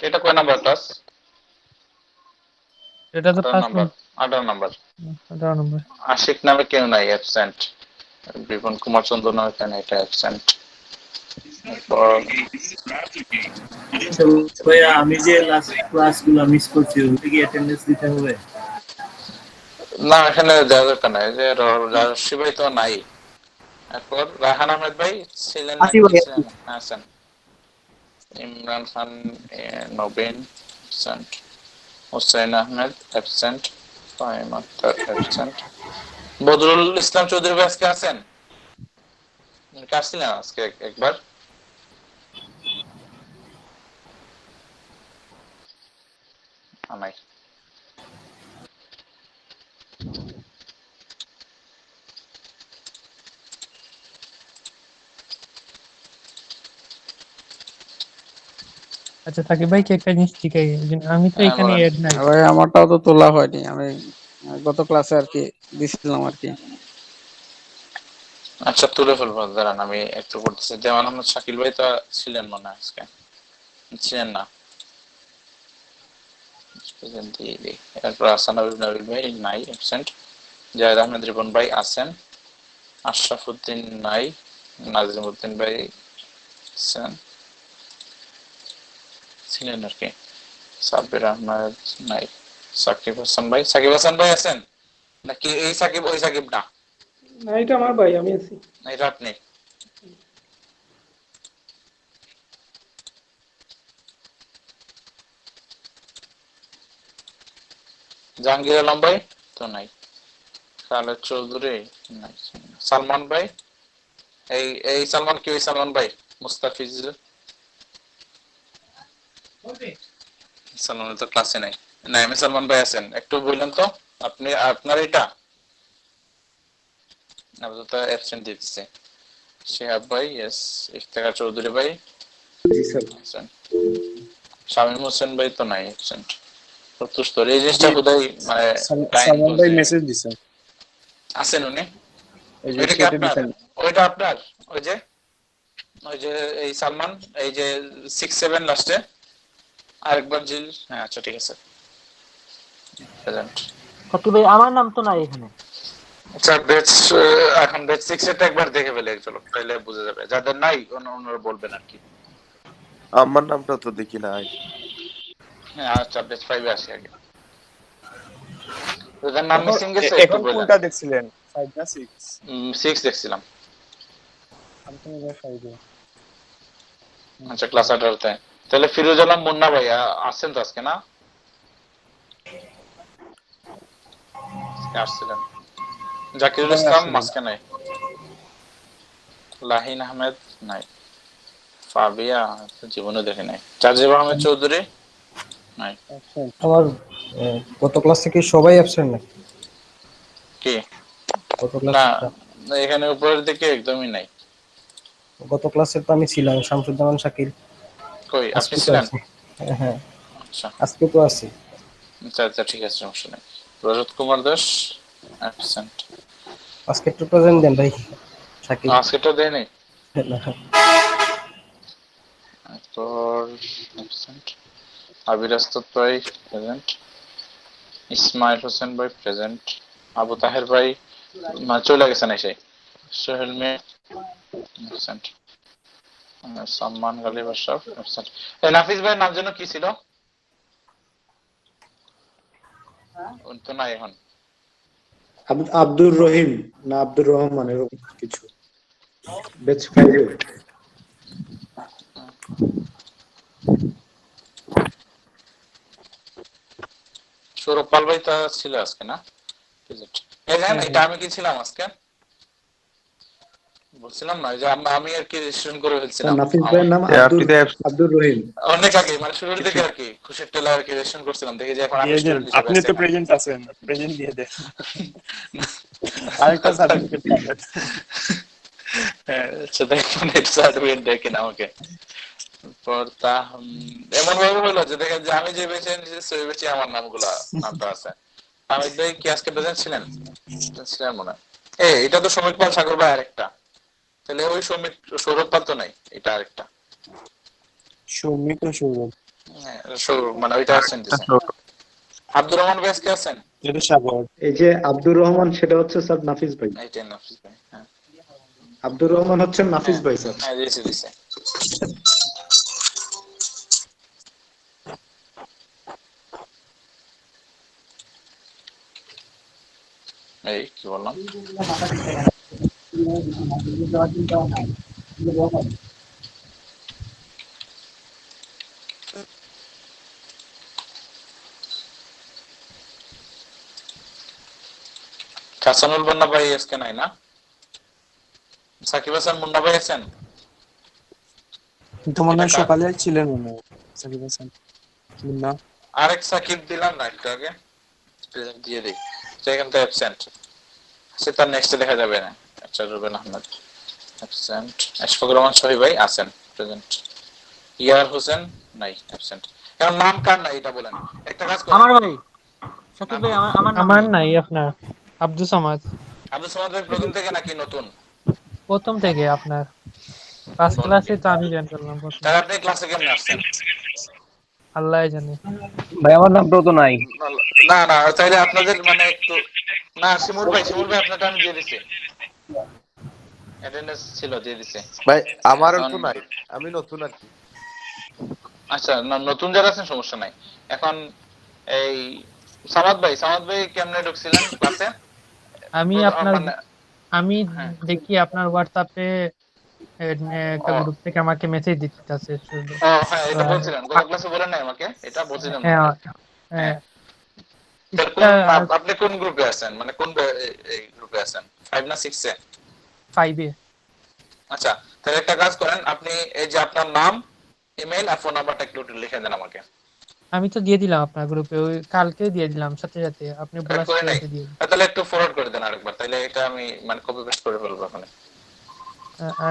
এটা কয় নাম্বার ক্লাস? এটা তো 18 নাম্বার। 18 নম্বর। আশিক নামে কেউ নাই অ্যাবসেন্ট, বিপন কুমার চন্দ্র নামে কেন এটা অ্যাবসেন্ট। ভাইয়া আমি যে লাস্ট ক্লাসগুলো মিস করছি ওটা কি অ্যাটেন্ডেন্স দিতে হবে? না, এখানে দেওয়ার দরকার নাই, যে রাশি ভাই তো নাই। এরপর রাহান আহমেদ ভাই ছিলেন নাকি? আছেন। Imran Khan, Nabin absent, Hossain Ahmed absent, Fahim Akter absent, Badrul Islam Chowdhury ভাই আজকে আছেন? আসছিলেন আজকে একবার? নাই। আচ্ছা সাকিব ভাই, কি একটা জিনিস শিখাই, আমি তো এখানে এড নাই ভাই, আমারটাও তো তোলা হয়নি। আমি গত ক্লাসে আর কি দিছিলাম আর কি। আচ্ছা তুলে ফেলবো, দাঁড়ান আমি একটু করতেছি। দেওয়ান আহমদ শাকিল ভাই তো ছিলেন মনে হয় আজকে, ছিলেন না? এরপর আসান নাবিল ভাই নাই, অ্যাবসেন্ট। জাহেদ আহমেদ রিপন ভাই আছেন। আশরাফ উদ্দিন নাই। নাজিম উদ্দিন ভাই আছেন, ছিলেন আর কি। সাব্বির আহমেদ নাই। সাকিব হাসান ভাই, সাকিব হাসান ভাই আছেন নাকি? এই সাকিব ওই সাকিব না? না, এটা আমার ভাই, আমি আছি। এটা আপনি? জাহাঙ্গীর আলম ভাই তো নাই। খালেদ চৌধুরী নাই। সালমান ভাই, এই সালমান কি ওই সালমান ভাই? মুস্তাফিজ সালমান তো ক্লাসে নাই। না এম এ সালমান ভাই আছেন, একটু বললেন তো আপনি আপনার এটা আপাতত অ্যাবসেন্ট দিতেছে। শিহাব ভাই ইয়েস। ইফতেখার চৌধুরী ভাই জি স্যার। শামীম হোসেন ভাই তো নাই, অ্যাবসেন্ট। প্রত্যুষ এই জিনিসটা খুদাই মানে সালমান ভাই মেসেজ দিছেন, আছেন উনি? এই যে ওইটা কি চ্যাটে আপনার? দিছেন। ওইটা আপনার? ওই যে এই সালমান, এই যে 6-7 লাস্টে আরেকবার জিল। হ্যাঁ আচ্ছা ঠিক আছে, প্রেজেন্ট। সাকিব ভাই আমার নাম তো নাই এখানে। আচ্ছা ব্যাচ এখন ব্যাচ 6 এরটা একবার দেখে ফেলে চলো, তাহলে বুঝা যাবে। যাদের নাই ওনারা বলবেন আর কি। আমার নামটা তো দেখি নাই। হ্যাঁ আচ্ছা ব্যাচ 5 এ আসি আগে। যাদের নাম মিসিং গেছে একটু এখন বলেন। কোনটা দেখছিলেন, 5 না 6? 6 দেখছিলাম। আমি তো মনে হয় 5 এ। আচ্ছা ক্লাস 18 তে তাহলে ফিরোজ আলম মুন্না ভাই আসছেন তো আজকে? না আসছিলেন। জাকিরুল ইসলাম মাসকে নাই। লাহিন আহমেদ নাই। ফাবিয়া জীবনে দেখে নাই। চাজিব আহমেদ চৌধুরী নাই। আমার গত ক্লাস থেকে সবাই অ্যাবসেন্ট নাকি? কি গত ক্লাস না এখানে উপরের দিকে একদমই নাই। গত ক্লাসে তো আমি ছিলাম, শামসুজ্জামান শাকিল। কই আপনি ছিলেন? হ্যাঁ আচ্ছা আজকে তো আছি। আচ্ছা আচ্ছা ঠিক আছে, সমস্যা নাই। রজত কুমার দাস অ্যাবসেন্ট। আজকে একটু প্রেজেন্ট দেন ভাই শাকিল। আজকে তো দেয়নি না। তো অ্যাবসেন্ট। আবির আস্তত ভাই প্রেজেন্ট। ইসমাইল হোসেন ভাই প্রেজেন্ট। আবু তাহের ভাই চলে গেছেন এসে। সোহেল মে অ্যাবসেন্ট। সালমান গালিব আশরাফ অ্যাবসেন্ট। নাফিস ভাইয়ের নাম যেন কি ছিল? তো নাই এখন। আব্দুর রহিম না আব্দুর রহমান এরকম কিছু। ব্যাচ 5 এ। সৌরভ পাল ভাই তা ছিল আজকে না? এটা আমি কি ছিলাম আজকে? বলছিলাম না যে আমি আর কি রেজিস্ট্রেশন করে ফেলছিলাম। নাফিস ভাইয়ের নাম আব্দুর রহিম। অনেক আগে মানে শুরুর দিকে আর কি খুশির টেলা আর কি রেজিস্ট্রেশন করছিলাম, দেখি যে এখন আমি স্টুডেন্ট হিসেবে আপনি তো প্রেজেন্ট আছেন, প্রেজেন্ট দিয়ে দেন। আরেকটা সার্টিফিকেট পাবেন। হ্যাঁ আচ্ছা দেখুন এটা সার্টিফিকেট দেখেন আমাকে। পড়তা এমন ভাবে হলো যে দেখেন যে আমি যে বেঁচে নিয়েছি সেই বেঁচে আমার নামটা আছে। হামিদ ভাই কি আজকে প্রেজেন্ট ছিলেন? ছিলেন মনে হয়। এটা তো সমীর পাল সাগর ভাই আরেকটা, তাহলে ওই সৌরভ পাল তো নাই, এটা আরেকটা। সৌমিক না সৌরভ? মানে ওইটা আছেন দিছেন। আব্দুর রহমান ভাই আজকে আছেন? এটা সাগর। এই যে আব্দুর রহমান সেটা হচ্ছে স্যার নাফিস ভাই। এইটা নাফিস ভাই। হ্যাঁ আব্দুর রহমান হচ্ছে নাফিস ভাই স্যার। হ্যাঁ দিছে। এই কি বললাম? হাসানুল বন্না ভাই আজকে নাই না? সাকিব হাসান মুন্না ভাই আছেন? তো মনে হয় সকালে ছিলেন মনে হয় সাকিব হাসান মুন্না। আরেক সাকিব দিলাম না একটু আগে, প্রেজেন্ট দিয়ে দিই। সেখানটা অ্যাবসেন্ট সে তার নেক্সটে দেখা যাবে না। আচ্ছা রুবেল আহমেদ অ্যাবসেন্ট। আশফাকুর রহমান শহীদ ভাই আছেন প্রেজেন্ট। ইয়ার হোসেন নাই, অ্যাবসেন্ট। এখন নাম কার নাই এটা বলেন। একটা কাজ করুন। আমার ভাই সাকিব ভাই আমার আমার নাই। আপনার আব্দুল সামাদ। আব্দুল সামাদ ভাই প্রথম থেকে নাকি নতুন? প্রথম থেকে আপনার ফার্স্ট ক্লাসে তো আমি জয়েন করলাম প্রথম। তাহলে আপনি ক্লাসে কেমনে আসছেন? আল্লাহ জানে। ভাই আমার নামটাও তো নাই। না না, তাইলে আপনাদের মানে একটু না, শিমুল ভাই আপনারটা আমি দিয়ে দিছি, অ্যাটেন্ডেন্স ছিল দিয়ে দিছি ভাই। আমারও তো নাই, আমি নতুন আর কি। আচ্ছা, নতুন যারা আছেন সমস্যা নাই। এখন এই সামাদ ভাই কেমনে ঢুকছিলেন ক্লাসে? আমি আপনার মানে আমি দেখি আপনার হোয়াটসঅ্যাপে একটা গ্রুপ থেকে আমাকে মেসেজ দিতেছে শুধু। হ্যাঁ, এটা বলছিলেন গত ক্লাসে বলেন নাই আমাকে, এটা বলছিলেন। হ্যাঁ, আপনি কোন গ্রুপে আছেন, মানে কোন এই গ্রুপে আছেন? 5 না 6 এ? 5 এ। আচ্ছা, তাহলে একটা কাজ করেন, আপনি এই যে আপনার নাম, ইমেল আর ফোন নাম্বারটা একটু লিখে দেন আমাকে। আমি তো দিয়ে দিলাম আপনার গ্রুপে, ওই কালকে দিয়ে দিলাম সাথে সাথে, আপনি বলার সাথে সাথে দিয়ে দিন। তাহলে একটু ফরওয়ার্ড করে দেন আরেকবার, তাহলে এটা আমি মানে কপি পেস্ট করে ফেলবো এখন।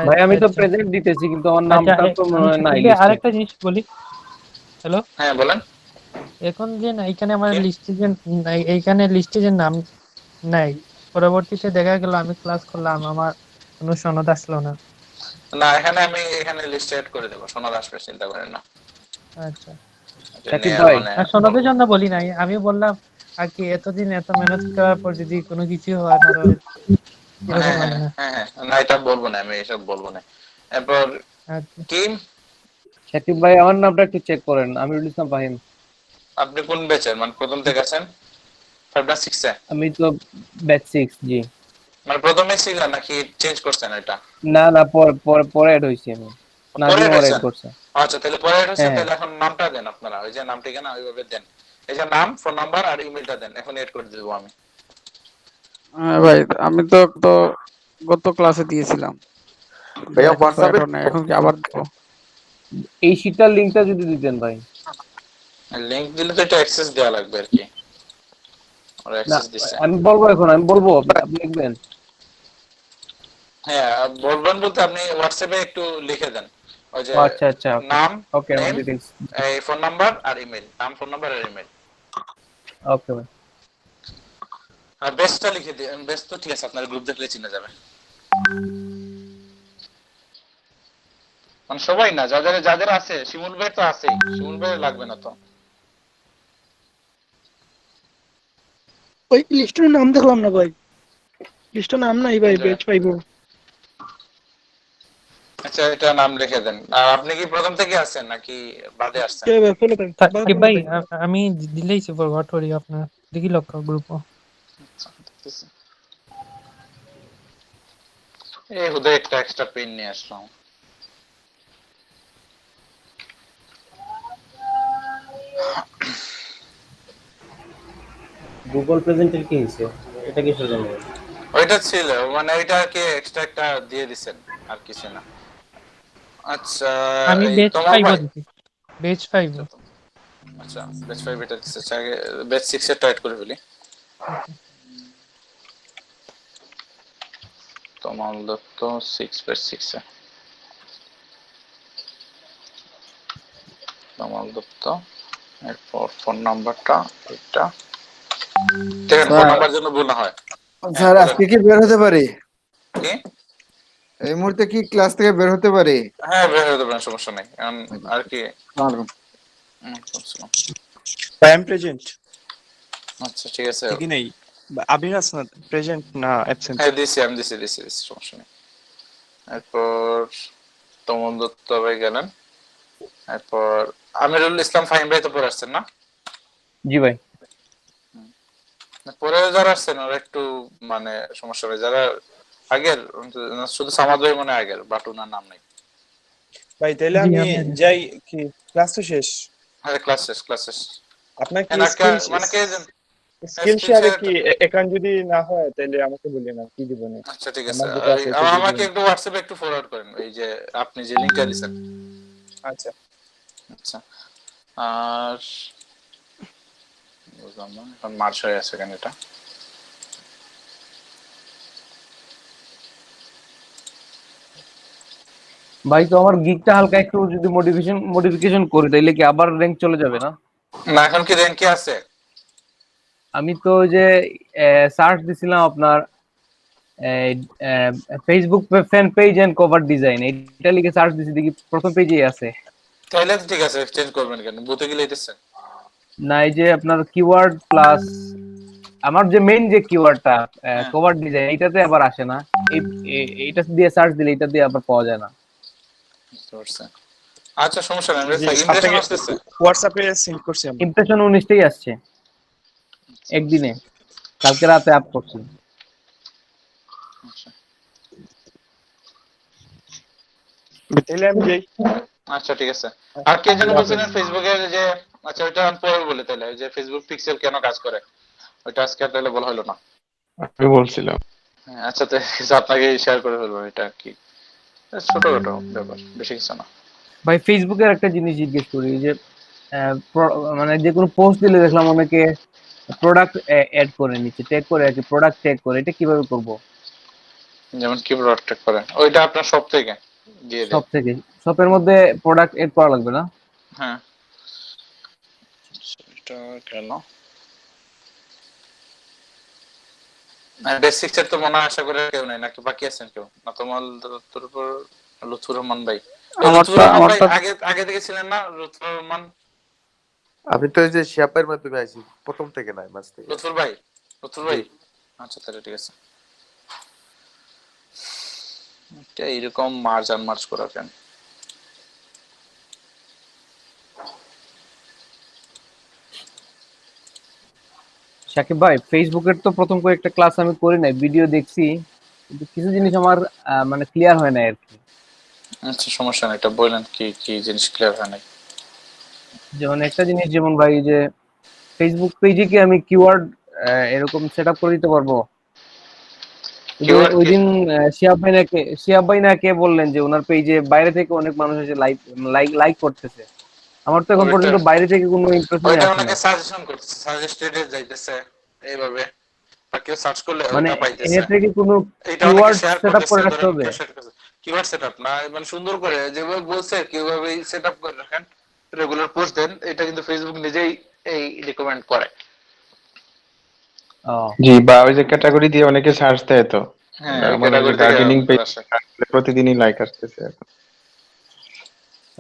ভাই আমি তো প্রেজেন্ট দিতেছি কিন্তু আমার নামটা তো নাই লিস্টে। আরেকটা জিনিস বলি। হ্যালো, হ্যাঁ বলেন। এখন যে এখানে আমার লিস্টে যে এইখানে লিস্টে যে নাম নাই, পরবর্তীতে দেখা গেল আমি ক্লাস করলাম, আমার কোনো সনদ আসলো না। না, এখানে লিস্ট এড করে দেব, সনদ আসবে, চিন্তা করেন না। আচ্ছা, সনদের জন্য বলি নাই, আমি বললাম আর কি এতদিন এত মেহনত করার পর যদি কোনো কিছু হয় না তাহলে হ্যাঁ, না এটা বলবো না, আমি এসব বলবো না। এরপর কি শাকিব ভাই আমার নামটা একটু চেক করেন, আমিরুল ইসলাম ফাহিম। আপনি কোন ব্যাচের, মানে প্রথম থেকে আছেন? 5 না 6 এ? আমি তো ব্যাচ 6 জি। মানে প্রথমে ছিলেন নাকি চেঞ্জ করছেন এটা? না না, পরে এড হইছি আমি। নাজিম এড করছে। আচ্ছা, তাহলে পরে এড হইছে, তাহলে এখন নামটা দেন আপনারা, ওই যে নাম ঠিকানা ওইভাবে দেন, এই যে নাম, ফোন নাম্বার আর ইমেলটা দেন, এখন এড করে দেব আমি। ভাই আমি তো গত ক্লাসে দিয়েছিলাম ভাইয়া হোয়াটসঅ্যাপে, এখন কি আবার দেব? এই শীটার লিংকটা যদি দিতেন ভাই। লিংক দিলে তো এটা অ্যাক্সেস দেওয়া লাগবে আর কি, আর অ্যাক্সেস দিছে। আমি বলবো আপনি লিখবেন। হ্যাঁ বলবেন বলতে আপনি হোয়াটসঅ্যাপে একটু লিখে দেন, ওই যে আচ্ছা নাম, ওকে, আমার ডিটেইলস, এই ফোন নাম্বার আর ইমেল, নাম, ফোন নাম্বার আর ইমেল। ওকে ভাই। আর বেস্টটা লিখে দিন, বেস্ট তো ঠিক আছে, আপনার গ্রুপ দেখলে চিনা যাবে। মানে সবাই না, যাদের আছে, শিমুল ভাই তো আছেই, শিমুল ভাই লাগবে না তো। ওই লিস্টের নাম দেখলাম না ভাই, লিস্টের নাম নাই ভাই, বেচ পাইবো। আচ্ছা, এটা নাম লিখে দেন। আর আপনি কি প্রথম থেকে আছেন নাকি বাদে আসছেন? ভাই আমি দিলেইছি ফরওয়ার্ড করি আপনার, দেখি লক্ষ্য গ্রুপ। এই হুদা একটা এক্সট্রা পেন নিয়ে আসলাম। গুগল প্রেজেন্টের কি হইছে? এটা কিসের জন্য? ওইটা ছিল, মানে ওইটা কি এক্সট্রা একটা দিয়ে দিবেন, আর কিছু না। আচ্ছা, আমি বেচ 5 দিছি, বেচ 5। আচ্ছা, বেচ 5 এটা দিছে, আগে বেচ 6 এর টাইট করে ফেলি। তমাল দত্ত 6 বেচ 6 এ, তমাল দত্ত, এরপর ফোন নাম্বারটা এটা, ঠিক আছে, ফোন নাম্বার জন্য ভুল না হয়। স্যার আজকে কি বের হতে পারি? কি এই মুহূর্তে কি ক্লাস থেকে বের হতে পারি? হ্যাঁ, বের হতে পারেন, সমস্যা নেই। আর কি আই এম প্রেজেন্ট। আচ্ছা ঠিক আছে, কি নেই আবির হাসান প্রেজেন্ট না অ্যাবসেন্ট? হ্যাঁ দিছি, সমস্যা নেই। এরপর তমল দত্ত ভাই গেলেন, এরপর আমিরুল ইসলাম ফাহিম ভাই তো পরে আসছেন না? জি ভাই। পরে যারা আসছেন ওরা একটু মানে সমস্যা হবে, যারা আগের, শুধু সামাদ ভাই মনে আগের, বাট ওনার নাম নাই ভাই। তাহলে আমি যাই, কি ক্লাস তো শেষ? হ্যাঁ, ক্লাস শেষ। আপনার কি মানে কে স্ক্রিন শেয়ারে কি অ্যাকাউন্ট যদি না হয় তাহলে আমাকে বলেন, না কি দিব না। আচ্ছা ঠিক আছে, আমাকে একটু হোয়াটসঅ্যাপে একটু ফরওয়ার্ড করেন, এই যে আপনি যে লিংকটা দিয়েছেন। আচ্ছা আর বুঝলাম না, এখন মার্চ হয়ে আছে কেন এটা? ভাই তো আমার গিগটা হালকা একটু যদি মডিফিকেশন করি তাইলে কি আবার র‍্যাঙ্ক চলে যাবে না? না, এখন কি র‍্যাঙ্কে আছে? আমি তো ওই যে সার্চ দিছিলাম আপনার Facebook fan page and cover design, এটা লিখে সার্চ দিছি, দেখি প্রথম পেজেই আছে। তাহলে তো ঠিক আছে, চেঞ্জ করবেন কেন, বুতে গেলে দিতেছেন না, এই যে আপনার কিওয়ার্ড প্লাস আমার যে মেইন যে কিওয়ার্ডটা কভার ডিজাইন, এইটাতে আবার আসে না। এইটা দিয়ে সার্চ দিলে এটা দিয়ে আবার পাওয়া যায় না। আচ্ছা সমস্যা নাই, জি, ইমপ্রেশন আপনাকে আসতেছে। হোয়াটসঅ্যাপে সেন্ড করছি আমরা। ইমপ্রেশন 19টাই আসছে একদিনে, কালকে রাতে আপ করছি। তাহলে আমি যাই। আচ্ছা ঠিক আছে। আর কে যেন বলছিলেন ফেসবুকে যে, আচ্ছা ওইটা আমি পরে বলে তাহলে, যে ফেসবুক পিক্সেল কেন কাজ করে, ওইটা আজকে আর তাহলে বলা হলো না। আমি বলছিলাম। হ্যাঁ, আচ্ছা তো আপনাকে শেয়ার করে ফেলবো, এটা কি ছোটখাটো ব্যাপার, বেশি কিছু না। ভাই ফেসবুকের একটা জিনিস জিজ্ঞেস করি, যে মানে যে কোনো পোস্ট দিলে দেখলাম অনেকে প্রোডাক্ট অ্যাড করে নিচ্ছে, ট্যাগ করে আর কি, প্রোডাক্ট ট্যাগ করে, এটা কিভাবে করব? যেমন কি প্রোডাক্ট করে, ওইটা আপনার সব থেকে দিয়ে দেয়। সব থেকে শপের মধ্যে প্রোডাক্ট এড করা লাগবে না? হ্যাঁ, এটা কেন বেসিক্স এর তো মনে হয় আশা করে কেউ নাই, নাকি বাকি আছেন কেউ? না তোমার তোর উপর লুৎফুর রহমান ভাই, লুৎফুর রহমান ভাই আগে থেকে ছিলেন না? লুৎফুর রহমান, আমি তো এই যে শিয়াপের মাধ্যমে আইছি, প্রথম থেকে নাই, মাঝ থেকে। লুৎফুর ভাই, লুৎফুর ভাই, আচ্ছা তাহলে ঠিক আছে। এটা এরকম মার্জ আনমার্জ করা কেন? সাকিব ভাই, ফেসবুকের তো প্রথম কয়েকটা ক্লাস আমি করি নাই, ভিডিও দেখছি, কিন্তু কিছু জিনিস আমার মানে ক্লিয়ার হয় না আর কি। আচ্ছা সমস্যা নাই, এটা বলেন কি কি জিনিস ক্লিয়ার হয় নাই। যেমন একটা জিনিস, যেমন ভাই যে ফেসবুক পেজে কি আমি কিওয়ার্ড এরকম সেটআপ করে দিতে পারবো? ওই দিন শিহাব ভাই না কে বললেন যে ওনার পেজে বাইরে থেকে অনেক মানুষ এসে লাইক করতেছে। আমার তো এখন পর্যন্ত বাইরে থেকে কোনো ইমপ্রেশনই ওইটা আসে অনেকে না। সাজেশন করতেছে, সাজেস্টেডে যাইতেছে এইভাবে, বা কেউ সার্চ করলে মানে ওইটা পাইতেছে। এর থেকে কোনো এটা অনেকে কিওয়ার্ড শেয়ার সেটআপ করে করতেছে, রাখতে ধরেন হবে? কেউ শেয়ার করতেছে কিওয়ার্ড সেটআপ না, মানে সুন্দর করে যেভাবে বলছে কিভাবে সেটআপ করে রাখেন, রেগুলার পোস্ট দেন, এটা কিন্তু ফেসবুক নিজেই এই রিকমেন্ড করে। জি, বা ওই যে ক্যাটাগরি দিয়ে অনেকে সার্চ দেয় তো, হ্যাঁ, আমাদের যে গার্ডেনিং পেজ প্রতিদিনই লাইক আসতেছে এখন।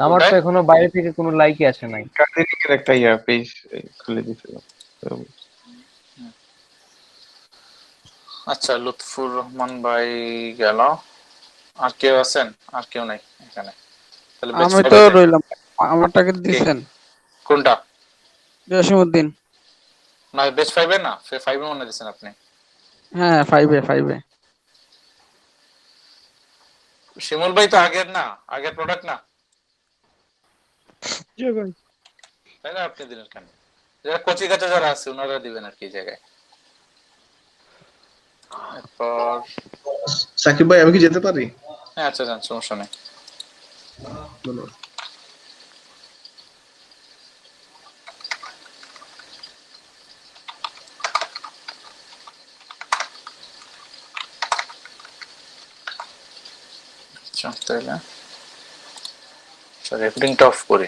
আমার তো এখনো বাইরে থেকে কোনো লাইকই আসে নাই। গার্ডেনিং এর একটা পেজ খুলে দিয়েছিলাম। আচ্ছা, লুৎফুর রহমান ভাই গেল, আর কেউ আছেন? আর কেউ নাই এখানে? তাহলে আমি তো রইলাম, আমারটাকে দিয়েছেন কোনটা? জসিমউদ্দিন। না বেস্ট 5 এ না, 5 এ মনে দিয়েছেন আপনি? হ্যাঁ 5 এ। শিমুল ভাই তো আগের না, আগের প্রোডাক্ট না? জি ভাই। তাহলে আপনি দিলেন কেন? যারা কচি কাঁচা যারা আছে ওনারা দিবেন আর কি জায়গায়। এরপর সাকিব ভাই আমি কি যেতে পারি? হ্যাঁ আচ্ছা যান, সমস্যা নেই। আচ্ছা তাহলে রেকর্ডিংটা অফ করি।